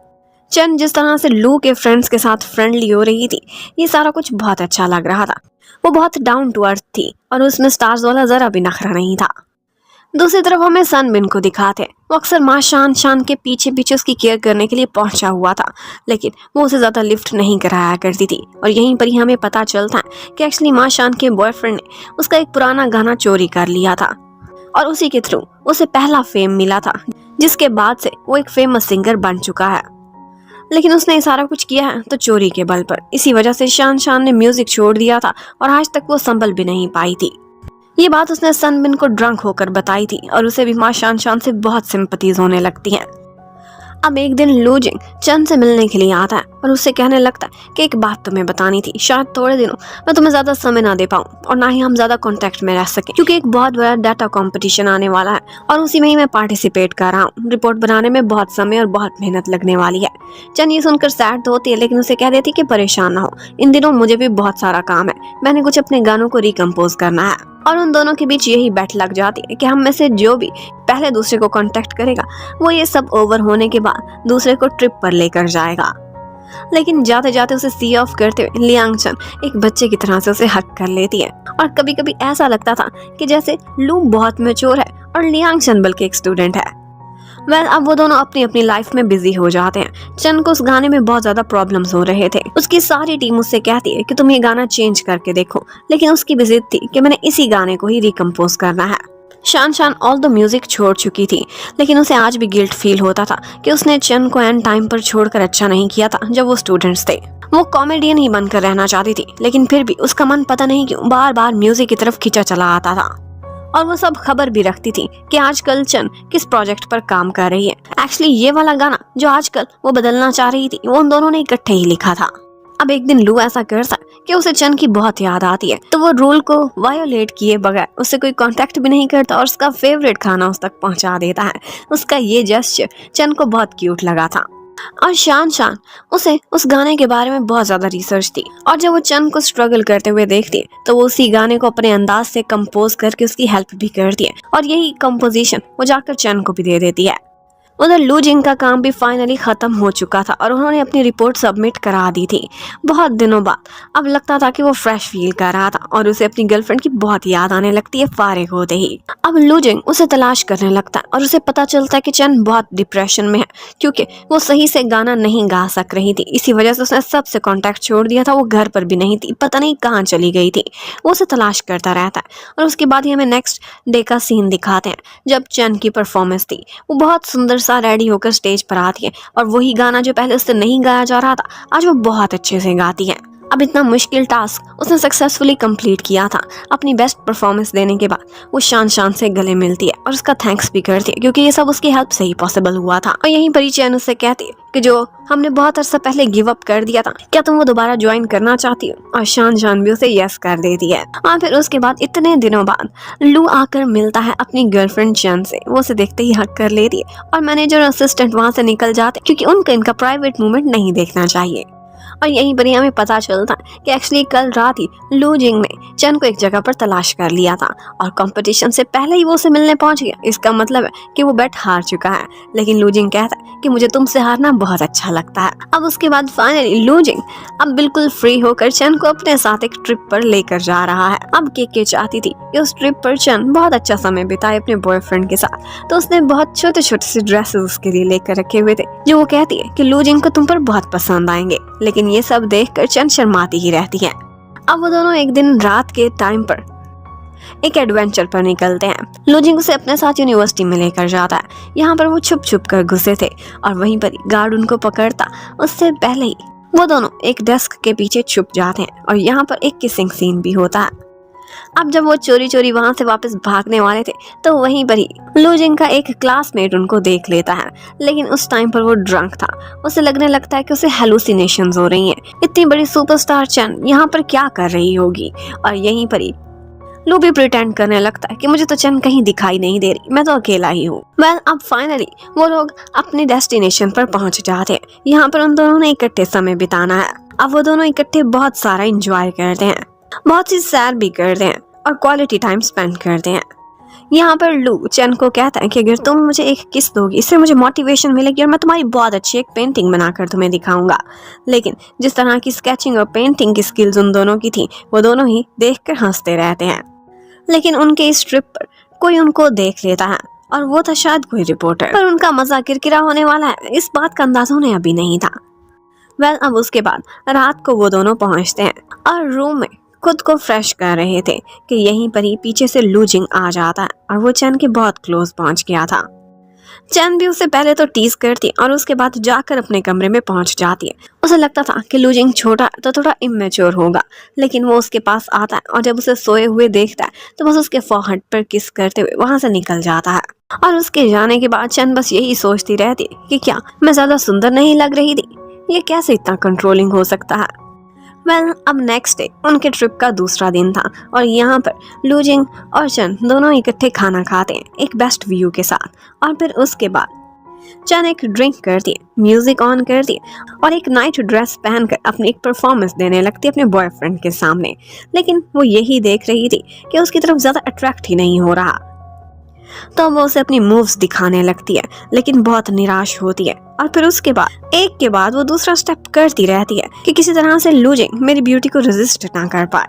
B: चन जिस तरह से लू के फ्रेंड्स के साथ फ्रेंडली हो रही थी, ये सारा कुछ बहुत अच्छा लग रहा था। वो बहुत डाउन टू अर्थ थी और उसमें स्टार्स वाला जरा भी नखरा नहीं था। दूसरी तरफ हमें सनबिन को दिखाते हैं। वो अक्सर माँ शान शान के पीछे पीछे उसकी केयर करने के लिए पहुंचा हुआ था, लेकिन वो उसे ज़्यादा लिफ्ट नहीं कराया करती थी। और यहीं पर ही हमें पता चलता है कि एक्चुअली माँ शान के बॉयफ्रेंड ने उसका एक पुराना गाना चोरी कर लिया था और उसी के थ्रू उसे पहला फेम मिला था, जिसके बाद से वो एक फेमस सिंगर बन चुका है। लेकिन उसने ये सारा कुछ किया है तो चोरी के बल पर। इसी वजह से शान शान ने म्यूजिक छोड़ दिया था और आज तक वो संभल भी नहीं पाई थी। ये बात उसने सनबिन को ड्रंक होकर बताई थी और उसे भी माँ शान शान से बहुत सिंपैथीज होने लगती हैं। अब एक दिन लू जिंग चन से मिलने के लिए आता है और उससे कहने लगता है कि एक बात तुम्हें बतानी थी, शायद थोड़े दिनों मैं तुम्हें ज्यादा समय ना दे पाऊँ और ना ही हम ज्यादा कांटेक्ट में रह सके, क्योंकि एक बहुत बड़ा डाटा कंपटीशन आने वाला है और उसी में ही मैं पार्टिसिपेट कर रहा हूँ। रिपोर्ट बनाने में बहुत समय और बहुत मेहनत लगने वाली है। चन ये सुनकर सैड तो होती है, लेकिन उसे कह देती कि परेशान ना हो, इन दिनों मुझे भी बहुत सारा काम है, मैंने कुछ अपने गानों को रिकम्पोज करना है। और उन दोनों के बीच यही बैठ लग जाती है कि हम में से जो भी पहले दूसरे को कांटेक्ट करेगा वो ये सब ओवर होने के बाद दूसरे को ट्रिप पर लेकर जाएगा। लेकिन जाते जाते उसे सी ऑफ करते हुए लियांग चन एक बच्चे की तरह से उसे हक कर लेती है और कभी कभी ऐसा लगता था कि जैसे लू बहुत मैच्योर है और लियांग चन बल्कि एक स्टूडेंट है। अब वो दोनों अपनी अपनी लाइफ में बिजी हो जाते हैं। चन को उस गाने में बहुत ज्यादा प्रॉब्लम्स हो रहे थे। उसकी सारी टीम उससे कहती है कि तुम ये गाना चेंज करके देखो, लेकिन उसकी भी जिद थी कि मैंने इसी गाने को ही रिकम्पोज करना है। शान शान ऑल द म्यूजिक छोड़ चुकी थी, लेकिन उसे आज भी गिल्ट फील होता था कि उसने चन को एंड टाइम पर छोड़कर अच्छा नहीं किया था जब वो स्टूडेंट्स थे। वो कॉमेडियन ही बनकर रहना चाहती थी, लेकिन फिर भी उसका मन पता नहीं क्यों बार बार म्यूजिक की तरफ खींचा चला आता था। और वो सब खबर भी रखती थी कि आजकल चन किस प्रोजेक्ट पर काम कर रही है। एक्चुअली ये वाला गाना जो आजकल वो बदलना चाह रही थी वो उन दोनों ने इकट्ठे ही लिखा था। अब एक दिन लू ऐसा करता कि उसे चन की बहुत याद आती है, तो वो रूल को वायोलेट किए बगैर उससे कोई कांटेक्ट भी नहीं करता और उसका फेवरेट खाना उस तक पहुंचा देता है। उसका ये जेस्चर चन को बहुत क्यूट लगा था और शान शान उसे उस गाने के बारे में बहुत ज्यादा रिसर्च थी। और जब वो चन को स्ट्रगल करते हुए देखती है तो वो उसी गाने को अपने अंदाज से कंपोज करके उसकी हेल्प भी करती है और यही कंपोजिशन वो जाकर चन को भी दे देती है। उधर लू जिंग का काम भी फाइनली खत्म हो चुका था और उन्होंने अपनी रिपोर्ट सबमिट करा दी थी बहुत दिनों बाद। अब लगता था कि वो फ्रेश फील कर रहा था और उसे अपनी गर्लफ्रेंड की बहुत याद आने लगती है फारिग होते ही। अब लू जिंग उसे तलाश करने लगता है और उसे पता चलता है कि चन बहुत डिप्रेशन में है, क्योंकि वो सही से गाना नहीं गा सक रही थी। इसी वजह से उसने सबसे कॉन्टेक्ट छोड़ दिया था। वो घर पर भी नहीं थी, पता नहीं कहाँ चली गई थी। वो उसे तलाश करता रहता है और उसके बाद ही हमें नेक्स्ट डे का सीन दिखाते हैं जब चन की परफॉर्मेंस थी। वो बहुत सुंदर रेडी होकर स्टेज पर आती है और वही गाना जो पहले उससे नहीं गाया जा रहा था आज वो बहुत अच्छे से गाती है। अब इतना मुश्किल टास्क उसने सक्सेसफुली कंप्लीट किया था। अपनी बेस्ट परफॉर्मेंस देने के बाद वो शान शान से गले मिलती है और उसका थैंक्स भी करती है, क्योंकि ये सब उसकी हेल्प से ही पॉसिबल हुआ था। और यहीं पर ही चैन उससे कहती है कि जो हमने बहुत अर्सा पहले गिव अप कर दिया था, क्या तुम वो दोबारा ज्वाइन करना चाहती हो? और शान शान भी उसे यस कर देती है। और फिर उसके बाद इतने दिनों बाद लू आकर मिलता है अपनी गर्लफ्रेंड चैन से। वो उसे देखते ही हक कर लेती है और मैनेजर और असिस्टेंट वहां से निकल जाते, क्योंकि उनका इनका प्राइवेट मूवमेंट नहीं देखना चाहिए। और यहीं पर ही हमें पता चलता है कि एक्चुअली कल रात ही लू जिंग ने चन को एक जगह पर तलाश कर लिया था और कंपटीशन से पहले ही वो उसे मिलने पहुंच गया। इसका मतलब है कि वो बेट हार चुका है। लेकिन लू जिंग कहता है कि मुझे तुमसे हारना बहुत अच्छा लगता है। अब उसके बाद फाइनली लू जिंग अब बिल्कुल फ्री होकर चन को अपने साथ एक ट्रिप पर लेकर जा रहा है। अब के चाहती थी कि उस ट्रिप पर चन बहुत अच्छा समय बिताए अपने बॉयफ्रेंड के साथ, तो उसने बहुत छोटे छोटे से ड्रेसेस उसके लिए लेकर रखे हुए थे जो वो कहती है कि लू जिंग को तुम पर बहुत पसंद आएंगे। लेकिन ये सब देखकर चन शर्माती ही रहती है। अब वो दोनों एक दिन रात के टाइम पर एक एडवेंचर पर निकलते हैं। लू जिंग उसे अपने साथ यूनिवर्सिटी में लेकर जाता है। यहाँ पर वो छुप छुप कर घुसे थे और वहीं पर गार्ड उनको पकड़ता उससे पहले ही वो दोनों एक डेस्क के पीछे छुप जाते हैं और यहाँ पर एक किसिंग सीन भी होता है। अब जब वो चोरी चोरी वहां से वापस भागने वाले थे तो वहीं पर ही लू जिंग का एक क्लासमेट उनको देख लेता है। लेकिन उस टाइम पर वो ड्रंक था। उसे लगने लगता है कि उसे हेलुसिनेशंस हो रही हैं। इतनी बड़ी सुपरस्टार चन यहाँ पर क्या कर रही होगी। और यहीं पर ही लू भी प्रिटेंड करने लगता है कि मुझे तो चन कहीं दिखाई नहीं दे रही, मैं तो अकेला ही हूँ। अब फाइनली वो लोग अपनी डेस्टिनेशन पर पहुंच जाते हैं। यहाँ पर उन दोनों ने इकट्ठे समय बिताना है। अब वो दोनों इकट्ठे बहुत सारा एंजॉय करते हैं, बहुत सी सैर भी करते हैं और क्वालिटी टाइम स्पेंड करते हैं। यहाँ पर लू चैन को कहता है कि अगर तुम मुझे एक किस दोगी इससे मुझे मोटिवेशन मिलेगी और मैं तुम्हारी बहुत अच्छी एक पेंटिंग बनाकर तुम्हें दिखाऊंगा। लेकिन जिस तरह की स्केचिंग और पेंटिंग की स्किल्स उन दोनों की थी वो दोनों ही देखकर हंसते रहते हैं। लेकिन उनके इस ट्रिप पर कोई उनको देख लेता है और वो था शायद कोई रिपोर्टर, पर उनका मजा किरकिरा होने वाला है इस बात का अंदाजा उन्हें अभी नहीं था। अब उसके बाद रात को वो दोनों पहुंचते हैं और रूम में खुद को फ्रेश कर रहे थे कि यहीं पर ही पीछे से लू जिंग आ जाता है और वो चैन के बहुत क्लोज पहुंच गया था। चैन भी उसे पहले तो टीज करती और उसके बाद जाकर अपने कमरे में पहुंच जाती है। उसे लगता था कि लू जिंग छोटा तो थोड़ा इमेच्योर होगा, लेकिन वो उसके पास आता है और जब उसे सोए हुए देखता है तो बस उसके फोरहेड पर किस करते हुए वहां से निकल जाता है। और उसके जाने के बाद चैन बस यही सोचती रहती कि क्या मैं ज्यादा सुंदर नहीं लग रही थी, ये कैसे इतना कंट्रोलिंग हो सकता है। अब नेक्स्ट डे उनके ट्रिप का दूसरा दिन था और यहाँ पर लू जिंग और चैन दोनों इकट्ठे खाना खाते हैं एक बेस्ट व्यू के साथ। और फिर उसके बाद चैन एक ड्रिंक करती है, म्यूजिक ऑन करती है और एक नाइट ड्रेस पहनकर अपनी एक परफॉर्मेंस देने लगती है अपने बॉयफ्रेंड के सामने। लेकिन वो यही देख रही थी कि उसकी तरफ ज्यादा अट्रैक्ट ही नहीं हो रहा, तो वो उसे अपनी मूव्स दिखाने लगती है लेकिन बहुत निराश होती है। और फिर उसके बाद एक के बाद वो दूसरा स्टेप करती रहती है कि किसी तरह से लू जिंग मेरी ब्यूटी को रेजिस्ट ना कर पाए,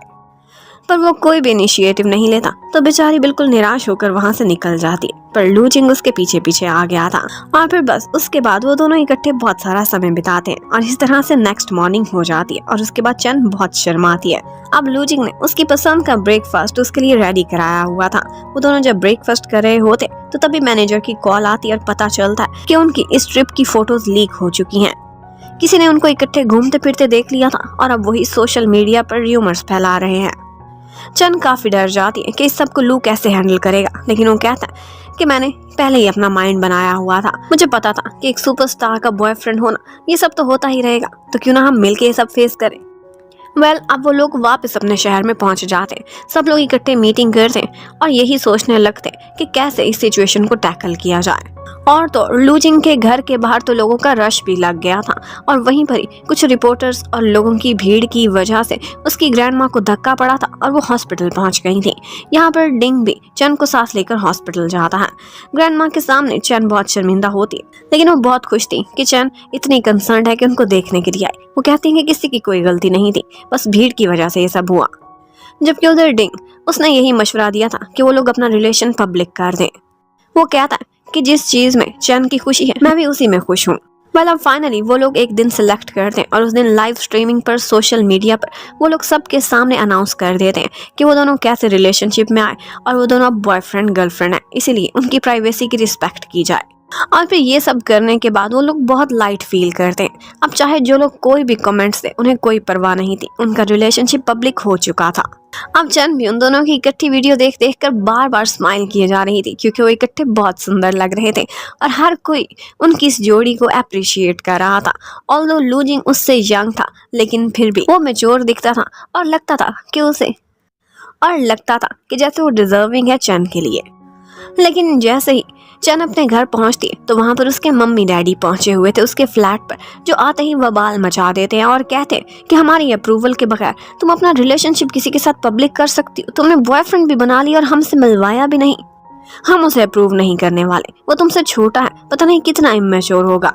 B: पर वो कोई भी इनिशिएटिव नहीं लेता तो बेचारी बिल्कुल निराश होकर वहां से निकल जाती है। पर लू जिंग उसके पीछे पीछे आ गया था और फिर बस उसके बाद वो दोनों इकट्ठे बहुत सारा समय बिताते हैं और इस तरह से नेक्स्ट मॉर्निंग हो जाती है और उसके बाद चैन बहुत शर्माती है। अब लू जिंग ने उसकी पसंद का ब्रेकफास्ट उसके लिए रेडी कराया हुआ था। वो दोनों जब ब्रेकफास्ट कर रहे होते तो तभी मैनेजर की कॉल आती है और पता चलता है कि उनकी इस ट्रिप की फोटोज लीक हो चुकी हैं। किसी ने उनको इकट्ठे घूमते फिरते देख लिया था और अब वही सोशल मीडिया पर र्यूमर्स फैला रहे हैं। चैन काफी डर जाती है कि इस सब को लू कैसे हैंडल करेगा, लेकिन वो कहता है कि मैंने पहले ही अपना माइंड बनाया हुआ था, मुझे पता था कि एक सुपरस्टार का बॉयफ्रेंड होना ये सब तो होता ही रहेगा, तो क्यों ना हम मिलके ये सब फेस करें। अब वो लोग वापस अपने शहर में पहुंच जाते हैं, सब लोग इकट्ठे मीटिंग करते हैं और यही सोचने लगते हैं कि कैसे इस सिचुएशन को टैकल किया जाए। और तो लू जिंग के घर के बाहर तो लोगों का रश भी लग गया था और वहीं पर ही कुछ रिपोर्टर्स और लोगों की भीड़ की वजह से उसकी ग्रैंडमा को धक्का पड़ा था और वो हॉस्पिटल पहुंच गई थी। यहाँ पर डिंग भी चैन को साथ लेकर हॉस्पिटल जाता है। ग्रैंडमा के सामने चैन बहुत शर्मिंदा होती है, लेकिन वो बहुत खुश थी कि चैन इतनी कंसर्न है कि उनको देखने के लिए आई। वो कहती है कि किसी की कोई गलती नहीं थी, बस भीड़ की वजह से ये सब हुआ। जबकि उधर डिंग उसने यही मशवरा दिया था कि वो लोग अपना रिलेशन पब्लिक कर दें। वो कहता है कि जिस चीज में चैन की खुशी है मैं भी उसी में खुश हूँ। अब फाइनली वो लोग एक दिन सिलेक्ट करते हैं और उस दिन लाइव स्ट्रीमिंग पर सोशल मीडिया पर वो लोग सबके सामने अनाउंस कर देते हैं कि वो दोनों कैसे रिलेशनशिप में आए और वो दोनों अब बॉयफ्रेंड गर्लफ्रेंड है, इसीलिए उनकी प्राइवेसी की रिस्पेक्ट की जाए। और फिर ये सब करने के बाद वो लोग बहुत लाइट फील करते हैं। अब चाहे जो लोग कोई भी कमेंट्स दे उन्हें कोई परवाह नहीं थी, उनका रिलेशनशिप पब्लिक हो चुका था। अब चैन भी उन दोनों की इकट्ठी वीडियो देख देख कर बार बार स्माइल किए जा रही थी क्योंकि वो इकट्ठे बहुत सुंदर लग रहे थे और हर कोई उनकी इस जोड़ी को अप्रिशिएट कर रहा था। ऑल्दो लू जिंग उससे यंग था लेकिन फिर भी वो मैच्योर दिखता था और लगता था कि जैसे वो डिजर्विंग है चैन के लिए। लेकिन जैसे ही चैन अपने घर पहुंचती है तो वहां पर उसके मम्मी डैडी पहुंचे हुए थे उसके फ्लैट पर, जो आते ही बवाल मचा देते हैं और कहते हैं कि हमारी अप्रूवल के बगैर तुम अपना रिलेशनशिप किसी के साथ पब्लिक कर सकती हो, तुमने बॉयफ्रेंड भी बना लिया और हमसे मिलवाया भी नहीं, हम उसे अप्रूव नहीं करने वाले, वो तुमसे छोटा है, पता नहीं कितना इमेच्योर होगा।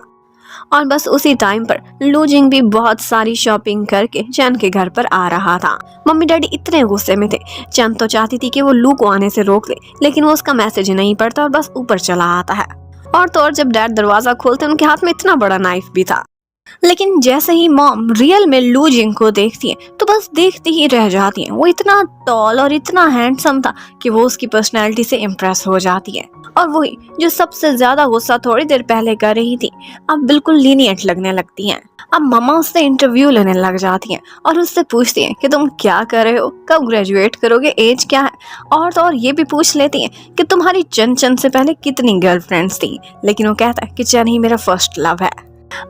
B: और बस उसी टाइम पर लू जिंग भी बहुत सारी शॉपिंग करके चैन के घर पर आ रहा था। मम्मी डैडी इतने गुस्से में थे, चैन तो चाहती थी कि वो लू को आने से रोक ले, लेकिन वो उसका मैसेज नहीं पढ़ता और बस ऊपर चला आता है। और तो और जब डैड दरवाजा खोलते उनके हाथ में इतना बड़ा नाइफ भी था। लेकिन जैसे ही मॉम रियल में लू जिंग को देखती है तो बस देखती ही रह जाती है। वो इतना टॉल और इतना हैंडसम था कि वो उसकी पर्सनैलिटी से इम्प्रेस हो जाती है। और वही जो सबसे ज्यादा गुस्सा थोड़ी देर पहले कर रही थी अब बिल्कुल लीनियंट लगने लगती हैं। अब मम्मा उससे इंटरव्यू लेने लग जाती हैं और उससे पूछती हैं कि तुम क्या कर रहे हो, कब ग्रेजुएट करोगे, एज क्या है। और तो और ये भी पूछ लेती हैं कि तुम्हारी चंद से पहले कितनी गर्लफ्रेंड्स थी। लेकिन वो कहता है कि चैन ही मेरा फर्स्ट लव है।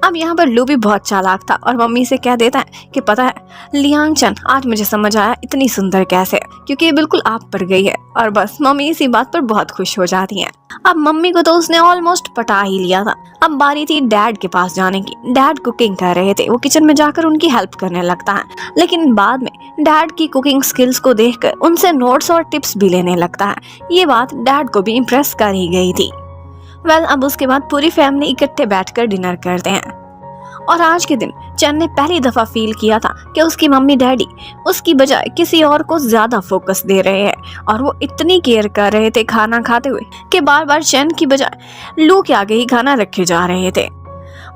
B: अब यहाँ पर लू भी बहुत चालाक था और मम्मी से कह देता है कि पता है लियांग चन, आज मुझे समझ आया इतनी सुंदर कैसे है, क्योंकि ये बिल्कुल आप पर गई है। और बस मम्मी इसी बात पर बहुत खुश हो जाती हैं। अब मम्मी को तो उसने ऑलमोस्ट पटा ही लिया था। अब बारी थी डैड के पास जाने की। डैड कुकिंग कर रहे थे, वो किचन में जाकर उनकी हेल्प करने लगता है, लेकिन बाद में डैड की कुकिंग स्किल्स को देखकर उनसे नोट्स और टिप्स भी लेने लगता है। ये बात डैड को भी इम्प्रेस कर ही गई थी। अब उसके बाद पूरी फैमिली इकट्ठे बैठकर डिनर करते हैं और आज के दिन चैन ने पहली दफा फील किया था कि उसकी मम्मी डैडी उसकी बजाय किसी और को ज्यादा फोकस दे रहे हैं और वो इतनी केयर कर रहे थे खाना खाते हुए कि बार बार चैन की बजाय लू के आगे ही खाना रखे जा रहे थे।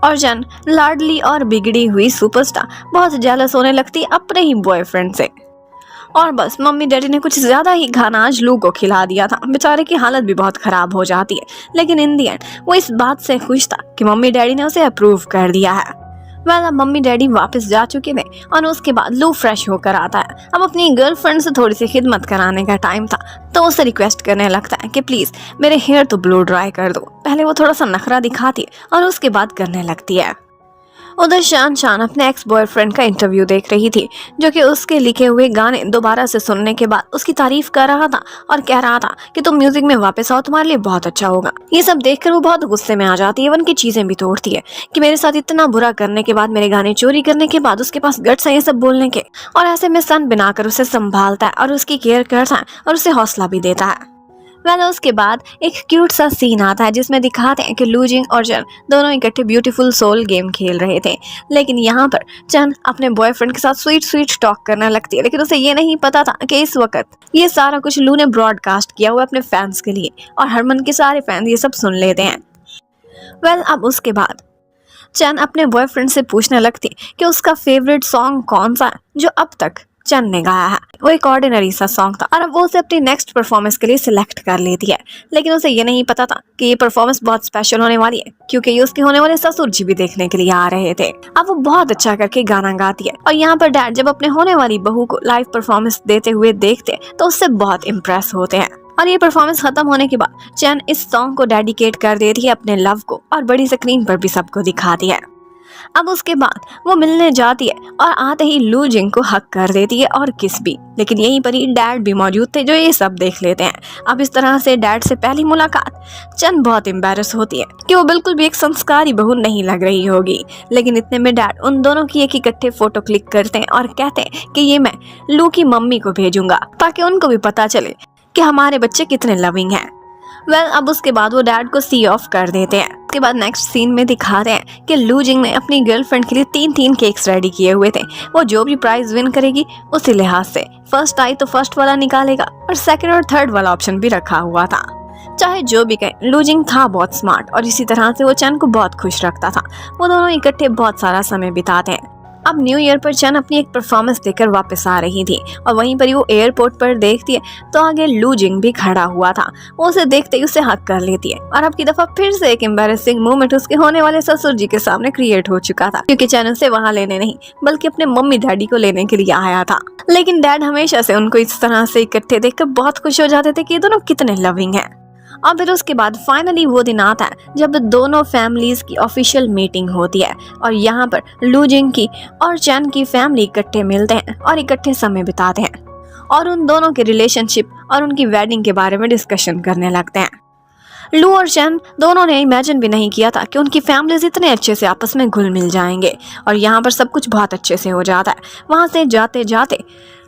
B: और चैन लाडली और बिगड़ी हुई सुपरस्टार बहुत जेलस होने लगती अपने ही बॉयफ्रेंड से। और बस मम्मी डैडी ने कुछ ज्यादा ही खाना आज लू को खिला दिया था। बेचारे की हालत भी बहुत खराब हो जाती है, लेकिन इन दी एंड वो इस बात से खुश था कि मम्मी डैडी ने उसे अप्रूव कर दिया है। अब मम्मी डैडी वापस जा चुके थे और उसके बाद लू फ्रेश होकर आता है। अब अपनी गर्लफ्रेंड से थोड़ी सी खिदमत कराने का टाइम था, तो उसे रिक्वेस्ट करने लगता है कि प्लीज मेरे हेयर तो ब्लो ड्राई कर दो। पहले वो थोड़ा सा नखरा दिखाती है और उसके बाद करने लगती है। उधर शान अपने एक्स बॉयफ्रेंड का इंटरव्यू देख रही थी, जो कि उसके लिखे हुए गाने दोबारा से सुनने के बाद उसकी तारीफ कर रहा था और कह रहा था कि तुम म्यूजिक में वापस आओ, तुम्हारे लिए बहुत अच्छा होगा। ये सब देखकर वो बहुत गुस्से में आ जाती है, इवन की चीजें भी तोड़ती है कि मेरे साथ इतना बुरा करने के बाद, मेरे गाने चोरी करने के बाद उसके पास गट्स है ये सब बोलने के। और ऐसे में सन बनाकर उसे संभालता है और उसकी केयर करता है और उसे हौसला भी देता है। उसके बाद एक क्यूट सा सीन आता है जिसमें दिखाते हैं कि लू जिंग और चन दोनों इकट्ठे ब्यूटीफुल सोल गेम खेल रहे थे, लेकिन यहाँ पर चन अपने बॉयफ्रेंड के साथ स्वीट टॉक करने लगती है, लेकिन उसे ये नहीं पता था कि इस वक्त ये सारा कुछ लू ने ब्रॉडकास्ट किया हुआ अपने फैंस के लिए और हरमन के सारे फैंस ये सब सुन लेते हैं। अब उसके बाद चन अपने बॉयफ्रेंड से पूछने लगती कि उसका फेवरेट सॉन्ग कौन सा है जो अब तक चन ने गाया है। वो एक ऑर्डिनरी सा सॉन्ग था और अब वो उसे अपनी नेक्स्ट परफॉर्मेंस के लिए सिलेक्ट कर लेती है, लेकिन उसे ये नहीं पता था कि ये परफॉर्मेंस बहुत स्पेशल होने वाली है, क्योंकि ये उसके होने वाले ससुर जी भी देखने के लिए आ रहे थे। अब वो बहुत अच्छा करके गाना गाती है और यहाँ पर डैड जब अपने होने वाली बहू को लाइव परफॉर्मेंस देते हुए देखते तो उससे बहुत इम्प्रेस होते हैं। और ये परफॉर्मेंस खत्म होने के बाद चैन इस सॉन्ग को डेडिकेट कर देती है अपने लव को और बड़ी स्क्रीन पर भी सबको दिखाती है। अब उसके बाद वो मिलने जाती है और आते ही लू जिंग को हक कर देती है और किस भी, लेकिन यहीं पर ही डैड भी मौजूद थे जो ये सब देख लेते हैं। अब इस तरह से डैड से पहली मुलाकात चन बहुत एम्बैरस होती है कि वो बिल्कुल भी एक संस्कारी बहू नहीं लग रही होगी, लेकिन इतने में डैड उन दोनों की एक इकट्ठे फोटो क्लिक करते हैं और कहते हैं कि ये मैं लू की मम्मी को भेजूंगा ताकि उनको भी पता चले कि हमारे बच्चे कितने लविंग हैं। अब उसके बाद वो डैड को सी ऑफ कर देते हैं। उसके बाद नेक्स्ट सीन में दिखाते हैं कि लू जिंग ने अपनी गर्लफ्रेंड के लिए 3 केक्स रेडी किए हुए थे। वो जो भी प्राइज विन करेगी उसी लिहाज से फर्स्ट आई तो फर्स्ट वाला निकालेगा और सेकंड और थर्ड वाला ऑप्शन भी रखा हुआ था। चाहे जो भी कहे, लू जिंग था बहुत स्मार्ट और इसी तरह से वो चन को बहुत खुश रखता था। वो दोनों इकट्ठे बहुत सारा समय बिताते हैं। अब न्यू ईयर पर चन अपनी एक परफॉर्मेंस देकर वापस आ रही थी और वहीं पर ही वो एयरपोर्ट पर देखती है तो आगे लू जिंग भी खड़ा हुआ था। वो उसे देखते ही उसे हक कर लेती है और अब की दफा फिर से एक एम्बैरेसिंग मोमेंट उसके होने वाले ससुर जी के सामने क्रिएट हो चुका था, क्योंकि चन उसे वहाँ लेने नहीं बल्कि अपने मम्मी डैडी को लेने के लिए आया था। लेकिन डैड हमेशा से उनको इस तरह से इकट्ठे देखकर बहुत खुश हो जाते थे कि ये दोनों कितने लविंग हैं। और फिर उसके बाद फाइनली वो दिन आता है जब दोनों फैमिलीज की ऑफिशियल मीटिंग होती है और यहाँ पर लू जिंग की और चैन की फैमिली इकट्ठे मिलते हैं और इकट्ठे समय बिताते हैं और उन दोनों के रिलेशनशिप और उनकी वेडिंग के बारे में डिस्कशन करने लगते हैं। लू और चैन दोनों ने इमेजिन भी नहीं किया था कि उनकी फैमिलीज इतने अच्छे से आपस में घुल मिल जाएंगे और यहाँ पर सब कुछ बहुत अच्छे से हो जाता है। वहाँ से जाते जाते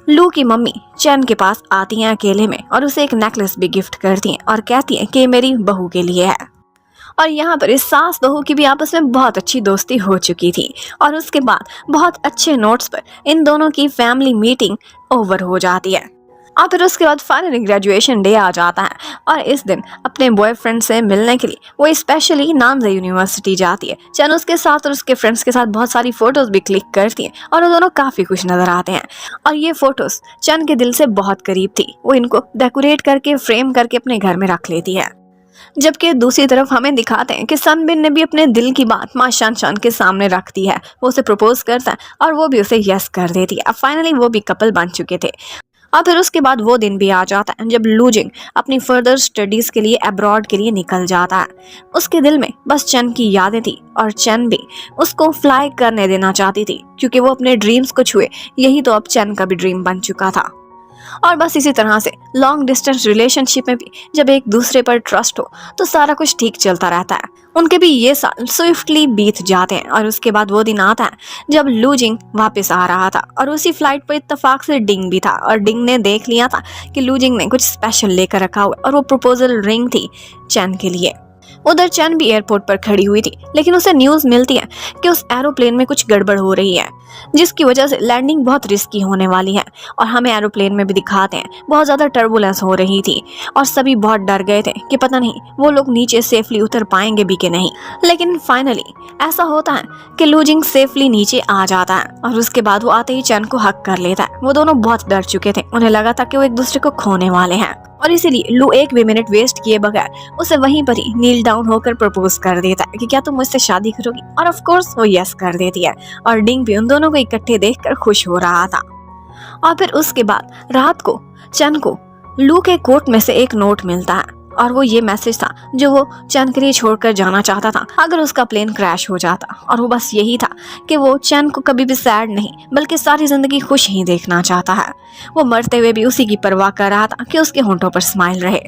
B: लू की मम्मी चैन के पास आती हैं अकेले में और उसे एक नेकलेस भी गिफ्ट करती हैं और कहती हैं कि मेरी बहू के लिए है। और यहाँ पर इस सास बहू की भी आपस में बहुत अच्छी दोस्ती हो चुकी थी और उसके बाद बहुत अच्छे नोट्स पर इन दोनों की फैमिली मीटिंग ओवर हो जाती है। और फिर उसके बाद फाइनली ग्रेजुएशन डे आ जाता है और इस दिन अपने बॉयफ्रेंड से मिलने के लिए वो स्पेशली नानजा यूनिवर्सिटी जाती है। चन उसके साथ और उसके फ्रेंड्स के साथ बहुत सारी फोटोज भी क्लिक करती हैं और वो दोनों काफ़ी खुश नजर आते हैं और ये फोटोज चन के दिल से बहुत करीब थी। वो इनको डेकोरेट करके फ्रेम करके अपने घर में रख लेती है। जबकि दूसरी तरफ हमें दिखाते हैं कि सनबिन ने भी अपने दिल की बात माँ शान के सामने रख दी है। वो उसे प्रपोज करता है और वो भी उसे यस कर देती है। अब फाइनली वो भी कपल बन चुके थे और फिर उसके बाद वो दिन भी आ जाता है जब लूजिंग अपनी फर्दर स्टडीज के लिए अब्रॉड के लिए निकल जाता है। उसके दिल में बस चन की यादें थी और चन भी उसको फ्लाई करने देना चाहती थी, क्योंकि वो अपने ड्रीम्स को छुए, यही तो अब चन का भी ड्रीम बन चुका था। और बस इसी तरह से लॉन्ग डिस्टेंस रिलेशनशिप में भी जब एक दूसरे पर ट्रस्ट हो तो सारा कुछ ठीक चलता रहता है। उनके भी ये साल स्विफ्टली बीत जाते हैं और उसके बाद वो दिन आता है जब लूजिंग वापस आ रहा था और उसी फ्लाइट पर इत्तेफाक से डिंग भी था और डिंग ने देख लिया था कि लूजिंग ने कुछ स्पेशल लेकर रखा हुआ और वो प्रपोजल रिंग थी चैन के लिए। उधर चैन भी एयरपोर्ट पर खड़ी हुई थी, लेकिन उसे न्यूज मिलती है कि उस एरोप्लेन में कुछ गड़बड़ हो रही है, जिसकी वजह से लैंडिंग बहुत रिस्की होने वाली है। और हमें एरोप्लेन में भी दिखाते हैं बहुत ज्यादा टर्बुलेंस हो रही थी और सभी बहुत डर गए थे कि पता नहीं वो लोग नीचे सेफली उतर पाएंगे भी कि नहीं। लेकिन फाइनली ऐसा होता है कि लूजिंग सेफली नीचे आ जाता है और उसके बाद वो आते ही चैन को हक कर लेता है। वो दोनों बहुत डर चुके थे, उन्हें लगा था कि वो एक दूसरे को खोने वाले हैं और इसीलिए लू एक भी मिनट वेस्ट किए बगैर उसे वहीं पर ही नील डाउन होकर प्रपोज कर देता है कि क्या तुम मुझसे शादी करोगी, और ऑफ कोर्स वो यस कर देती है। और डिंग भी उन दोनों को इकट्ठे देखकर खुश हो रहा था। और फिर उसके बाद रात को चन को लू के कोट में से एक नोट मिलता है और वो ये मैसेज था जो वो चैन के लिए छोड़कर जाना चाहता था अगर उसका प्लेन क्रैश हो जाता। और वो बस यही था कि वो चैन को कभी भी सैड नहीं बल्कि सारी जिंदगी खुश ही देखना चाहता है। वो मरते हुए भी उसी की परवाह कर रहा था कि उसके होंठों पर स्माइल रहे।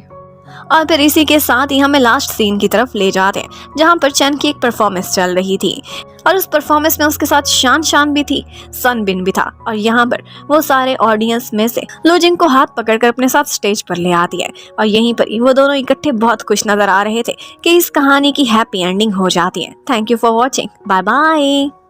B: और फिर इसी के साथ ही हमें लास्ट सीन की तरफ ले जाते हैं जहाँ पर चैन की एक परफॉर्मेंस चल रही थी और उस परफॉर्मेंस में उसके साथ शान भी थी, सन बिन भी था। और यहाँ पर वो सारे ऑडियंस में से लूजिंग को हाथ पकड़कर अपने साथ स्टेज पर ले आती है और यहीं पर ही वो दोनों इकट्ठे बहुत खुश नजर आ रहे थे कि इस कहानी की हैप्पी एंडिंग हो जाती है। Thank you for watching, bye bye.